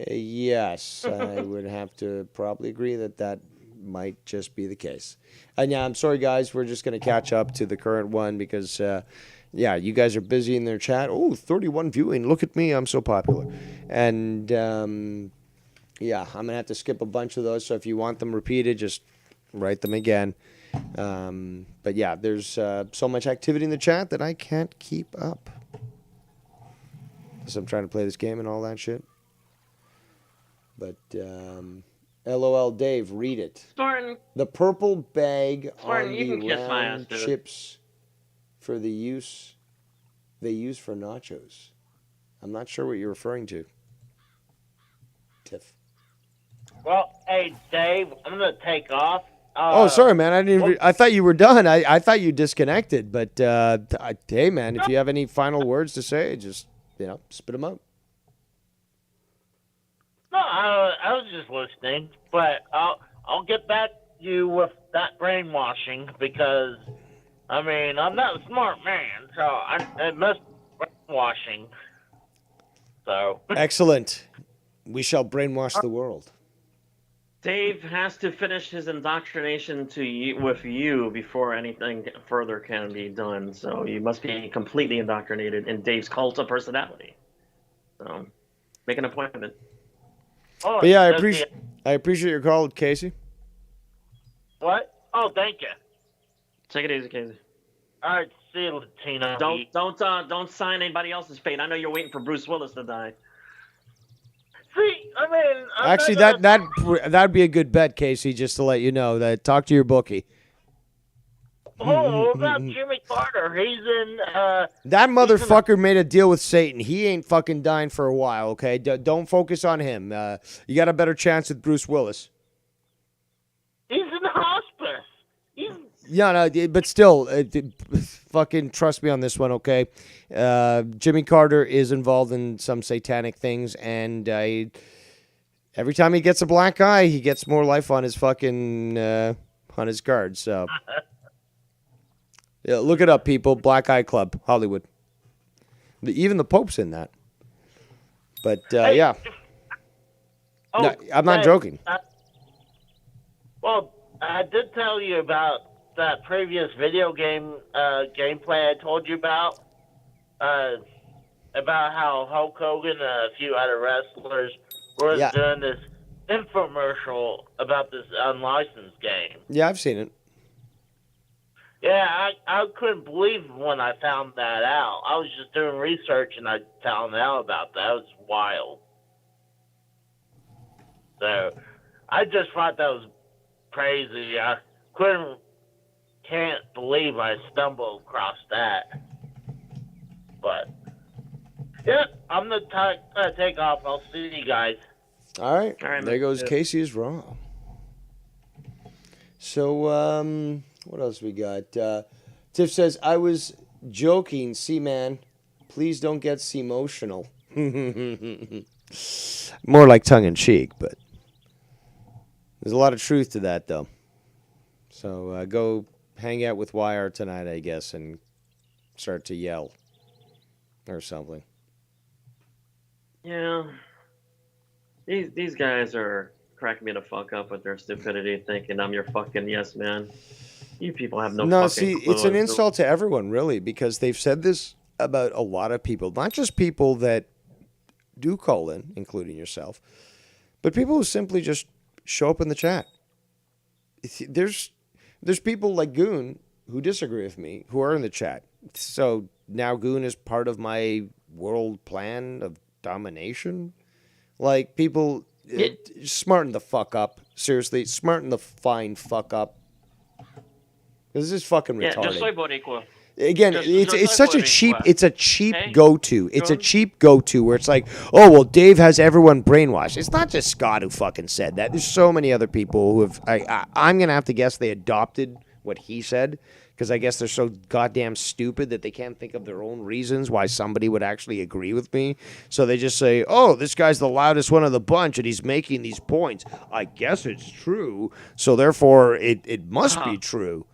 Yes, I would have to probably agree that might just be the case. And yeah, I'm sorry, guys. We're just going to catch up to the current one because, you guys are busy in their chat. Oh, 31 viewing. Look at me. I'm so popular. And, I'm going to have to skip a bunch of those. So if you want them repeated, just write them again. But yeah, there's so much activity in the chat that I can't keep up. So I'm trying to play this game and all that shit. But LOL Dave, read it. Spartan. The purple bag Spartan, on you the can kiss my ass, round dude. chips for the use they use for nachos. I'm not sure what you're referring to, Tiff. Well, hey, Dave, I'm gonna take off. Oh, sorry, man. I didn't. I thought you were done. I thought you disconnected. But hey, man, if you have any final words to say, just spit them out. No, I was just listening, but I'll get back to you with that brainwashing because, I mean, I'm not a smart man, so it must be brainwashing. So Excellent. We shall brainwash the world. Dave has to finish his indoctrination with you before anything further can be done. So you must be completely indoctrinated in Dave's cult of personality. So make an appointment. Oh, But yeah, I appreciate your call, Casey. What? Oh, thank you. Take it easy, Casey. All right, see you, Latino. Don't sign anybody else's fate. I know you're waiting for Bruce Willis to die. See, I mean, Actually, that'd be a good bet, Casey. Just to let you know that talk to your bookie. Oh, what about Jimmy Carter? He's in. That motherfucker made a deal with Satan. He ain't fucking dying for a while. Okay, don't focus on him. You got a better chance with Bruce Willis. He's in hospice. Yeah, no, but still, fucking trust me on this one, okay? Jimmy Carter is involved in some satanic things, and every time he gets a black eye, he gets more life on his fucking on his card. So, yeah, look it up, people. Black Eye Club, Hollywood. Even the Pope's in that. But yeah, no, I'm not joking. Well, I did tell you about that previous video game gameplay I told you about how Hulk Hogan and a few other wrestlers were doing this infomercial about this unlicensed game. Yeah, I've seen it. Yeah, I couldn't believe when I found that out. I was just doing research and I found out about that. It was wild. So, I just thought that was crazy. I can't believe I stumbled across that. But, yeah, I'm going to take off. I'll see you guys. All right. There goes Casey is wrong. So, what else we got? Tiff says, I was joking, C-Man. Please don't get emotional. More like tongue-in-cheek, but there's a lot of truth to that, though. So go hang out with YR tonight, I guess, and start to yell or something. Yeah. These guys are cracking me the fuck up with their stupidity, thinking I'm your fucking yes man. You people have no fucking clue. It's an insult to everyone, really, because they've said this about a lot of people, not just people that do call in, including yourself, but people who simply just show up in the chat. There's people like Goon who disagree with me who are in the chat. So now Goon is part of my world plan of domination. Like, people, smarten the fuck up. Seriously, smarten the fine fuck up. This is fucking retarded. Yeah, yo soy boricua. Again, it's such a cheap. It's a cheap go-to. It's a cheap go-to where it's like, oh well, Dave has everyone brainwashed. It's not just Scott who fucking said that. There's so many other people who have. I'm gonna have to guess they adopted what he said because I guess they're so goddamn stupid that they can't think of their own reasons why somebody would actually agree with me. So they just say, oh, this guy's the loudest one of the bunch and he's making these points. I guess it's true. So therefore, it must be true.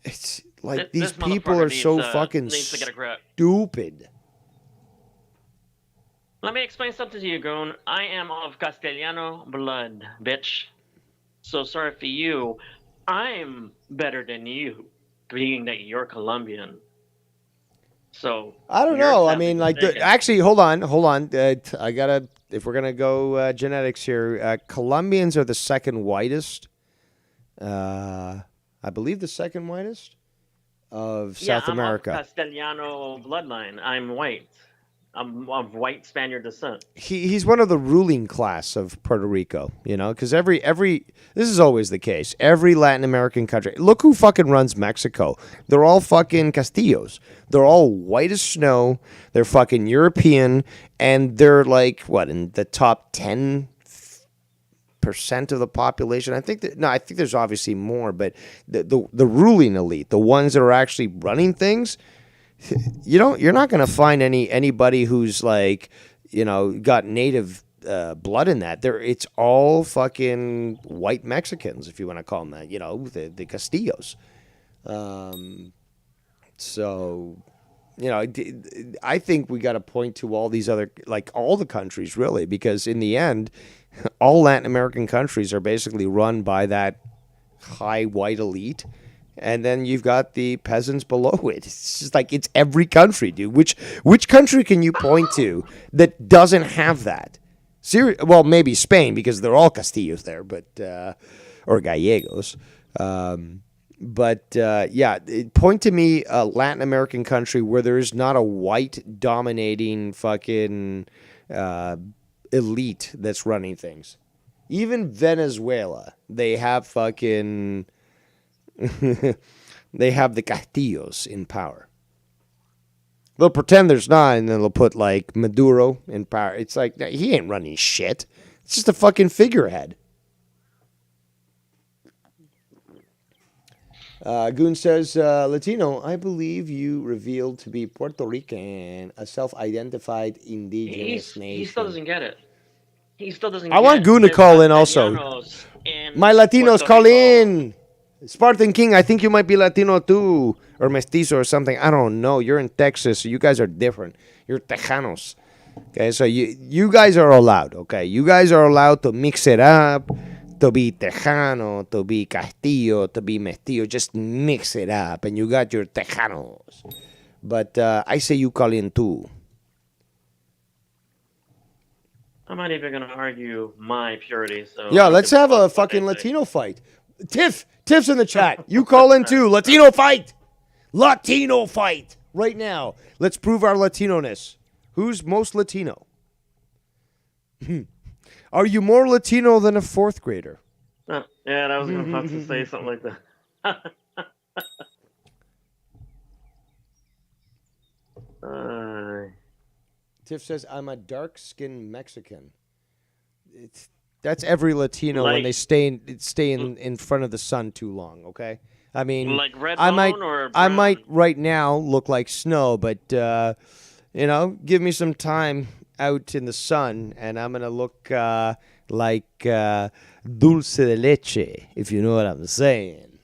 It's like these people are so fucking stupid. Let me explain something to you, Goon. I am of Castellano blood, bitch. So sorry for you. I'm better than you, being that you're Colombian. So I don't know. I mean, like, actually, hold on. I gotta. If we're gonna go genetics here, Colombians are the second whitest. I believe the second whitest of South America. I'm of Castellano bloodline. I'm white. I'm of white Spaniard descent. He's one of the ruling class of Puerto Rico, you know, because every this is always the case. Every Latin American country. Look who fucking runs Mexico. They're all fucking Castillos. They're all white as snow. They're fucking European, and they're like what in the top 10 percent of the population. I think I think there's obviously more, but the ruling elite, the ones that are actually running things, you're not going to find anybody who's like, got native blood in that. It's all fucking white Mexicans, if you want to call them that. The Castillos. So, I think we got to point to all these other, like all the countries really, because in the end, all Latin American countries are basically run by that high white elite. And then you've got the peasants below it. It's just like, it's every country, dude. Which country can you point to that doesn't have that? Well, maybe Spain, because they're all Castillos there, but or Gallegos. Point to me a Latin American country where there is not a white dominating fucking elite that's running things. Even Venezuela, they have fucking they have the Castillos in power. They'll pretend there's not, and then they'll put like Maduro in power. It's like, he ain't running shit. It's just a fucking figurehead. Goon says, Latino, I believe you revealed to be Puerto Rican, a self-identified indigenous nation. He still doesn't get it. He still doesn't I want Goon to call in also. My Latinos, call in. Spartan King, I think you might be Latino too, or mestizo or something. I don't know. You're in Texas, so you guys are different. You're Tejanos. Okay, so you guys are allowed, okay? You guys are allowed to mix it up, to be Tejano, to be Castillo, to be Mestizo. Just mix it up, and you got your Tejanos. But I say you call in too. I'm not even going to argue my purity. So yeah, let's have a fucking Latino fight. Tiff's in the chat. You call in too. Latino fight. Latino fight. Right now. Let's prove our Latino-ness. Who's most Latino? Are you more Latino than a fourth grader? Yeah, I was about to say something like that. Tiff says, I'm a dark-skinned Mexican. That's every Latino when they stay in front of the sun too long, okay? I mean, like red bone or brown? I might right now look like snow, but, give me some time out in the sun, and I'm going to look like dulce de leche, if you know what I'm saying.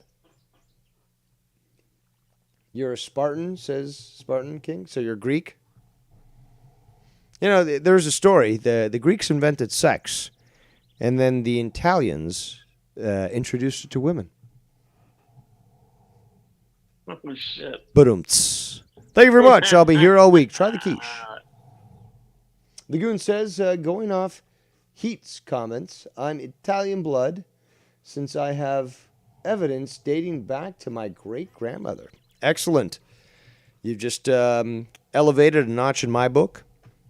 You're a Spartan, says Spartan King, so you're Greek? There's a story. The Greeks invented sex, and then the Italians introduced it to women. Oh, shit. Ba-dum-ts. Thank you very much. I'll be here all week. Try the quiche. The Goon says, going off Heat's comments, I'm Italian blood since I have evidence dating back to my great-grandmother. Excellent. You've just elevated a notch in my book.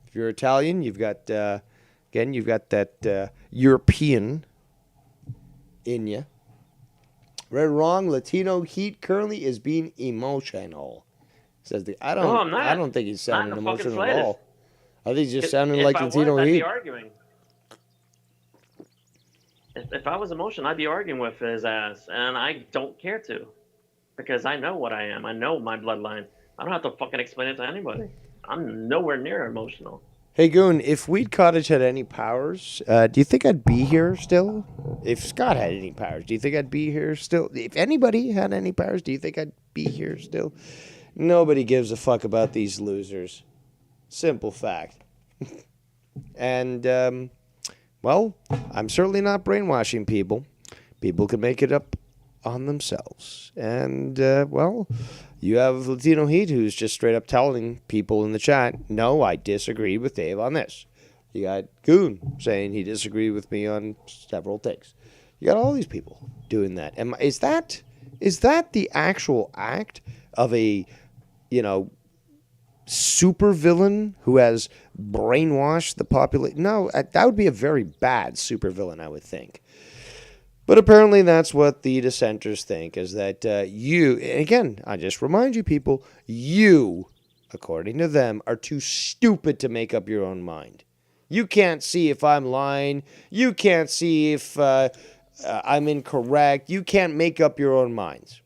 If you're Italian, you've got, you've got that European in you. Right or wrong, Latino Heat currently is being emotional. Says I don't think he's sounding emotional at all. I think he's just sounding like Latino Heat. I'd be arguing. If I was emotional, I'd be arguing with his ass, and I don't care to, because I know what I am. I know my bloodline. I don't have to fucking explain it to anybody. I'm nowhere near emotional. Hey, Goon, if Weed Cottage had any powers, do you think I'd be here still? If Scott had any powers, do you think I'd be here still? If anybody had any powers, do you think I'd be here still? Nobody gives a fuck about these losers. Simple fact. And, I'm certainly not brainwashing people. People can make it up on themselves. And, you have Latino Heat who's just straight up telling people in the chat, no, I disagree with Dave on this. You got Goon saying he disagreed with me on several things. You got all these people doing that. And is that the actual act of a, supervillain who has brainwashed the population? No, that would be a very bad supervillain, I would think. But apparently that's what the dissenters think, is that you, and again, I just remind you people, you, according to them, are too stupid to make up your own mind. You can't see if I'm lying. You can't see if I'm incorrect. You can't make up your own minds.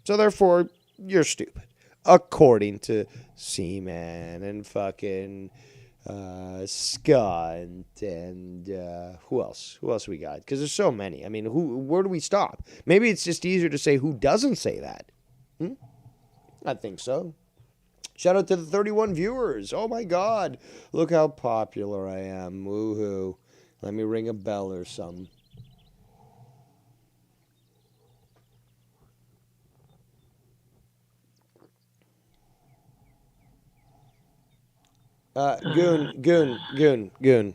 So therefore, you're stupid. According to Seaman and fucking Scott and who else? Who else we got? Because there's so many. I mean, where do we stop? Maybe it's just easier to say who doesn't say that. I think so. Shout out to the 31 viewers. Oh my God. Look how popular I am. Woohoo. Let me ring a bell or something. Goon.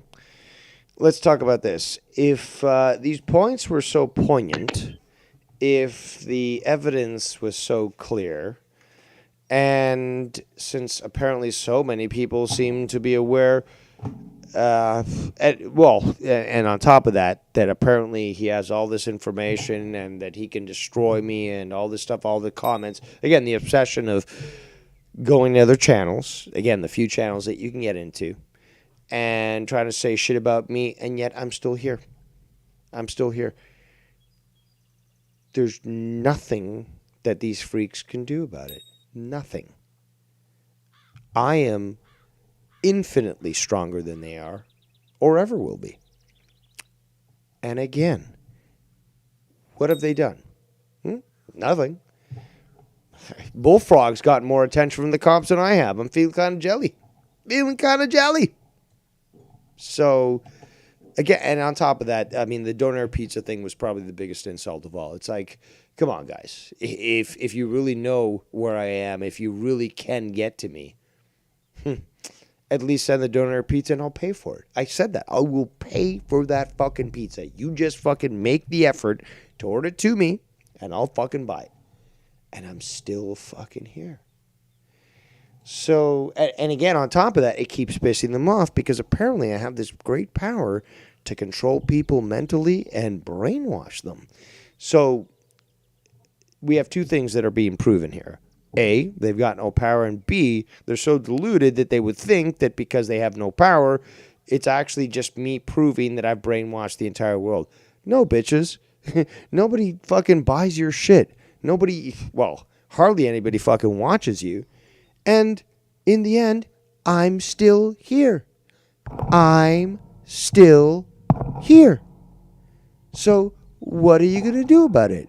Let's talk about this. If these points were so poignant, if the evidence was so clear, and since apparently so many people seem to be aware, and on top of that, that apparently he has all this information and that he can destroy me and all this stuff, all the comments. Again, the obsession of going to other channels, again, the few channels that you can get into, and trying to say shit about me, and yet I'm still here. I'm still here. There's nothing that these freaks can do about it. Nothing. I am infinitely stronger than they are, or ever will be. And again, what have they done? Nothing. Bullfrog's gotten more attention from the cops than I have. I'm feeling kind of jelly. So, again, and on top of that, I mean, the donair pizza thing was probably the biggest insult of all. It's like, come on, guys. If you really know where I am, if you really can get to me, at least send the donair pizza and I'll pay for it. I said that. I will pay for that fucking pizza. You just fucking make the effort to order it to me and I'll fucking buy it. And I'm still fucking here. So, and again, on top of that, it keeps pissing them off because apparently I have this great power to control people mentally and brainwash them. So, we have two things that are being proven here. A, they've got no power, and B, they're so deluded that they would think that because they have no power, it's actually just me proving that I've brainwashed the entire world. No, bitches. Nobody fucking buys your shit. Nobody, well, hardly anybody fucking watches you. And in the end, I'm still here. I'm still here. So what are you going to do about it?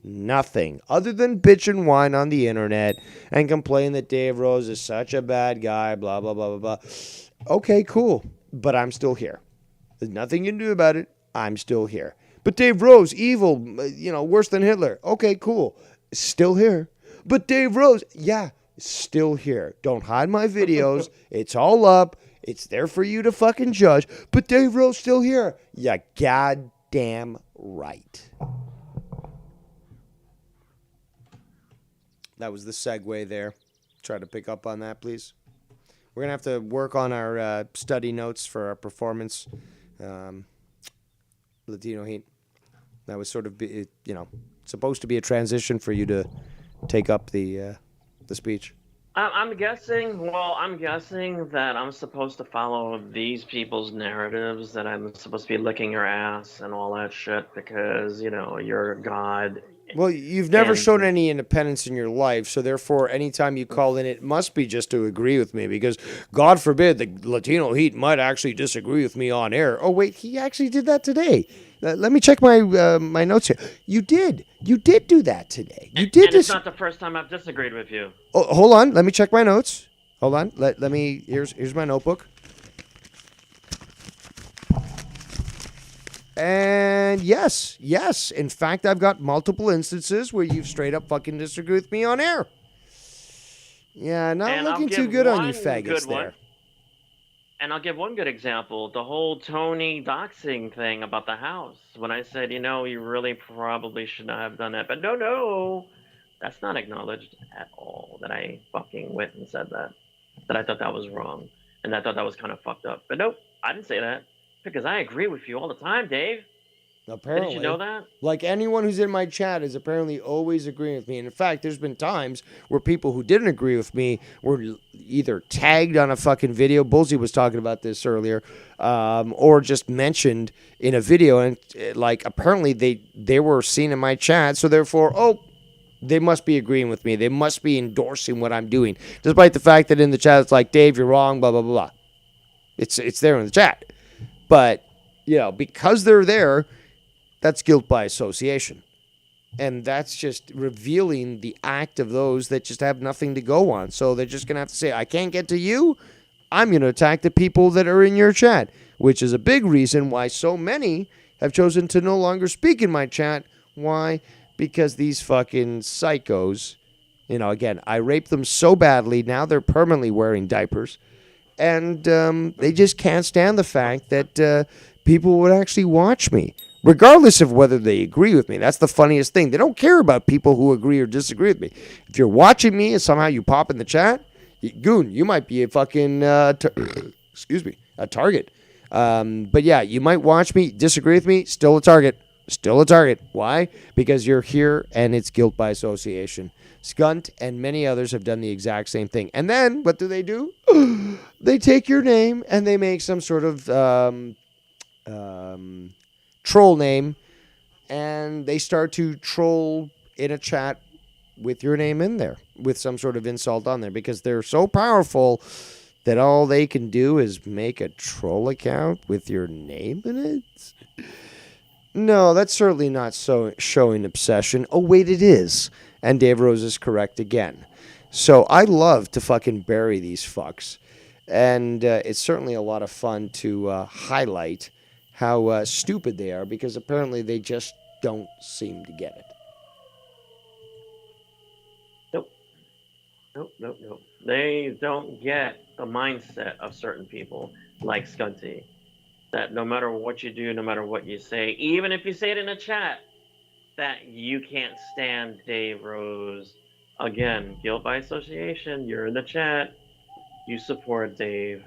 Nothing. Other than bitch and whine on the internet and complain that Dave Rose is such a bad guy, blah, blah, blah, blah, blah. Okay, cool. But I'm still here. There's nothing you can do about it. I'm still here. But Dave Rose, evil, worse than Hitler. Okay, cool. Still here. But Dave Rose, yeah, still here. Don't hide my videos. It's all up. It's there for you to fucking judge. But Dave Rose still here. Yeah, goddamn right. That was the segue there. Try to pick up on that, please. We're going to have to work on our study notes for our performance. Latino Heat. That was sort of, supposed to be a transition for you to take up the speech. I'm guessing that I'm supposed to follow these people's narratives, that I'm supposed to be licking your ass and all that shit because, you're God. Well, you've never shown any independence in your life, so therefore, anytime you call in, it must be just to agree with me, because God forbid the Latino Heat might actually disagree with me on air. Oh, wait, he actually did that today. Let me check my my notes here. You did do that today. You did. And it's not the first time I've disagreed with you. Oh, hold on. Let me check my notes. Hold on. Let me. Here's my notebook. And yes. In fact, I've got multiple instances where you've straight up fucking disagreed with me on air. Yeah, not looking too good on you faggots there. And I'll give one good example. The whole Tony doxing thing about the house. When I said, you really probably should not have done that. But no, that's not acknowledged at all that I fucking went and said that. That I thought that was wrong. And I thought that was kind of fucked up. But nope, I didn't say that. Because I agree with you all the time, Dave. Apparently. Did you know that? Like anyone who's in my chat is apparently always agreeing with me. And in fact, there's been times where people who didn't agree with me were either tagged on a fucking video. Bullseye was talking about this earlier, or just mentioned in a video. And like apparently they were seen in my chat, so therefore, they must be agreeing with me. They must be endorsing what I'm doing, despite the fact that in the chat it's like, Dave, you're wrong, blah blah blah blah. It's there in the chat, but because they're there. That's guilt by association. And that's just revealing the act of those that just have nothing to go on. So they're just going to have to say, I can't get to you. I'm going to attack the people that are in your chat, which is a big reason why so many have chosen to no longer speak in my chat. Why? Because these fucking psychos, again, I raped them so badly. Now they're permanently wearing diapers. And they just can't stand the fact that people would actually watch me. Regardless of whether they agree with me. That's the funniest thing. They don't care about people who agree or disagree with me. If you're watching me and somehow you pop in the chat, goon, you might be a fucking, excuse me, a target. But yeah, you might watch me, disagree with me, still a target. Still a target. Why? Because you're here and it's guilt by association. Skunt and many others have done the exact same thing. And then, what do? They take your name and they make some sort of troll name, and they start to troll in a chat with your name in there, with some sort of insult on there, because they're so powerful that all they can do is make a troll account with your name in it. No, that's certainly not so showing obsession. Oh, wait, it is. And Dave Rose is correct again. So I love to fucking bury these fucks. And it's certainly a lot of fun to highlight how stupid they are, because apparently they just don't seem to get it. Nope. They don't get the mindset of certain people, like Skunty, that no matter what you do, no matter what you say, even if you say it in a chat, that you can't stand Dave Rose. Again, guilt by association. You're in the chat. You support Dave.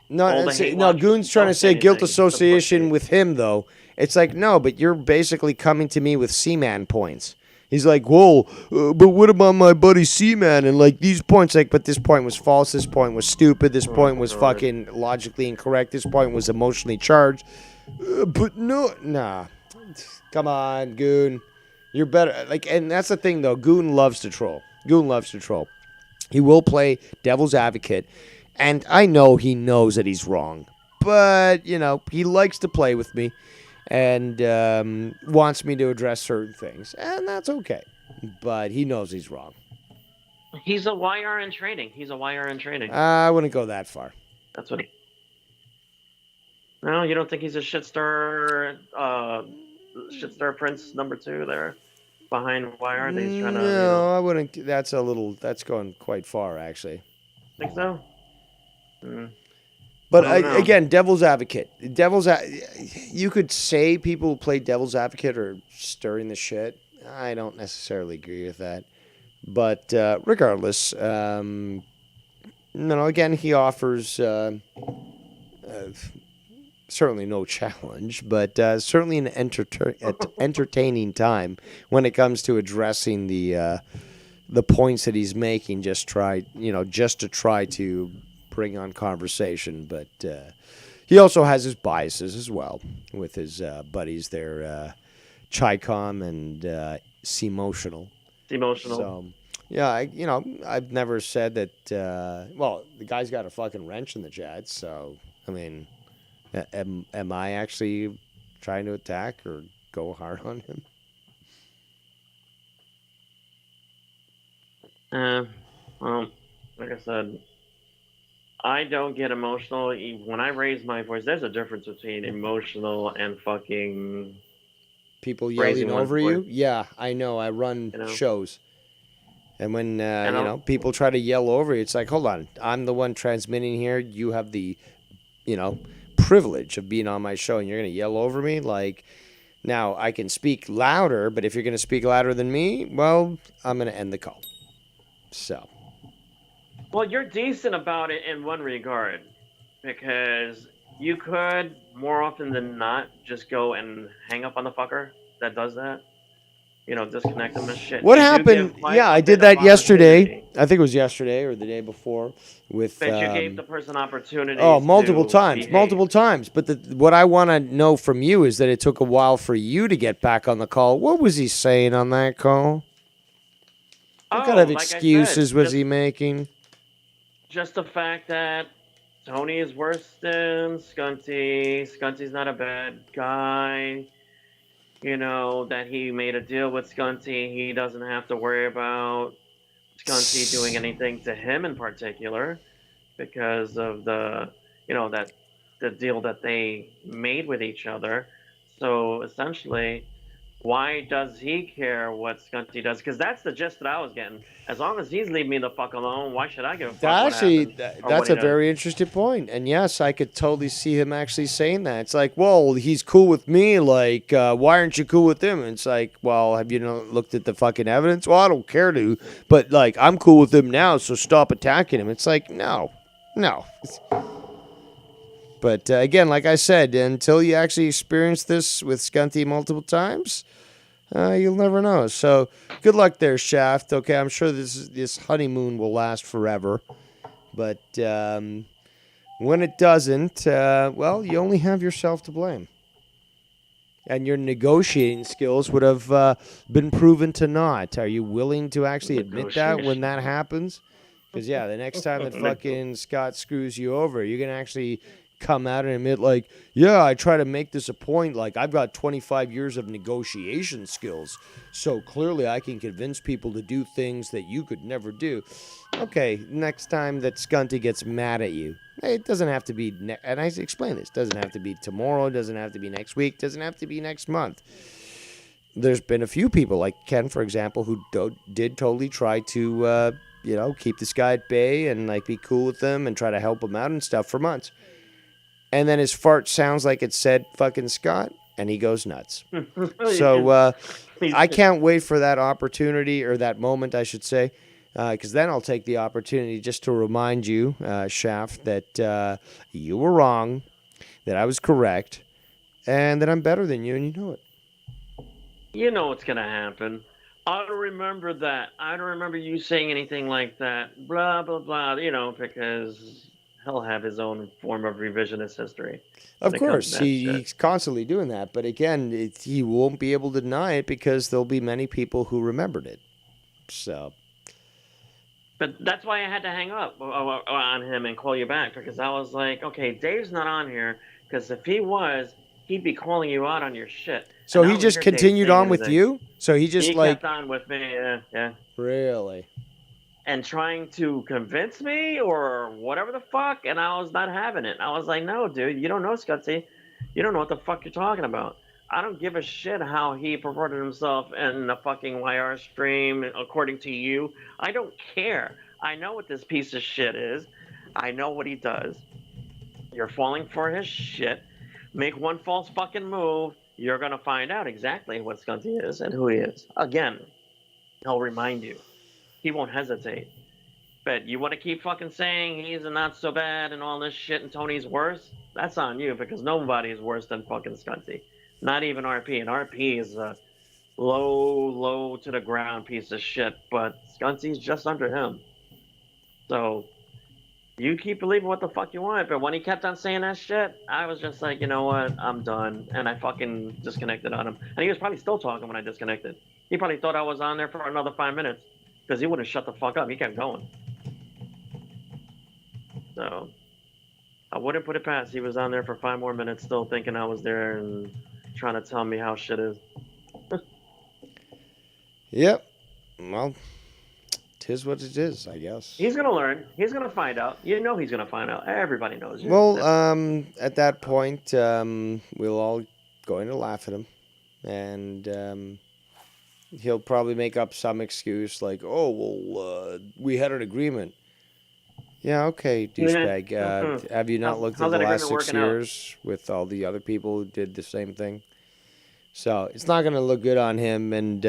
No, Goon's trying to say guilt association with him, though. It's like, no, but you're basically coming to me with Seaman points. He's like, whoa, but what about my buddy Seaman? And like these points, like, but this point was false. This point was stupid. This point was fucking logically incorrect. This point was emotionally charged. But nah. Come on, Goon. You're better. Like, and that's the thing, though. Goon loves to troll. He will play devil's advocate. And I know he knows that he's wrong. But, he likes to play with me and wants me to address certain things. And that's okay. But he knows he's wrong. He's a YR in training. I wouldn't go that far. That's what he... No, you don't think he's a shitstar Prince number 2 there? Behind YR that he's trying to... No, I wouldn't. That's going quite far, actually. Think so? But again, devil's advocate. You could say people who play devil's advocate are stirring the shit. I don't necessarily agree with that. But regardless, again, he offers certainly no challenge, but certainly an entertaining time when it comes to addressing the points that he's making. Just to try to bring on conversation, but he also has his biases as well with his buddies there, Chicom and Seamotional. So, yeah, I've never said that. The guy's got a fucking wrench in the chat. So, I mean, am I actually trying to attack or go hard on him? Well, like I said, I don't get emotional. When I raise my voice, there's a difference between emotional and fucking... People yelling over you? Yeah, I know. I run shows. And when, people try to yell over you, it's like, hold on. I'm the one transmitting here. You have the, privilege of being on my show, and you're going to yell over me? Like, now, I can speak louder, but if you're going to speak louder than me, well, I'm going to end the call. So... Well, you're decent about it in one regard, because you could more often than not just go and hang up on the fucker that does that. Disconnect them and shit. What You do happened? give quite Yeah, a I did bit of that yesterday. opportunity, I think it was yesterday or the day before with. but you gave the person Oh, opportunities multiple to times, behave. multiple times. But what I want to know from you is that it took a while for you to get back on the call. What was he saying on that call? What kind of Oh, like I said, excuses was he making? just the fact that Tony is worse than Skunty. Skunty's not a bad guy. That he made a deal with Skunty. He doesn't have to worry about Skunty doing anything to him in particular because of that the deal that they made with each other. So essentially, why does he care what Skunty does? Because that's the gist that I was getting. As long as he's leaving me the fuck alone, why should I give a fuck what Actually, happens or what that's he a does? very interesting point. And yes, I could totally see him actually saying that. It's like, well, he's cool with me. Like, why aren't you cool with him? And it's like, well, have you not looked at the fucking evidence? Well, I don't care to. But, like, I'm cool with him now, so stop attacking him. It's like, no. But, again, like I said, until you actually experience this with Skunty multiple times, you'll never know. So good luck there, Shaft. Okay, I'm sure this honeymoon will last forever. But when it doesn't, well, you only have yourself to blame. And your negotiating skills would have been proven to not. Are you willing to actually admit that when that happens? Because, yeah, the next time that fucking Scott screws you over, you're going to actually come out and admit, like, yeah, I try to make this a point. Like, I've got 25 years of negotiation skills, so clearly I can convince people to do things that you could never do. Okay, next time that Skunty gets mad at you, it doesn't have to be, and I explain this, doesn't have to be tomorrow, doesn't have to be next week, doesn't have to be next month. There's been a few people, like Ken, for example, who did totally try to, keep this guy at bay and, like, be cool with him and try to help him out and stuff for months. And then his fart sounds like it said fucking Scott, and he goes nuts. So I can't wait for that opportunity, or that moment, I should say, because then I'll take the opportunity just to remind you, Shaft, that you were wrong, that I was correct, and that I'm better than you, and you know it. You know what's going to happen. I don't remember that. I don't remember you saying anything like that. Blah, blah, blah, because he'll have his own form of revisionist history. Of course, he's constantly doing that. But again, he won't be able to deny it because there'll be many people who remembered it. So. But that's why I had to hang up on him and call you back, because I was like, okay, Dave's not on here, because if he was, he'd be calling you out on your shit. So he just continued on with you? So he just kept on with me, yeah. Really? And trying to convince me or whatever the fuck, and I was not having it. I was like, no, dude, you don't know Scutzy. You don't know what the fuck you're talking about. I don't give a shit how he perverted himself in the fucking YR stream according to you. I don't care. I know what this piece of shit is. I know what he does. You're falling for his shit. Make one false fucking move, you're going to find out exactly what Scunty is and who he is. Again, he'll remind you. He won't hesitate. But you want to keep fucking saying he's not so bad and all this shit and Tony's worse? That's on you, because nobody is worse than fucking Scunty. Not even RP. And RP is a low to the ground piece of shit, but Scunty's just under him. So you keep believing what the fuck you want, but when he kept on saying that shit, I was just like, you know what, I'm done. And I fucking disconnected on him. And he was probably still talking when I disconnected. He probably thought I was on there for another 5 minutes, because he wouldn't shut the fuck up. He kept going. So I wouldn't put it past. He was on there for 5 more minutes still thinking I was there and trying to tell me how shit is. Yep. Well, 'tis what it is, I guess. He's going to learn. He's going to find out. You know he's going to find out. Everybody knows you. Well, at that point, we'll all going to laugh at him. And he'll probably make up some excuse like, oh, well, we had an agreement. Yeah, okay, douchebag. Have you not looked at the last 6 years with all the other people who did the same thing? So it's not going to look good on him. And,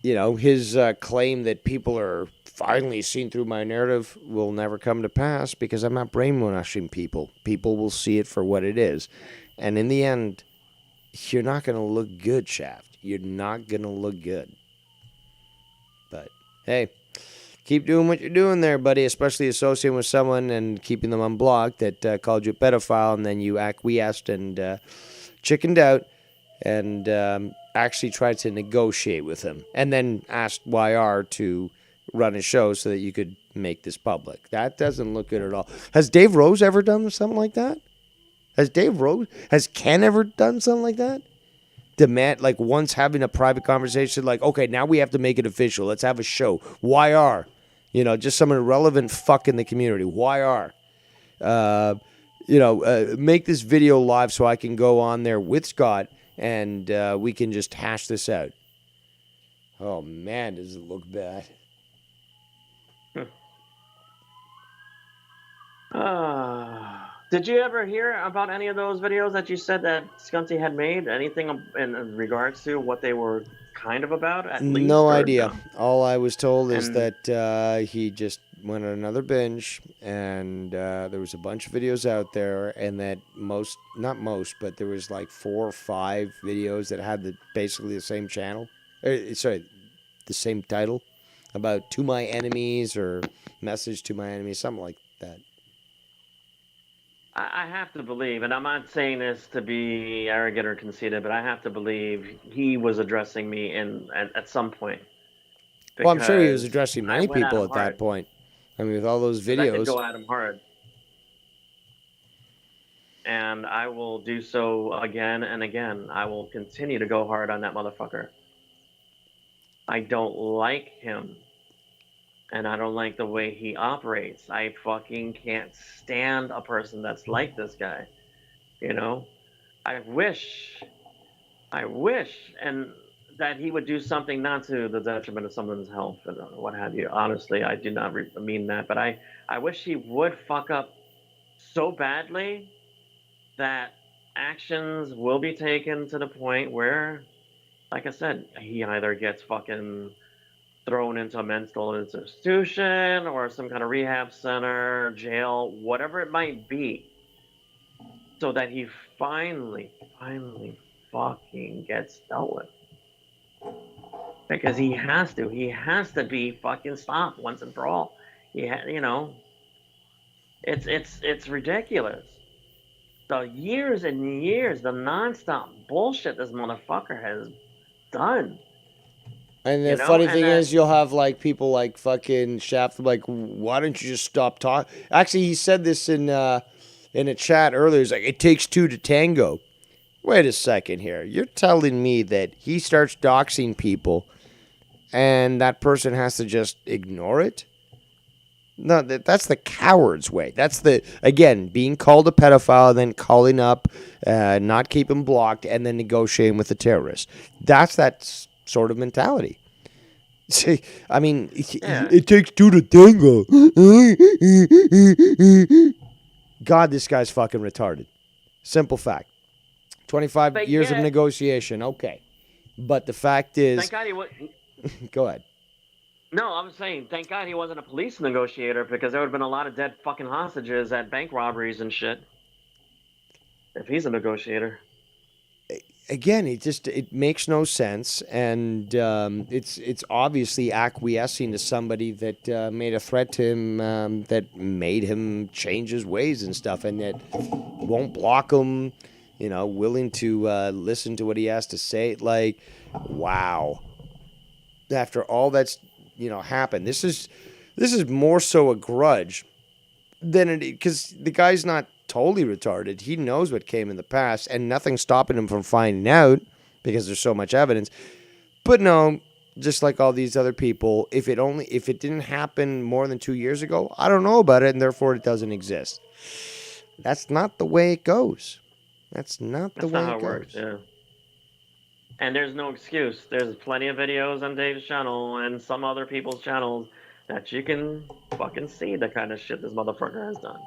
his claim that people are finally seen through my narrative will never come to pass because I'm not brainwashing people. People will see it for what it is. And in the end, you're not going to look good, Shaft. You're not going to look good. But, hey, keep doing what you're doing there, buddy, especially associating with someone and keeping them unblocked that called you a pedophile, and then you acquiesced and chickened out and actually tried to negotiate with him and then asked YR to run a show so that you could make this public. That doesn't look good at all. Has Dave Rose ever done something like that? Has Ken ever done something like that? Demand, like once having a private conversation, like, okay, now we have to make it official. Let's have a show. YR. You know, just some irrelevant fuck in the community. YR. Make this video live so I can go on there with Scott and we can just hash this out. Oh, man, does it look bad. Did you ever hear about any of those videos that you said that Skunty had made? Anything in regards to what they were kind of about, at least? No idea. No? All I was told is that he just went on another binge, and there was a bunch of videos out there, and that but there was like 4 or 5 videos that had basically the same channel. The same title, about To My Enemies or Message to My Enemies, something like that. I have to believe, and I'm not saying this to be arrogant or conceited, but I have to believe he was addressing me at some point. Well, I'm sure he was addressing many people at that point. I mean, with all those videos. I did go at him hard. And I will do so again and again. I will continue to go hard on that motherfucker. I don't like him. And I don't like the way he operates. I fucking can't stand a person that's like this guy. You know? I wish, and that he would do something not to the detriment of someone's health and what have you. Honestly, I do not mean that. But I wish he would fuck up so badly that actions will be taken to the point where, like I said, he either gets fucking thrown into a mental institution or some kind of rehab center, jail, whatever it might be, so that he finally fucking gets dealt with. Because he has to be fucking stopped once and for all. It's ridiculous. The years and years, the nonstop bullshit this motherfucker has done. And the funny thing is, you'll have like people like fucking Shaft, like, why don't you just stop talking? Actually, he said this in a chat earlier. He's like, it takes 2 to tango. Wait a second here. You're telling me that he starts doxing people and that person has to just ignore it? No, that's the coward's way. That's again, being called a pedophile, then calling up, not keeping blocked, and then negotiating with the terrorist. That's that sort of mentality. See, I mean, it takes 2 to tango. God, this guy's fucking retarded. Simple fact. 25 years of negotiation, okay. But the fact is... Thank God he was... Go ahead. No, I was saying, thank God he wasn't a police negotiator, because there would have been a lot of dead fucking hostages at bank robberies and shit. If he's a negotiator. Again, it makes no sense, and it's obviously acquiescing to somebody that made a threat to him, that made him change his ways and stuff, and that won't block him, willing to listen to what he has to say. Like, wow. After all that's happened, this is more so a grudge than it, because the guy's not totally retarded. He knows what came in the past, and nothing's stopping him from finding out because there's so much evidence. But no, just like all these other people, if it didn't happen more than 2 years ago, I don't know about it, and therefore it doesn't exist. That's not the way it goes. That's not the way it works. Yeah. And there's no excuse. There's plenty of videos on Dave's channel and some other people's channels that you can fucking see the kind of shit this motherfucker has done.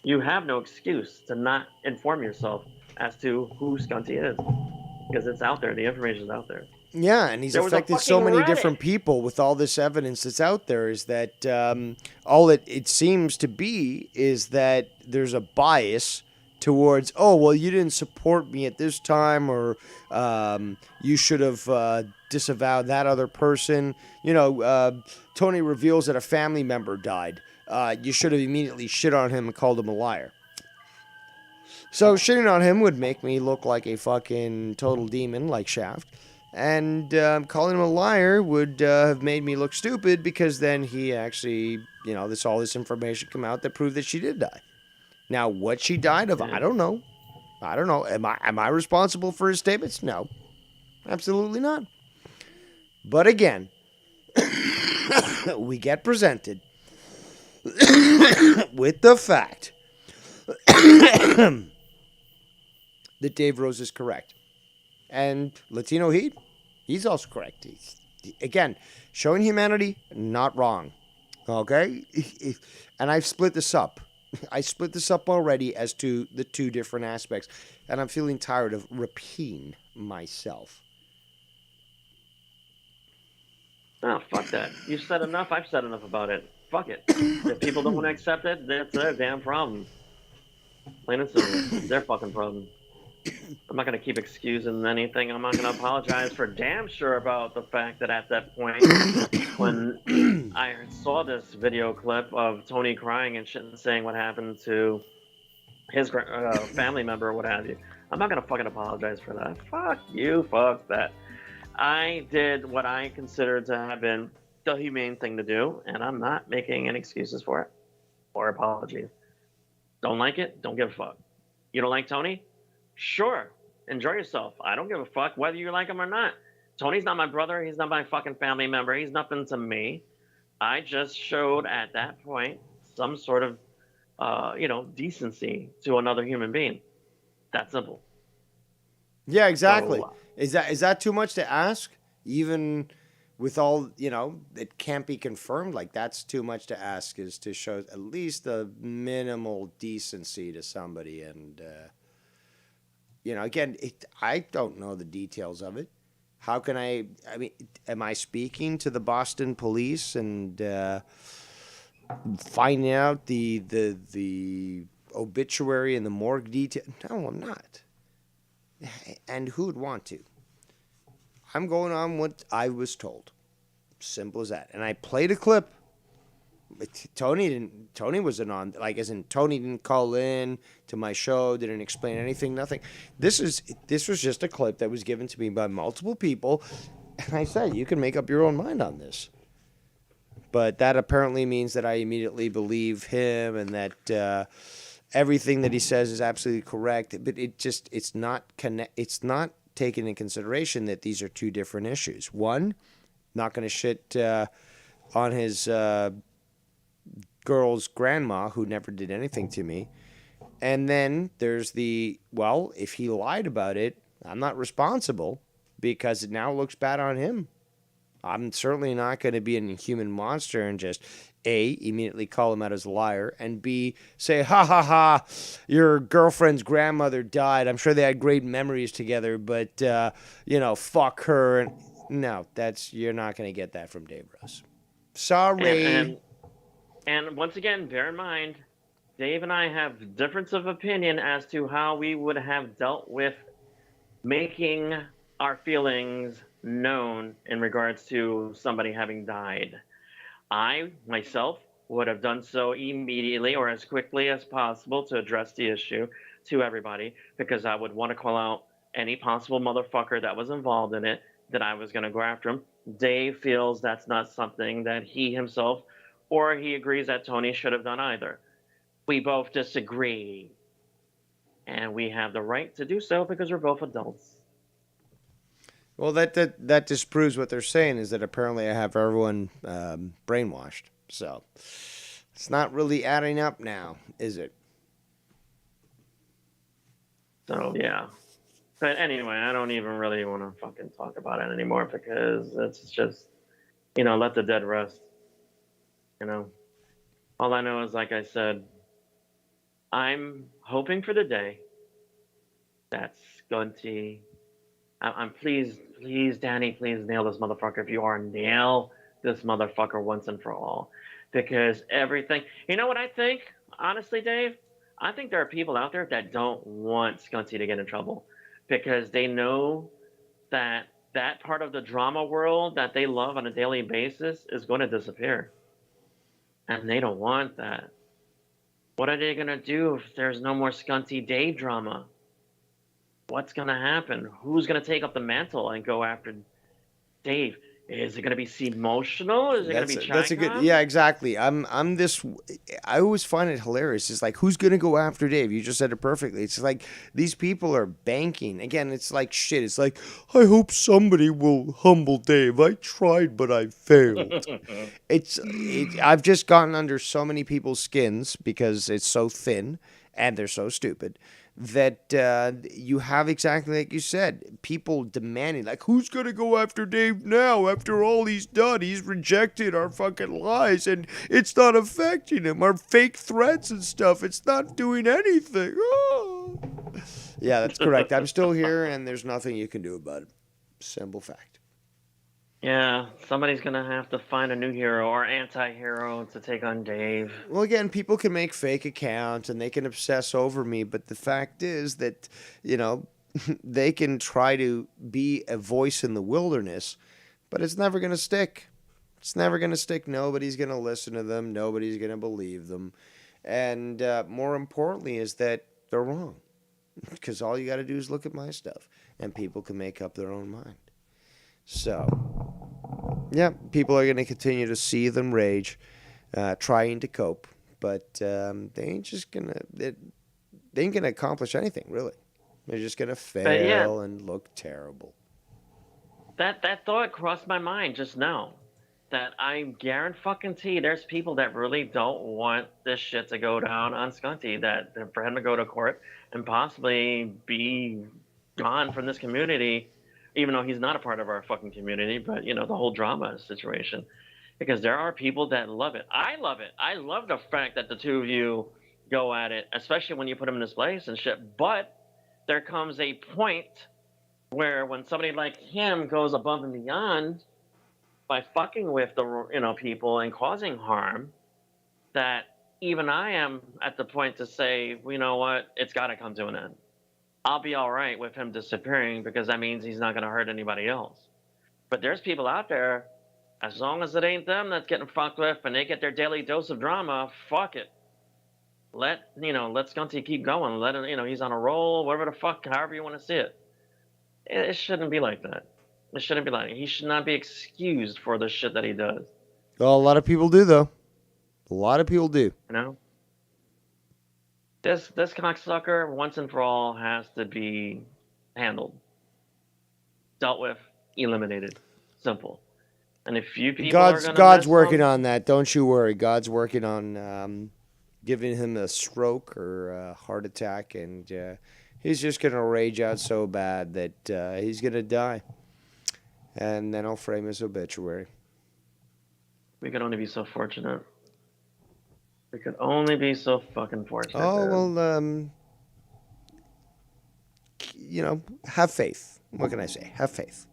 You have no excuse to not inform yourself as to who Skunty is, because it's out there. The information's out there. Yeah, and he's There was a affected so fucking many Reddit. different people with all this evidence that's out there. Is that all it seems to be is that there's a bias towards, oh, well, you didn't support me at this time, or you should have disavowed that other person. Tony reveals that a family member died. You should have immediately shit on him and called him a liar. So shitting on him would make me look like a fucking total demon like Shaft. And calling him a liar would have made me look stupid, because then he actually, all this information come out that proved that she did die. Now, what she died of, I don't know. Am I responsible for his statements? No. Absolutely not. But again, we get presented with the fact that Dave Rose is correct. And Latino Heat, he's also correct. Again, showing humanity, not wrong. Okay? And I've split this up. I split this up already as to the two different aspects. And I'm feeling tired of repeating myself. Oh, fuck that. You've said enough. I've said enough about it. Fuck it. If people don't want to accept it, that's their damn problem. Plain and simple. It's their fucking problem. I'm not going to keep excusing anything. I'm not going to apologize for damn sure about the fact that at that point, when I saw this video clip of Tony crying and shit and saying what happened to his family member or what have you, I'm not going to fucking apologize for that. Fuck you, fuck that. I did what I considered to have been the humane thing to do, and I'm not making any excuses for it or apologies. Don't like it? Don't give a fuck. You don't like Tony? Sure. Enjoy yourself. I don't give a fuck whether you like him or not. Tony's not my brother. He's not my fucking family member. He's nothing to me. I just showed at that point some sort of, decency to another human being. That simple. Yeah, exactly. So, Is that too much to ask? Even with all, it can't be confirmed. Like, that's too much to ask, is to show at least a minimal decency to somebody. And, again, I don't know the details of it. How can I mean, am I speaking to the Boston police and finding out the obituary and the morgue detail? No, I'm not. And who would want to? I'm going on what I was told. Simple as that. And I played a clip. Tony wasn't on, like, as in Tony didn't call in to my show, didn't explain anything, nothing. This was just a clip that was given to me by multiple people, and I said, you can make up your own mind on this. But that apparently means that I immediately believe him, and that everything that he says is absolutely correct. But it's not taken into consideration that these are two different issues. One, not going to shit on his girl's grandma, who never did anything to me. And then there's if he lied about it, I'm not responsible, because it now looks bad on him. I'm certainly not going to be an inhuman monster and just A, immediately call him out as a liar, and B, say, ha ha ha, your girlfriend's grandmother died. I'm sure they had great memories together, but fuck her. And no, you're not going to get that from Dave Rose. Sorry. And once again, bear in mind, Dave and I have difference of opinion as to how we would have dealt with making our feelings known in regards to somebody having died. I, myself, would have done so immediately or as quickly as possible to address the issue to everybody, because I would want to call out any possible motherfucker that was involved in it, that I was going to go after him. Dave feels that's not something that he himself, or he agrees that Tony should have done either. We both disagree. And we have the right to do so because we're both adults. Well, that disproves what they're saying, is that apparently I have everyone brainwashed. So it's not really adding up now, is it? So, yeah. But anyway, I don't even really want to fucking talk about it anymore, because it's just, let the dead rest. All I know is, like I said, I'm hoping for the day that Skunty I'm please, Danny, please nail this motherfucker. If you are, nail this motherfucker once and for all, because everything. You know what I think? Honestly, Dave, I think there are people out there that don't want Skunty to get in trouble because they know that that part of the drama world that they love on a daily basis is going to disappear, and they don't want that. What are they going to do if there's no more Skunty Dave drama? What's going to happen? Who's going to take up the mantle and go after Dave? Is it going to be emotional? Is it going to be That's a good. Chicon? Yeah, exactly. I'm this. I always find it hilarious. It's like, who's gonna go after Dave? You just said it perfectly. It's like these people are banking. Again, it's like shit. It's like, I hope somebody will humble Dave. I tried, but I failed. I've just gotten under so many people's skins because it's so thin and they're so stupid that you have exactly like you said, people demanding, like, who's gonna go after Dave now after all he's done? He's rejected our fucking lies and it's not affecting him. Our fake threats and stuff, it's not doing anything. Oh. Yeah, that's correct. I'm still here and there's nothing you can do about it. Simple fact. Yeah, somebody's going to have to find a new hero or anti-hero to take on Dave. Well, again, people can make fake accounts and they can obsess over me, but the fact is that, they can try to be a voice in the wilderness, but it's never going to stick. It's never going to stick. Nobody's going to listen to them. Nobody's going to believe them. And more importantly is that they're wrong, because all you got to do is look at my stuff and people can make up their own mind. So, yeah, people are going to continue to seethe and rage, trying to cope, but they ain't just going to, they ain't going to accomplish anything, really. They're just going to fail and look terrible. That thought crossed my mind just now. That I guarantee there's people that really don't want this shit to go down on Skunty, that for him to go to court and possibly be gone from this community, even though he's not a part of our fucking community, but, the whole drama situation. Because there are people that love it. I love it. I love the fact that the two of you go at it, especially when you put him in this place and shit. But there comes a point where when somebody like him goes above and beyond by fucking with the, people and causing harm, that even I am at the point to say, well, you know what, it's got to come to an end. I'll be all right with him disappearing because that means he's not going to hurt anybody else. But there's people out there, as long as it ain't them that's getting fucked with and they get their daily dose of drama, fuck it. Let Skunty keep going. Let him, he's on a roll, whatever the fuck, however you want to see it. It shouldn't be like that. It shouldn't be like that. He should not be excused for the shit that he does. Well, a lot of people do, though. A lot of people do. This cocksucker, once and for all, has to be handled, dealt with, eliminated. Simple. And if you people God's working on that. Don't you worry. God's working on giving him a stroke or a heart attack, and he's just going to rage out so bad that he's going to die. And then I'll frame his obituary. We could only be so fortunate. We could only be so fucking fortunate. Oh, well, have faith. What can I say? Have faith.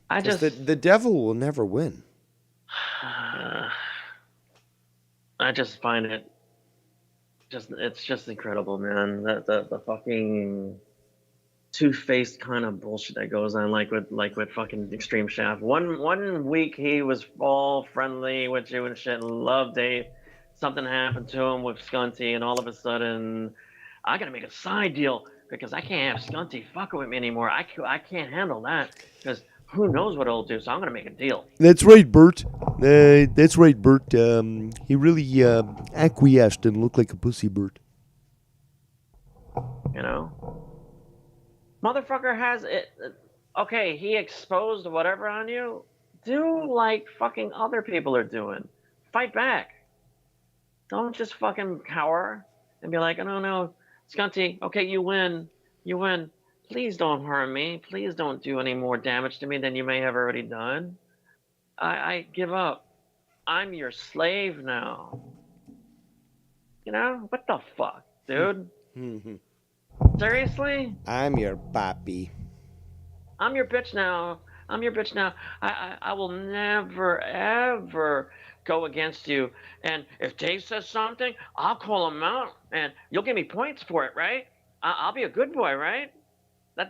The devil will never win. I just find it it's just incredible, man. The fucking two-faced kind of bullshit that goes on, like with fucking Extreme Shaft. One week he was all friendly with you and shit, and loved Dave. Something happened to him with Skunty, and all of a sudden, I gotta make a side deal because I can't have Skunty fucking with me anymore. I can't handle that because who knows what it'll do. So I'm gonna make a deal. That's right, Bert. That's right, Bert. He really acquiesced and looked like a pussy, Bert. Motherfucker has it. Okay, he exposed whatever on you. Do like fucking other people are doing. Fight back. Don't just fucking cower and be like, oh, no, Skunty, okay, you win. Please don't harm me. Please don't do any more damage to me than you may have already done. I give up. I'm your slave now. What the fuck, dude? Seriously? I'm your papi. I'm your bitch now. I'm your bitch now. I will never, ever go against you. And if Dave says something, I'll call him out, and you'll give me points for it, right? I'll be a good boy, right?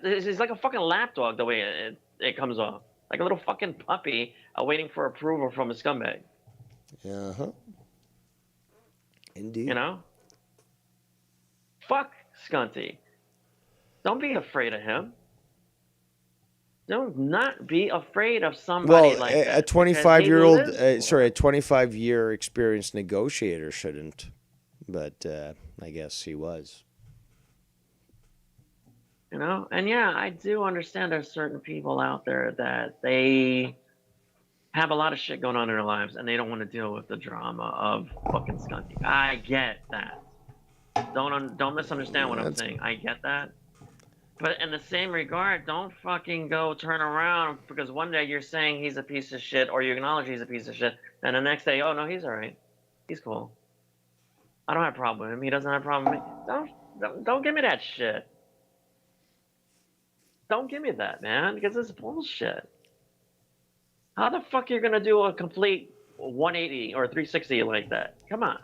He's like a fucking lapdog the way it comes off. Like a little fucking puppy waiting for approval from a scumbag. Uh-huh. Indeed. You know? Fuck Scunty. Don't be afraid of him. Do not be afraid of somebody Well, like a that. 25-year-old, Because sorry, a 25-year experienced negotiator shouldn't, but I guess he was. you know, and yeah, I do understand there's certain people out there that they have a lot of shit going on in their lives and they don't want to deal with the drama of fucking Scunty. I get that. Don't misunderstand what I'm That's saying. I get that. But in the same regard, don't fucking go turn around because one day you're saying he's a piece of shit or you acknowledge he's a piece of shit, and the next day, oh no, he's all right, he's cool. I don't have a problem with him. He doesn't have a problem with me. Don't give me that shit. Don't give me that, man, because it's bullshit. How the fuck are you gonna do a complete 180 or 360 like that? Come on.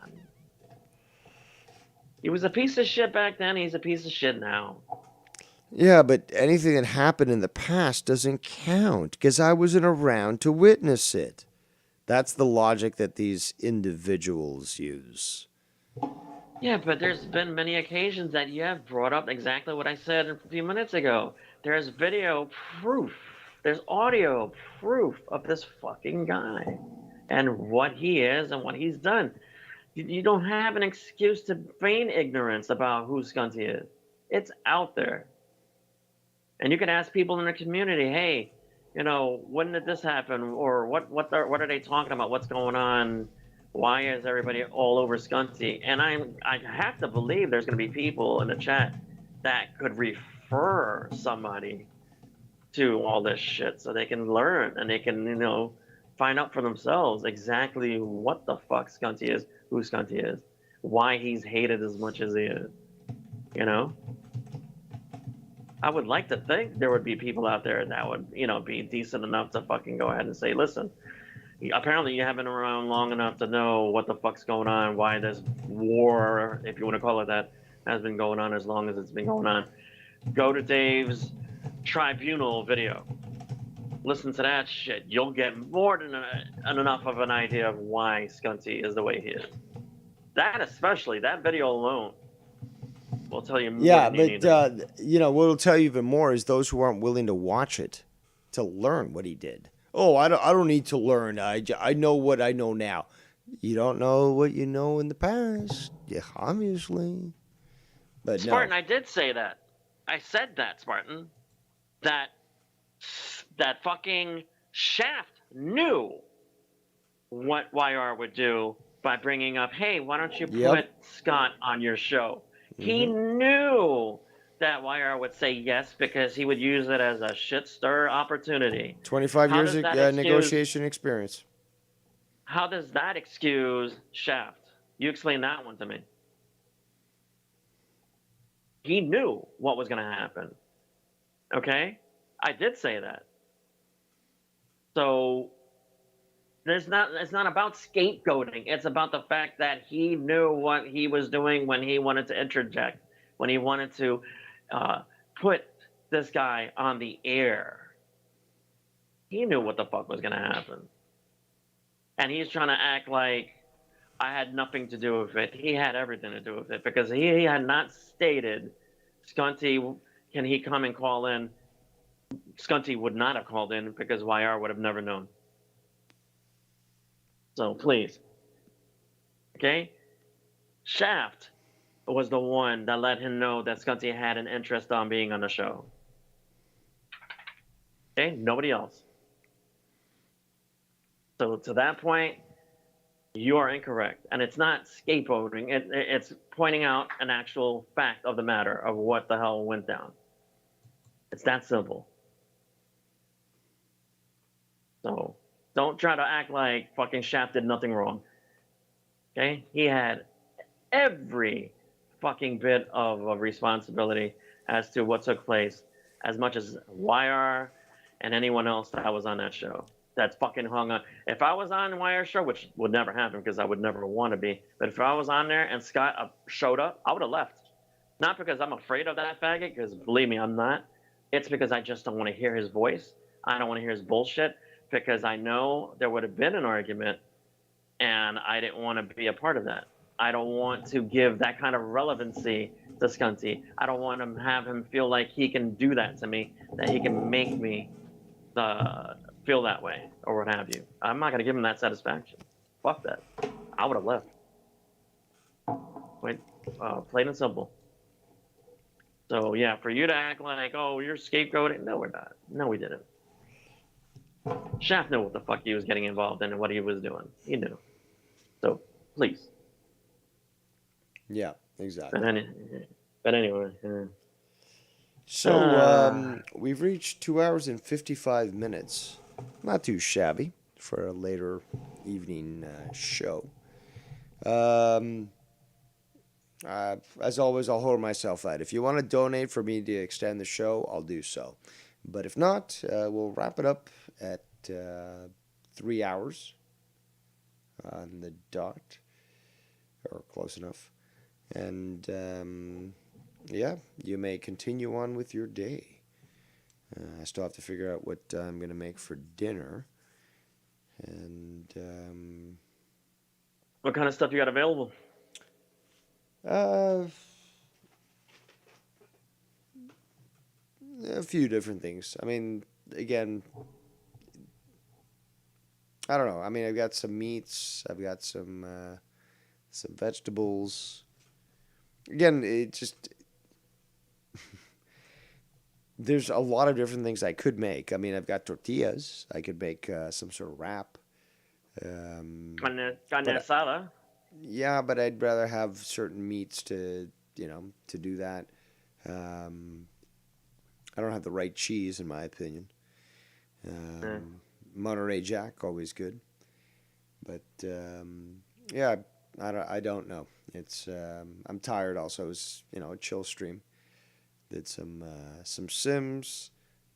He was a piece of shit back then. He's a piece of shit now. Yeah, but anything that happened in the past doesn't count because I wasn't around to witness it. That's the logic that these individuals use. Yeah, but there's been many occasions that you have brought up exactly what I said a few minutes ago. There's video proof. There's audio proof of this fucking guy and what he is and what he's done. You don't have an excuse to feign ignorance about who Scunty is. It's out there. And you can ask people in the community, hey, you know, when did this happen? Or what are they talking about? What's going on? Why is everybody all over Scunty? And I have to believe there's going to be people in the chat that could refer somebody to all this shit so they can learn and they can, you know, find out for themselves exactly what the fuck Scunty is, who Scunty is, why he's hated as much as he is, you know? I would like to think there would be people out there that would, you know, be decent enough to fucking go ahead and say, listen, apparently you haven't been around long enough to know what the fuck's going on, why this war, if you want to call it that, has been going on as long as it's been going on. Go to Dave's tribunal video. Listen to that shit. You'll get more than enough of an idea of why Scunty is the way he is. That especially, that video alone will tell you more Yeah, than you need to. but you know what will tell you even more is those who aren't willing to watch it to learn what he did. Oh, I don't need to learn. I know what I know now. You don't know what you know in the past. Yeah, obviously. But Spartan, no. I did say that. I said that, Spartan. That fucking Shaft knew what YR would do by bringing up, hey, why don't you put Scott on your show? He knew that YR would say yes because he would use it as a shit stir opportunity. 25 years of negotiation experience. How does that excuse Shaft? You explain that one to me. He knew what was going to happen. Okay? I did say that. So it's not about scapegoating. It's about the fact that he knew what he was doing when he wanted to interject, when he wanted to put this guy on the air. He knew what the fuck was going to happen. And he's trying to act like I had nothing to do with it. He had everything to do with it because he had not stated, Scunty, can he come and call in? Scunty would not have called in because YR would have never known. So please. Okay? Shaft was the one that let him know that Scunty had an interest on being on the show. Okay? Nobody else. So to that point, you are incorrect. And it's not scapegoating. It's pointing out an actual fact of the matter of what the hell went down. It's that simple. So don't try to act like fucking Shaft did nothing wrong. Okay? He had every fucking bit of a responsibility as to what took place, as much as YR and anyone else that was on that show. That's fucking hung on. If I was on YR show, which would never happen because I would never want to be, but if I was on there and Scott showed up, I would have left. Not because I'm afraid of that faggot, because believe me, I'm not. It's because I just don't want to hear his voice. I don't want to hear his bullshit, because I know there would have been an argument, and I didn't want to be a part of that. I don't want to give that kind of relevancy to Scunty. I don't want to have him feel like he can do that to me, that he can make me feel that way, or what have you. I'm not going to give him that satisfaction. Fuck that. I would have left. Wait, plain and simple. So, yeah, for you to act like, oh, you're scapegoating, no, we're not. No, we didn't. Shaft knew what the fuck he was getting involved in and what he was doing. He knew. So, please. Yeah, exactly. But anyway. So, we've reached 2 hours and 55 minutes. Not too shabby for a later evening show. As always, I'll hold myself out. If you want to donate for me to extend the show, I'll do so. But if not, we'll wrap it up at 3 hours on the dot, or close enough. And yeah, you may continue on with your day. I still have to figure out what I'm going to make for dinner. And what kind of stuff you got available? A few different things. I mean, again, I don't know. I mean, I've got some meats. I've got some vegetables. Again, it just there's a lot of different things I could make. I mean, I've got tortillas. I could make some sort of wrap. Carne asada. Yeah, but I'd rather have certain meats to do that. I don't have the right cheese, in my opinion. Monterey Jack, always good. But yeah, I don't know. It's I'm tired. Also, it was a chill stream. Did some Sims,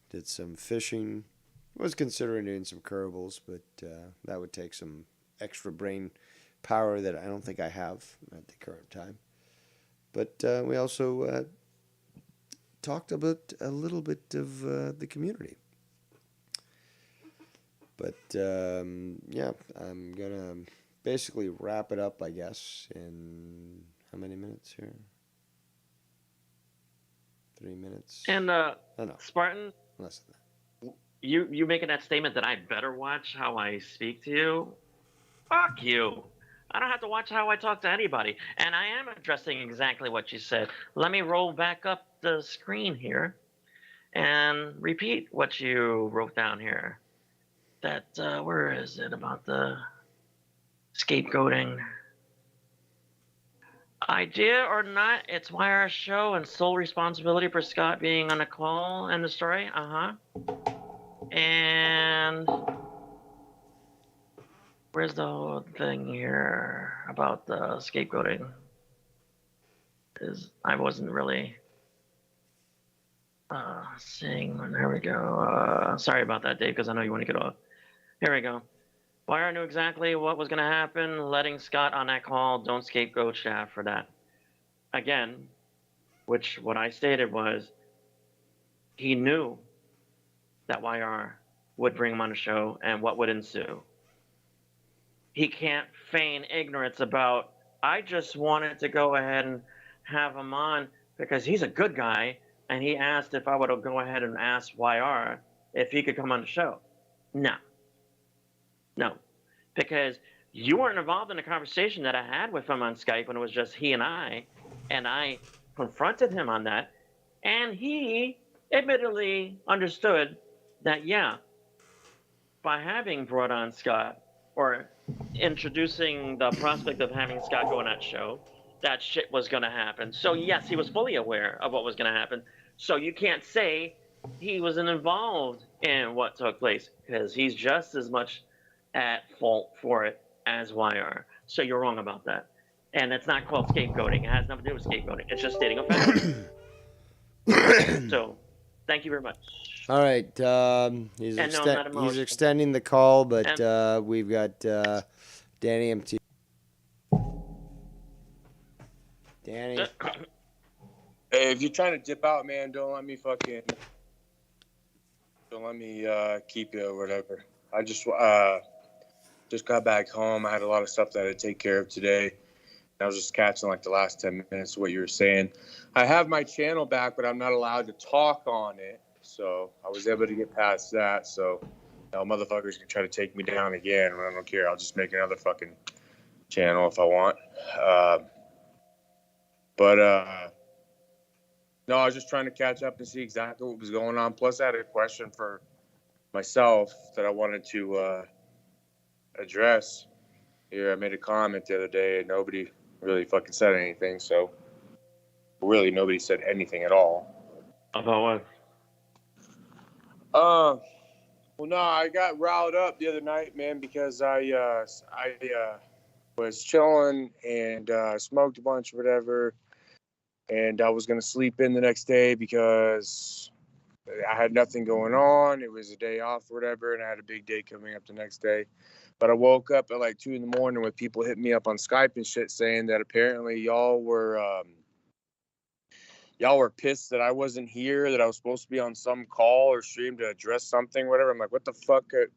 did some fishing. Was considering doing some curvables, but that would take some extra brain power that I don't think I have at the current time. But we also talked about a little bit of the community. But yeah, I'm gonna basically wrap it up, I guess, in how many minutes here? 3 minutes. And no. Spartan, Less than that. you making that statement that I better watch how I speak to you? Fuck you. I don't have to watch how I talk to anybody. And I am addressing exactly what you said. Let me roll back up the screen here and repeat what you wrote down here. That, where is it about the scapegoating? Idea or not, it's YR's show and sole responsibility for Scott being on a call and the story. And where's the whole thing here about the scapegoating? I wasn't really seeing. There we go. Sorry about that, Dave, because I know you want to get off. Here we go. YR knew exactly what was going to happen. Letting Scott on that call. Don't scapegoat Shaft for that. Again, which what I stated was he knew that YR would bring him on the show and what would ensue. He can't feign ignorance about, I just wanted to go ahead and have him on because he's a good guy, and he asked if I would go ahead and ask YR if he could come on the show. No, because you weren't involved in the conversation that I had with him on Skype when it was just he and I confronted him on that, and he admittedly understood that, yeah, by having brought on Scott, or introducing the prospect of having Scott go on that show, that shit was going to happen. So, yes, he was fully aware of what was going to happen. So you can't say he wasn't involved in what took place, because he's just as much at fault for it as YR. So you're wrong about that. And it's not called scapegoating. It has nothing to do with scapegoating. It's just stating a fact. So, thank you very much. All right. He's, And no, I'm not he's emotional. extending the call, but we've got Danny MT. Danny. Hey, if you're trying to dip out, man, don't let me keep you or whatever. I just got back home. I had a lot of stuff that I had to take care of today. I was just catching like the last 10 minutes of what you were saying. I have my channel back, but I'm not allowed to talk on it. So I was able to get past that. So now motherfuckers can try to take me down again. I don't care. I'll just make another fucking channel if I want. No, I was just trying to catch up and see exactly what was going on. Plus, I had a question for myself that I wanted to address. Here, I made a comment the other day, and nobody really fucking said anything. So, really, nobody said anything at all. About what? Well, no, I got riled up the other night, man, because I was chilling and smoked a bunch or whatever. And I was going to sleep in the next day because I had nothing going on. It was a day off or whatever, and I had a big day coming up the next day. But I woke up at like 2 a.m. with people hitting me up on Skype and shit saying that apparently y'all were pissed that I wasn't here, that I was supposed to be on some call or stream to address something, whatever. I'm like, what the fuck are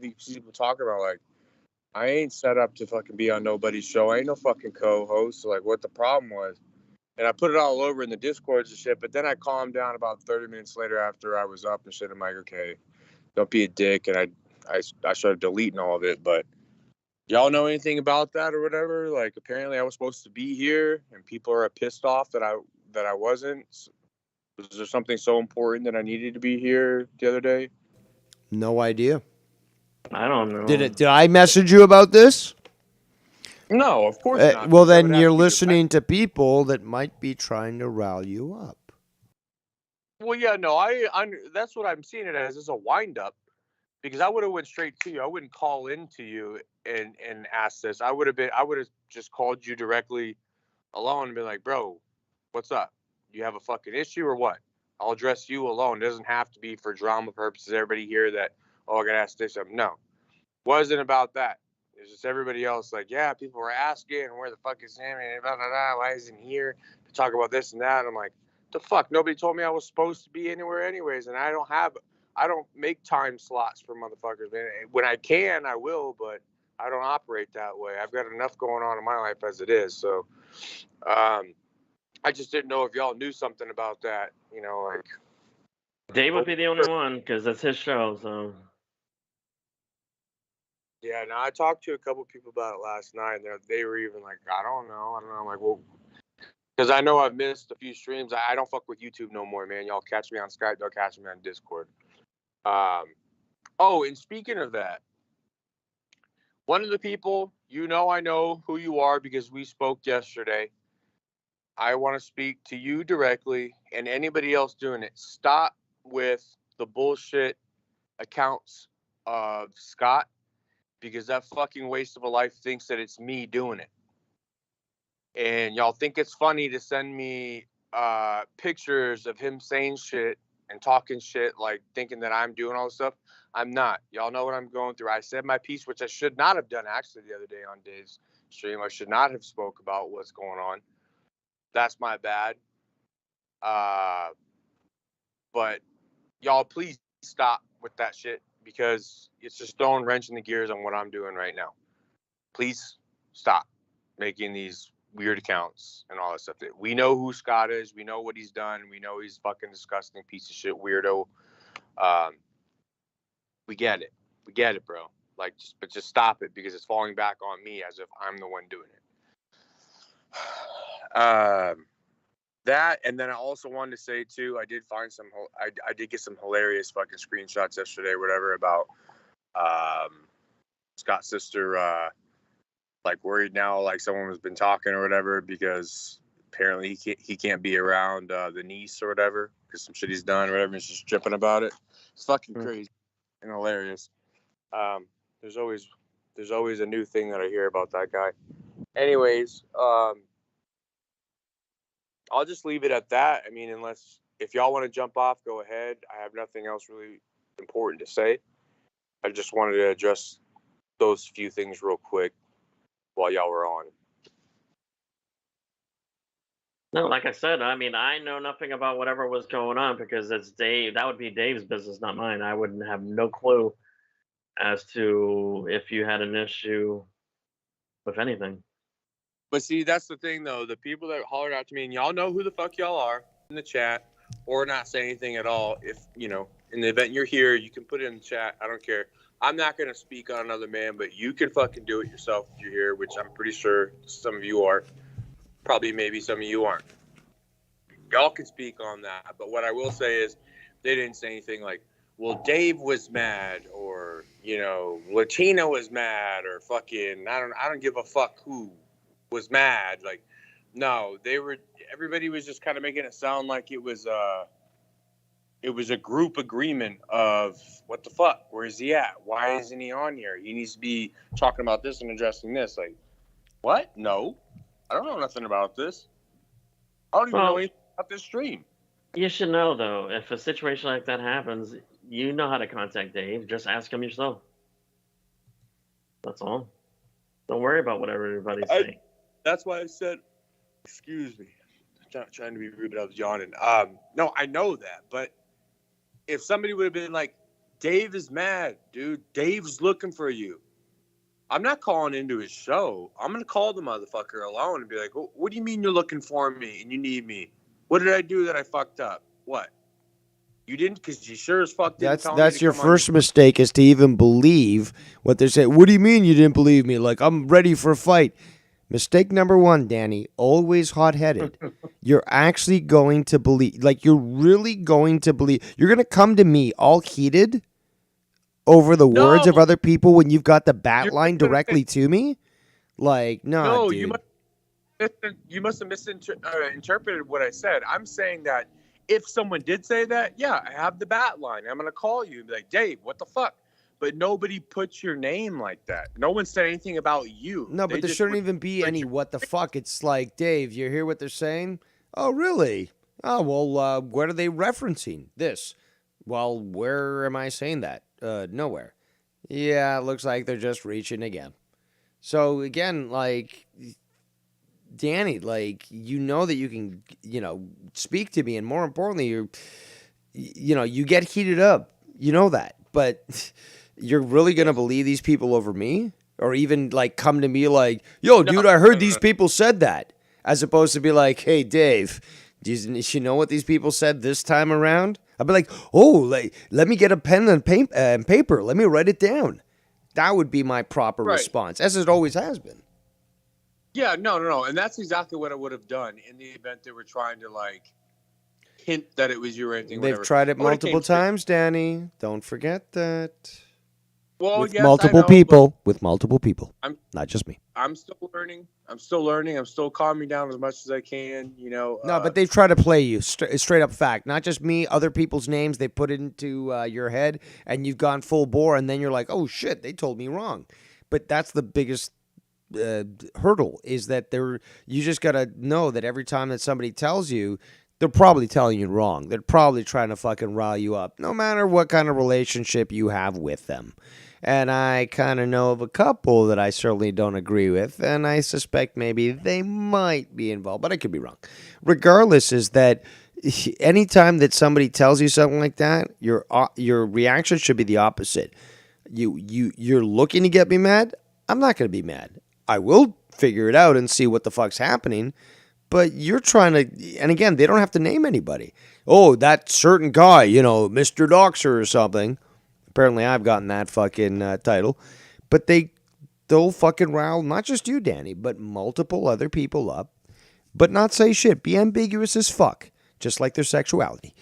these people talking about? Like, I ain't set up to fucking be on nobody's show. I ain't no fucking co-host. So, like, what the problem was. And I put it all over in the Discords and shit, but then I calmed down about 30 minutes later after I was up and shit. I'm like, okay, don't be a dick. And I started deleting all of it. But y'all know anything about that or whatever? Like, apparently I was supposed to be here, and people are pissed off that I wasn't. Was there something so important that I needed to be here the other day? No idea. I don't know. Did I message you about this? No, of course not. Well, then you're listening to people that might be trying to rile you up. Well, yeah, no, that's what I'm seeing it as, is a wind up, because I would have went straight to you. I wouldn't call into you and ask this. I would have just called you directly alone and been like, bro, what's up? You have a fucking issue or what? I'll address you alone. It doesn't have to be for drama purposes. Everybody here that, I gotta ask this. No, wasn't about that. It's just everybody else like, yeah, people were asking, where the fuck is him? And blah, blah, blah, why isn't he here to talk about this and that? I'm like, the fuck? Nobody told me I was supposed to be anywhere anyways. And I don't make time slots for motherfuckers, man. When I can, I will, but I don't operate that way. I've got enough going on in my life as it is. So I just didn't know if y'all knew something about that, like. Dave would be the only one because that's his show, so. Yeah, no, I talked to a couple people about it last night, and they were even like, I don't know. I'm like, well, because I know I've missed a few streams. I don't fuck with YouTube no more, man. Y'all catch me on Skype. They'll catch me on Discord. And speaking of that, one of the people, I know who you are because we spoke yesterday. I want to speak to you directly and anybody else doing it. Stop with the bullshit accounts of Scott, because that fucking waste of a life thinks that it's me doing it. And y'all think it's funny to send me pictures of him saying shit and talking shit, like thinking that I'm doing all this stuff. I'm not. Y'all know what I'm going through. I said my piece, which I should not have done actually the other day on Dave's stream. I should not have spoke about what's going on. That's my bad. But y'all please stop with that shit, because it's just throwing wrench in the gears on what I'm doing right now. Please stop making these weird accounts and all that stuff. We know who Scott is. We know what he's done. We know he's fucking disgusting piece of shit weirdo. We get it. We get it, bro. Like, just stop it, because it's falling back on me as if I'm the one doing it. That, and then I also wanted to say too, I did find I did get some hilarious fucking screenshots yesterday, whatever, about Scott's sister, like worried now, like someone has been talking or whatever, because apparently he can't be around the niece or whatever, because some shit he's done or whatever, and she's tripping about it. It's fucking crazy and hilarious. There's always a new thing that I hear about that guy. Anyways, I'll just leave it at that. I mean, unless if y'all want to jump off, go ahead. I have nothing else really important to say. I just wanted to address those few things real quick while y'all were on. No, like I said, I mean, I know nothing about whatever was going on because it's Dave. That would be Dave's business, not mine. I wouldn't have no clue as to if you had an issue with anything. But see, that's the thing, though. The people that hollered out to me, and y'all know who the fuck y'all are in the chat, or not say anything at all. If, you know, in the event you're here, you can put it in the chat. I don't care. I'm not going to speak on another man, but you can fucking do it yourself if you're here, which I'm pretty sure some of you are. Probably maybe some of you aren't. Y'all can speak on that. But what I will say is they didn't say anything like, well, Dave was mad, or, you know, Latina was mad, or fucking, I don't give a fuck who was mad. Like, no, everybody was just kind of making it sound like it was a group agreement of what the fuck, where is he at? Why isn't he on here? He needs to be talking about this and addressing this. Like, what? No, I don't know nothing about this. I don't even know anything about this stream. You should know, though, if a situation like that happens, you know how to contact Dave. Just ask him yourself. That's all. Don't worry about whatever everybody's saying. That's why I said, excuse me. I'm not trying to be rude, but I was yawning. No, I know that. But if somebody would have been like, Dave is mad, dude. Dave's looking for you. I'm not calling into his show. I'm going to call the motherfucker alone and be like, what do you mean you're looking for me and you need me? What did I do that I fucked up? What? You didn't? Because you sure as fuck didn't tell me That's to your come on first mistake, is to even believe what they're saying. What do you mean you didn't believe me? Like, I'm ready for a fight. Mistake number one, Danny, always hot-headed. You're actually going to believe, like, you're really going to believe. You're going to come to me all heated over the words of other people when you've got the bat line directly to me? Like, no, dude. You must have misinterpreted what I said. I'm saying that if someone did say that, yeah, I have the bat line. I'm going to call you and be like, Dave, what the fuck? But nobody puts your name like that. No one said anything about you. No, but there shouldn't even be any what the fuck. It's like, Dave, you hear what they're saying? Oh, really? Oh, well, what are they referencing? This. Well, where am I saying that? Nowhere. Yeah, it looks like they're just reaching again. So, again, like, Danny, like, you know that you can, you know, speak to me, and more importantly, you get heated up. You know that. But you're really going to believe these people over me? Or even, like, come to me like, yo, dude, I heard these people said that. As opposed to be like, hey, Dave, do you know what these people said this time around? I'd be like, oh, like, let me get a pen and paper. Let me write it down. That would be my proper response, as it always has been. Yeah, no. And that's exactly what I would have done in the event they were trying to, like, hint that it was you or anything. They've tried it multiple times, Danny. Don't forget that. Well, with yes, multiple I know, people. With multiple people. Not just me. I'm still learning. I'm still calming down as much as I can, you know. No, but they've tried to play you. Straight up fact. Not just me, other people's names. They put it into your head, and you've gone full bore, and then you're like, oh, shit, they told me wrong. But that's the biggest hurdle, is that you just got to know that every time that somebody tells you, they're probably telling you wrong. They're probably trying to fucking rile you up, no matter what kind of relationship you have with them. And I kind of know of a couple that I certainly don't agree with, and I suspect maybe they might be involved, but I could be wrong. Regardless, is that anytime that somebody tells you something like that, your reaction should be the opposite. You're looking to get me mad? I'm not going to be mad. I will figure it out and see what the fuck's happening. But you're trying to, and again, they don't have to name anybody. Oh, that certain guy, Mr. Doxer or something. Apparently I've gotten that fucking title. But they'll fucking rile not just you, Danny, but multiple other people up. But not say shit. Be ambiguous as fuck. Just like their sexuality.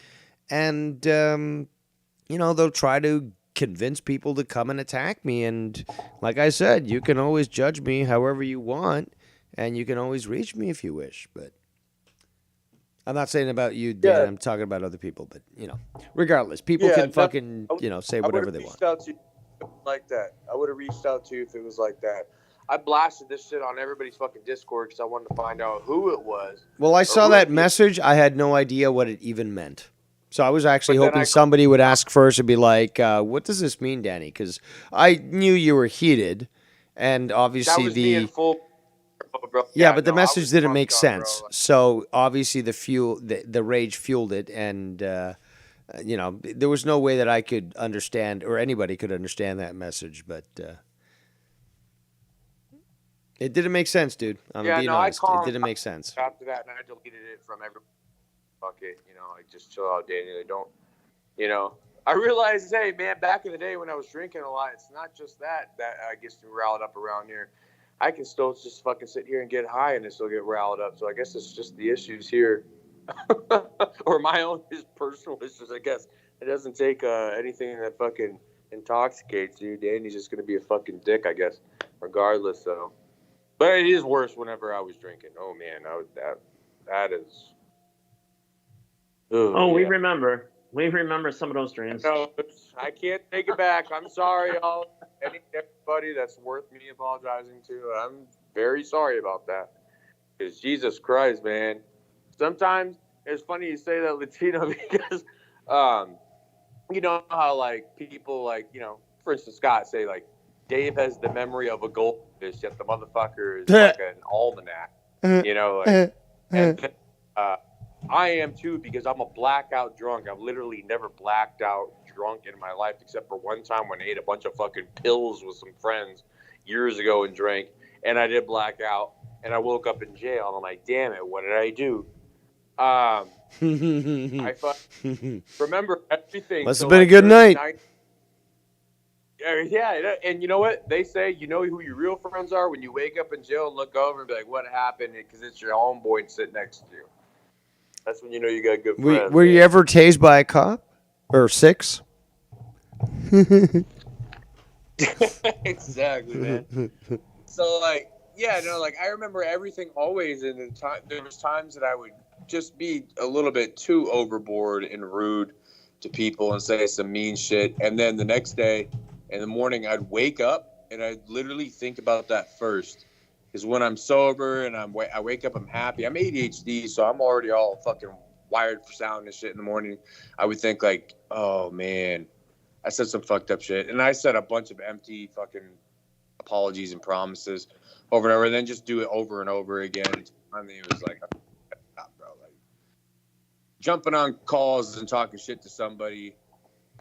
And, they'll try to convince people to come and attack me. And like I said, you can always judge me however you want. And you can always reach me if you wish. But I'm not saying about you, Dan. Yeah. I'm talking about other people. But, regardless, people can fucking, say whatever they want. Like that. I would have reached out to you if it was like that. I blasted this shit on everybody's fucking Discord because I wanted to find out who it was. Well, I saw who that it- message. I had no idea what it even meant. So I was actually But then hoping I- somebody would ask first and be like, "What does this mean, Danny?" Because I knew you were heated, and That obviously was me in the full. Bro. yeah, but the no, I message was didn't drunk make up, sense. bro. So obviously the rage fueled it, and there was no way that I could understand or anybody could understand that message, but. It didn't make sense, dude. I'm being honest. It didn't make sense. After that, and I deleted it from every. Fuck it, like just chill out, Danny. Like, don't, I realized, hey, man, back in the day when I was drinking a lot, it's not just that gets me riled up around here. I can still just fucking sit here and get high and still get riled up. So I guess it's just the issues here, or my own personal issues. I guess it doesn't take anything that fucking intoxicates you. Danny's just gonna be a fucking dick, I guess, regardless. So. But it is worse whenever I was drinking. Oh man, that is. Oh, we remember. We remember some of those dreams. No, I can't take it back. I'm sorry, everybody that's worth me apologizing to. I'm very sorry about that. Because Jesus Christ, man. Sometimes it's funny you say that, Latino, because you know how like people for instance, Scott say like Dave has the memory of a goldfish, yet the motherfucker is like an almanac. And I am too, because I'm a blackout drunk. I've literally never blacked out drunk in my life, except for one time when I ate a bunch of fucking pills with some friends years ago and drank, and I did black out, and I woke up in jail, and I'm like, damn it, what did I do? I remember everything. Must have been a good night. Yeah, and you know what? They say you know who your real friends are when you wake up in jail and look over and be like, what happened? Because it's your homeboy sitting next to you. That's when you know you got good friends. Were you ever tased by a cop? Or 6? Exactly, man. So, I remember everything always, and there was times that I would just be a little bit too overboard and rude to people and say some mean shit. And then the next day, in the morning, I'd wake up and I'd literally think about that first. Because when I'm sober and I wake up, I'm happy. I'm ADHD, so I'm already all fucking wired for sound and shit in the morning. I would think like, oh man, I said some fucked up shit. And I said a bunch of empty fucking apologies and promises over and over, and then just do it over and over again. Finally, it was like, stop, bro. Like, jumping on calls and talking shit to somebody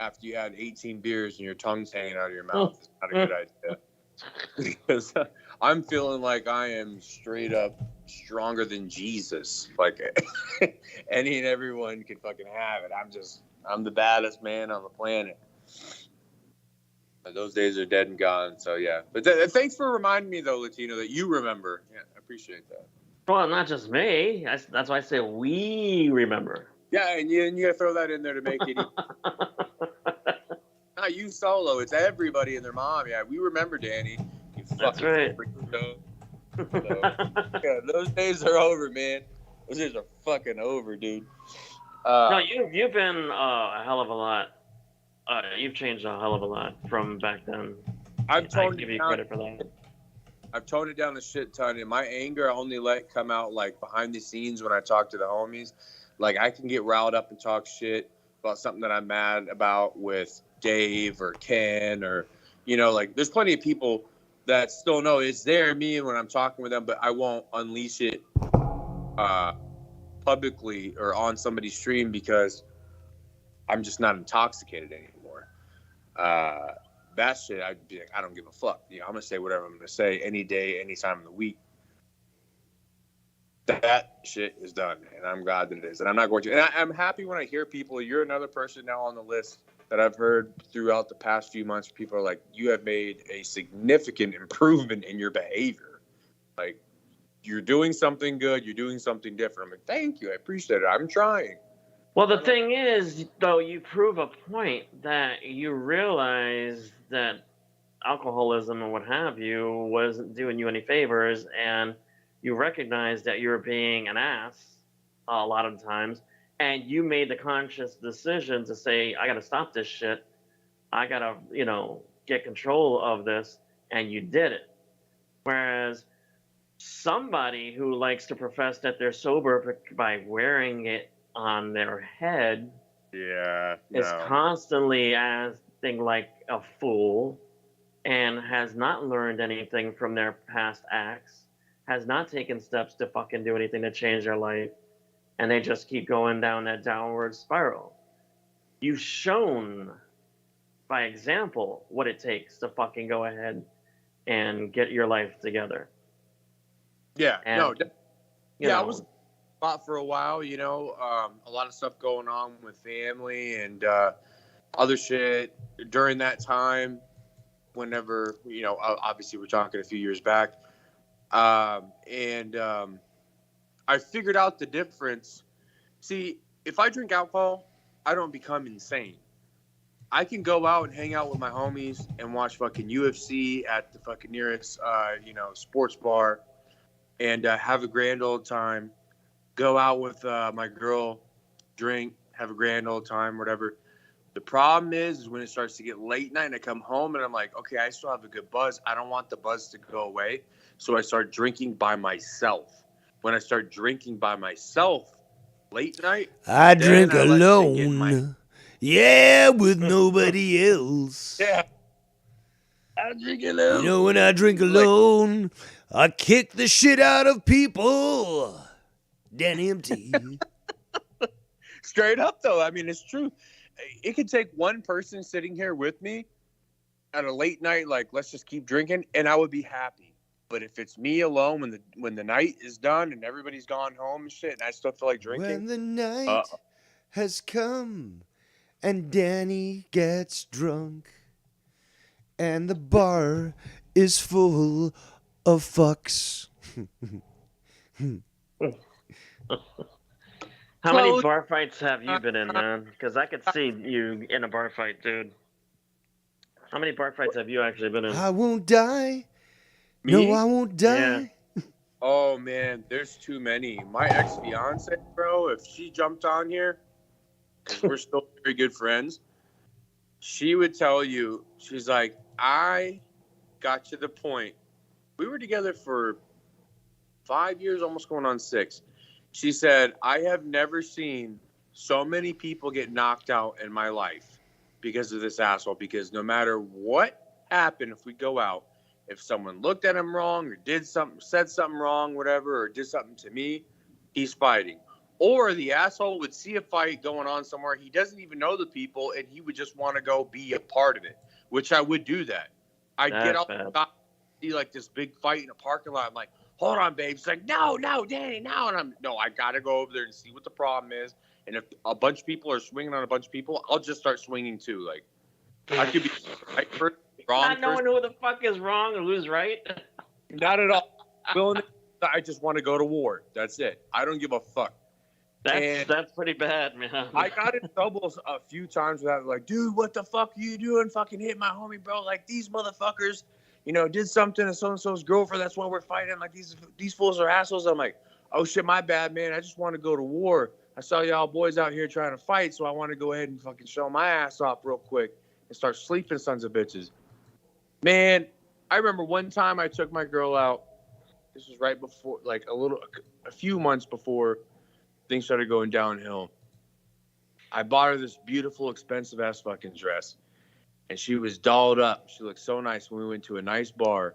after you had 18 beers and your tongue's hanging out of your mouth is not a good idea. Because I'm feeling like I am straight up stronger than Jesus. Like any and everyone can fucking have it. I'm the baddest man on the planet. But those days are dead and gone. So yeah. But thanks for reminding me though, Latino, that you remember. Yeah, I appreciate that. Well, not just me. That's why I say we remember. Yeah, and you gotta throw that in there to make it. Not you solo. It's everybody and their mom. Yeah, we remember, Danny. You That's right. So, yeah, those days are over, man. Those days are fucking over, dude. No, you've been a hell of a lot. You've changed a hell of a lot from back then. I give you credit for that. I've toned it down a shit ton, and my anger I only let come out like behind the scenes when I talk to the homies. Like I can get riled up and talk shit about something that I'm mad about with Dave or Ken or like there's plenty of people that still know it's there me when I'm talking with them, but I won't unleash it publicly or on somebody's stream because I'm just not intoxicated anymore. That shit, I'd be like, I don't give a fuck. I'm gonna say whatever I'm gonna say any day, any time of the week. That shit is done, and I'm glad that it is. And I'm not going to. And I'm happy when I hear people. You're another person now on the list that I've heard throughout the past few months. People are like, you have made a significant improvement in your behavior. Like, you're doing something good. You're doing something different. I'm like, thank you. I appreciate it. I'm trying. Well, the thing is, though, you prove a point that you realize that alcoholism and what have you wasn't doing you any favors, and you recognize that you were being an ass a lot of times, and you made the conscious decision to say, I got to stop this shit. I got to, get control of this, and you did it. Whereas somebody who likes to profess that they're sober by wearing it on their head is constantly acting like a fool and has not learned anything from their past acts, has not taken steps to fucking do anything to change their life, and they just keep going down that downward spiral. You've shown by example what it takes to fucking go ahead and get your life together. Yeah, And, I was spot for a while, a lot of stuff going on with family and other shit during that time. Whenever, obviously we're talking a few years back. I figured out the difference. See, if I drink alcohol, I don't become insane. I can go out and hang out with my homies and watch fucking UFC at the fucking nearest, sports bar and have a grand old time. Go out with my girl, drink, have a grand old time, whatever. The problem is when it starts to get late night and I come home and I'm like, okay, I still have a good buzz. I don't want the buzz to go away. So I start drinking by myself. When I start drinking by myself late night, I drink alone. Yeah, with nobody else. Yeah. I drink alone. You know, when I drink alone, I kick the shit out of people. Danny MT. Straight up, though. I mean, it's true. It could take one person sitting here with me at a late night, like, let's just keep drinking, and I would be happy. But if it's me alone when the night is done and everybody's gone home and shit, and I still feel like drinking. When the night has come and Danny gets drunk and the bar is full of fucks. How many bar fights have you been in, man? Because I could see you in a bar fight, dude. How many bar fights have you actually been in? I won't die. Me? No, I won't die. Yeah. Oh, man, there's too many. My ex-fiance, bro, if she jumped on here, because we're still very good friends, she would tell you, she's like, I got to the point. We were together for 5 years, almost going on 6. She said, I have never seen so many people get knocked out in my life because of this asshole. Because no matter what happened, if we go out, if someone looked at him wrong or did something, said something wrong, whatever, or did something to me, he's fighting. Or the asshole would see a fight going on somewhere. He doesn't even know the people, and he would just want to go be a part of it, which I would do that. I'd get out and see like this big fight in a parking lot. I'm like, hold on, babe. She's like, no, Danny, no. And I got to go over there and see what the problem is. And if a bunch of people are swinging on a bunch of people, I'll just start swinging too. Like, I could be right first, wrong. Not knowing who the fuck is wrong or who's right. Not at all. I just want to go to war. That's it. I don't give a fuck. That's pretty bad, man. I got in trouble a few times with that. Like, dude, what the fuck are you doing? Fucking hit my homie, bro. Like, these motherfuckers, did something to so-and-so's girlfriend. That's why we're fighting. Like, these fools are assholes. I'm like, oh, shit, my bad, man. I just want to go to war. I saw y'all boys out here trying to fight, so I want to go ahead and fucking show my ass off real quick and start sleeping sons of bitches. Man, I remember one time I took my girl out. This was right before, like, a few months before things started going downhill. I bought her this beautiful, expensive-ass fucking dress. And she was dolled up. She looked so nice when we went to a nice bar.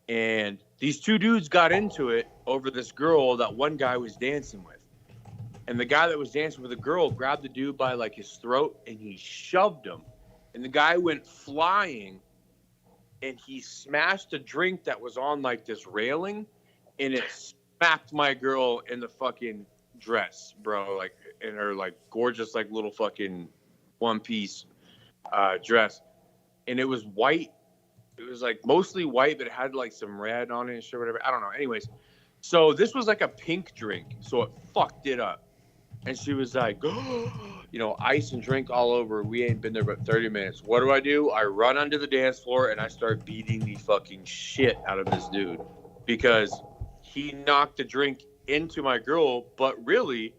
And these two dudes got into it over this girl that one guy was dancing with. And the guy that was dancing with the girl grabbed the dude by, like, his throat, and he shoved him. And the guy went flying, and he smashed a drink that was on, like, this railing, and it smacked my girl in the fucking dress, bro, like in her like gorgeous like little fucking one-piece dress, and it was white. It was like mostly white, but it had like some red on it and shit, whatever. I don't know. Anyways, so this was like a pink drink, so it fucked it up. And she was like, ice and drink all over. We ain't been there but 30 minutes. What do? I run onto the dance floor and I start beating the fucking shit out of this dude because he knocked the drink into my girl, but really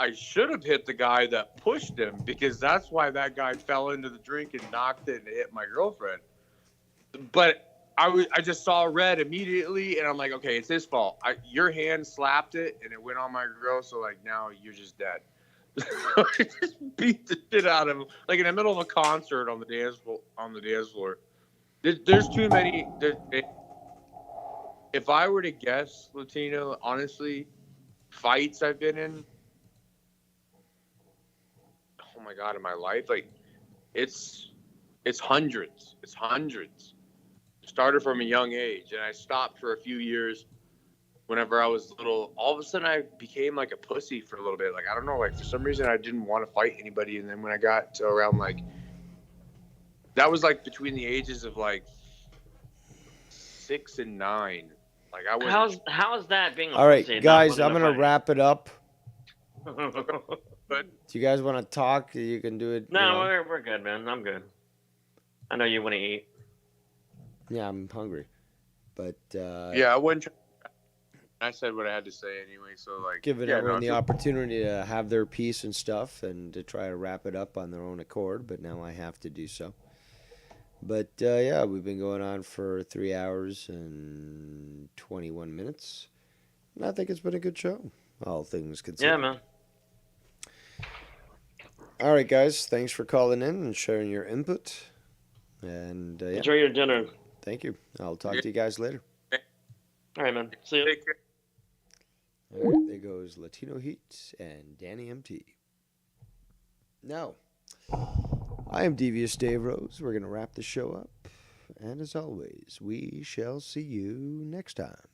I should have hit the guy that pushed him because that's why that guy fell into the drink and knocked it and hit my girlfriend. But I just saw red immediately, and I'm like, okay, it's his fault. Your hand slapped it, and it went on my grill, so like now you're just dead. I just beat the shit out of him, like in the middle of a concert on the dance floor. There's too many. If I were to guess, Latino, honestly, fights I've been in, oh my god, in my life, like it's hundreds. It's hundreds. Started from a young age, and I stopped for a few years whenever I was little. All of a sudden I became like a pussy for a little bit. Like, I don't know, like for some reason I didn't want to fight anybody. And then when I got to around like, that was like between the ages of like 6 and 9. Like I was. How's that being a All right, pussy, not guys, wanting I'm to going to fight? wrap it up. But Do you guys want to talk? You can do it. No, you know. we're good, man. I'm good. I know you want to eat. Yeah, I'm hungry. But yeah, I wouldn't. I said what I had to say anyway. So like, giving yeah, everyone no, the opportunity to have their piece and stuff and to try to wrap it up on their own accord, but now I have to do so. But yeah, we've been going on for 3 hours and 21 minutes. And I think it's been a good show, all things considered. Yeah, man. All right, guys, thanks for calling in and sharing your input. And yeah, Enjoy your dinner. thank you. I'll talk to you guys later. All right, man. See you. Take care. All right, there goes Latino Heat and Danny MT. Now, I am Devious Dave Rose. We're going to wrap the show up. And as always, we shall see you next time.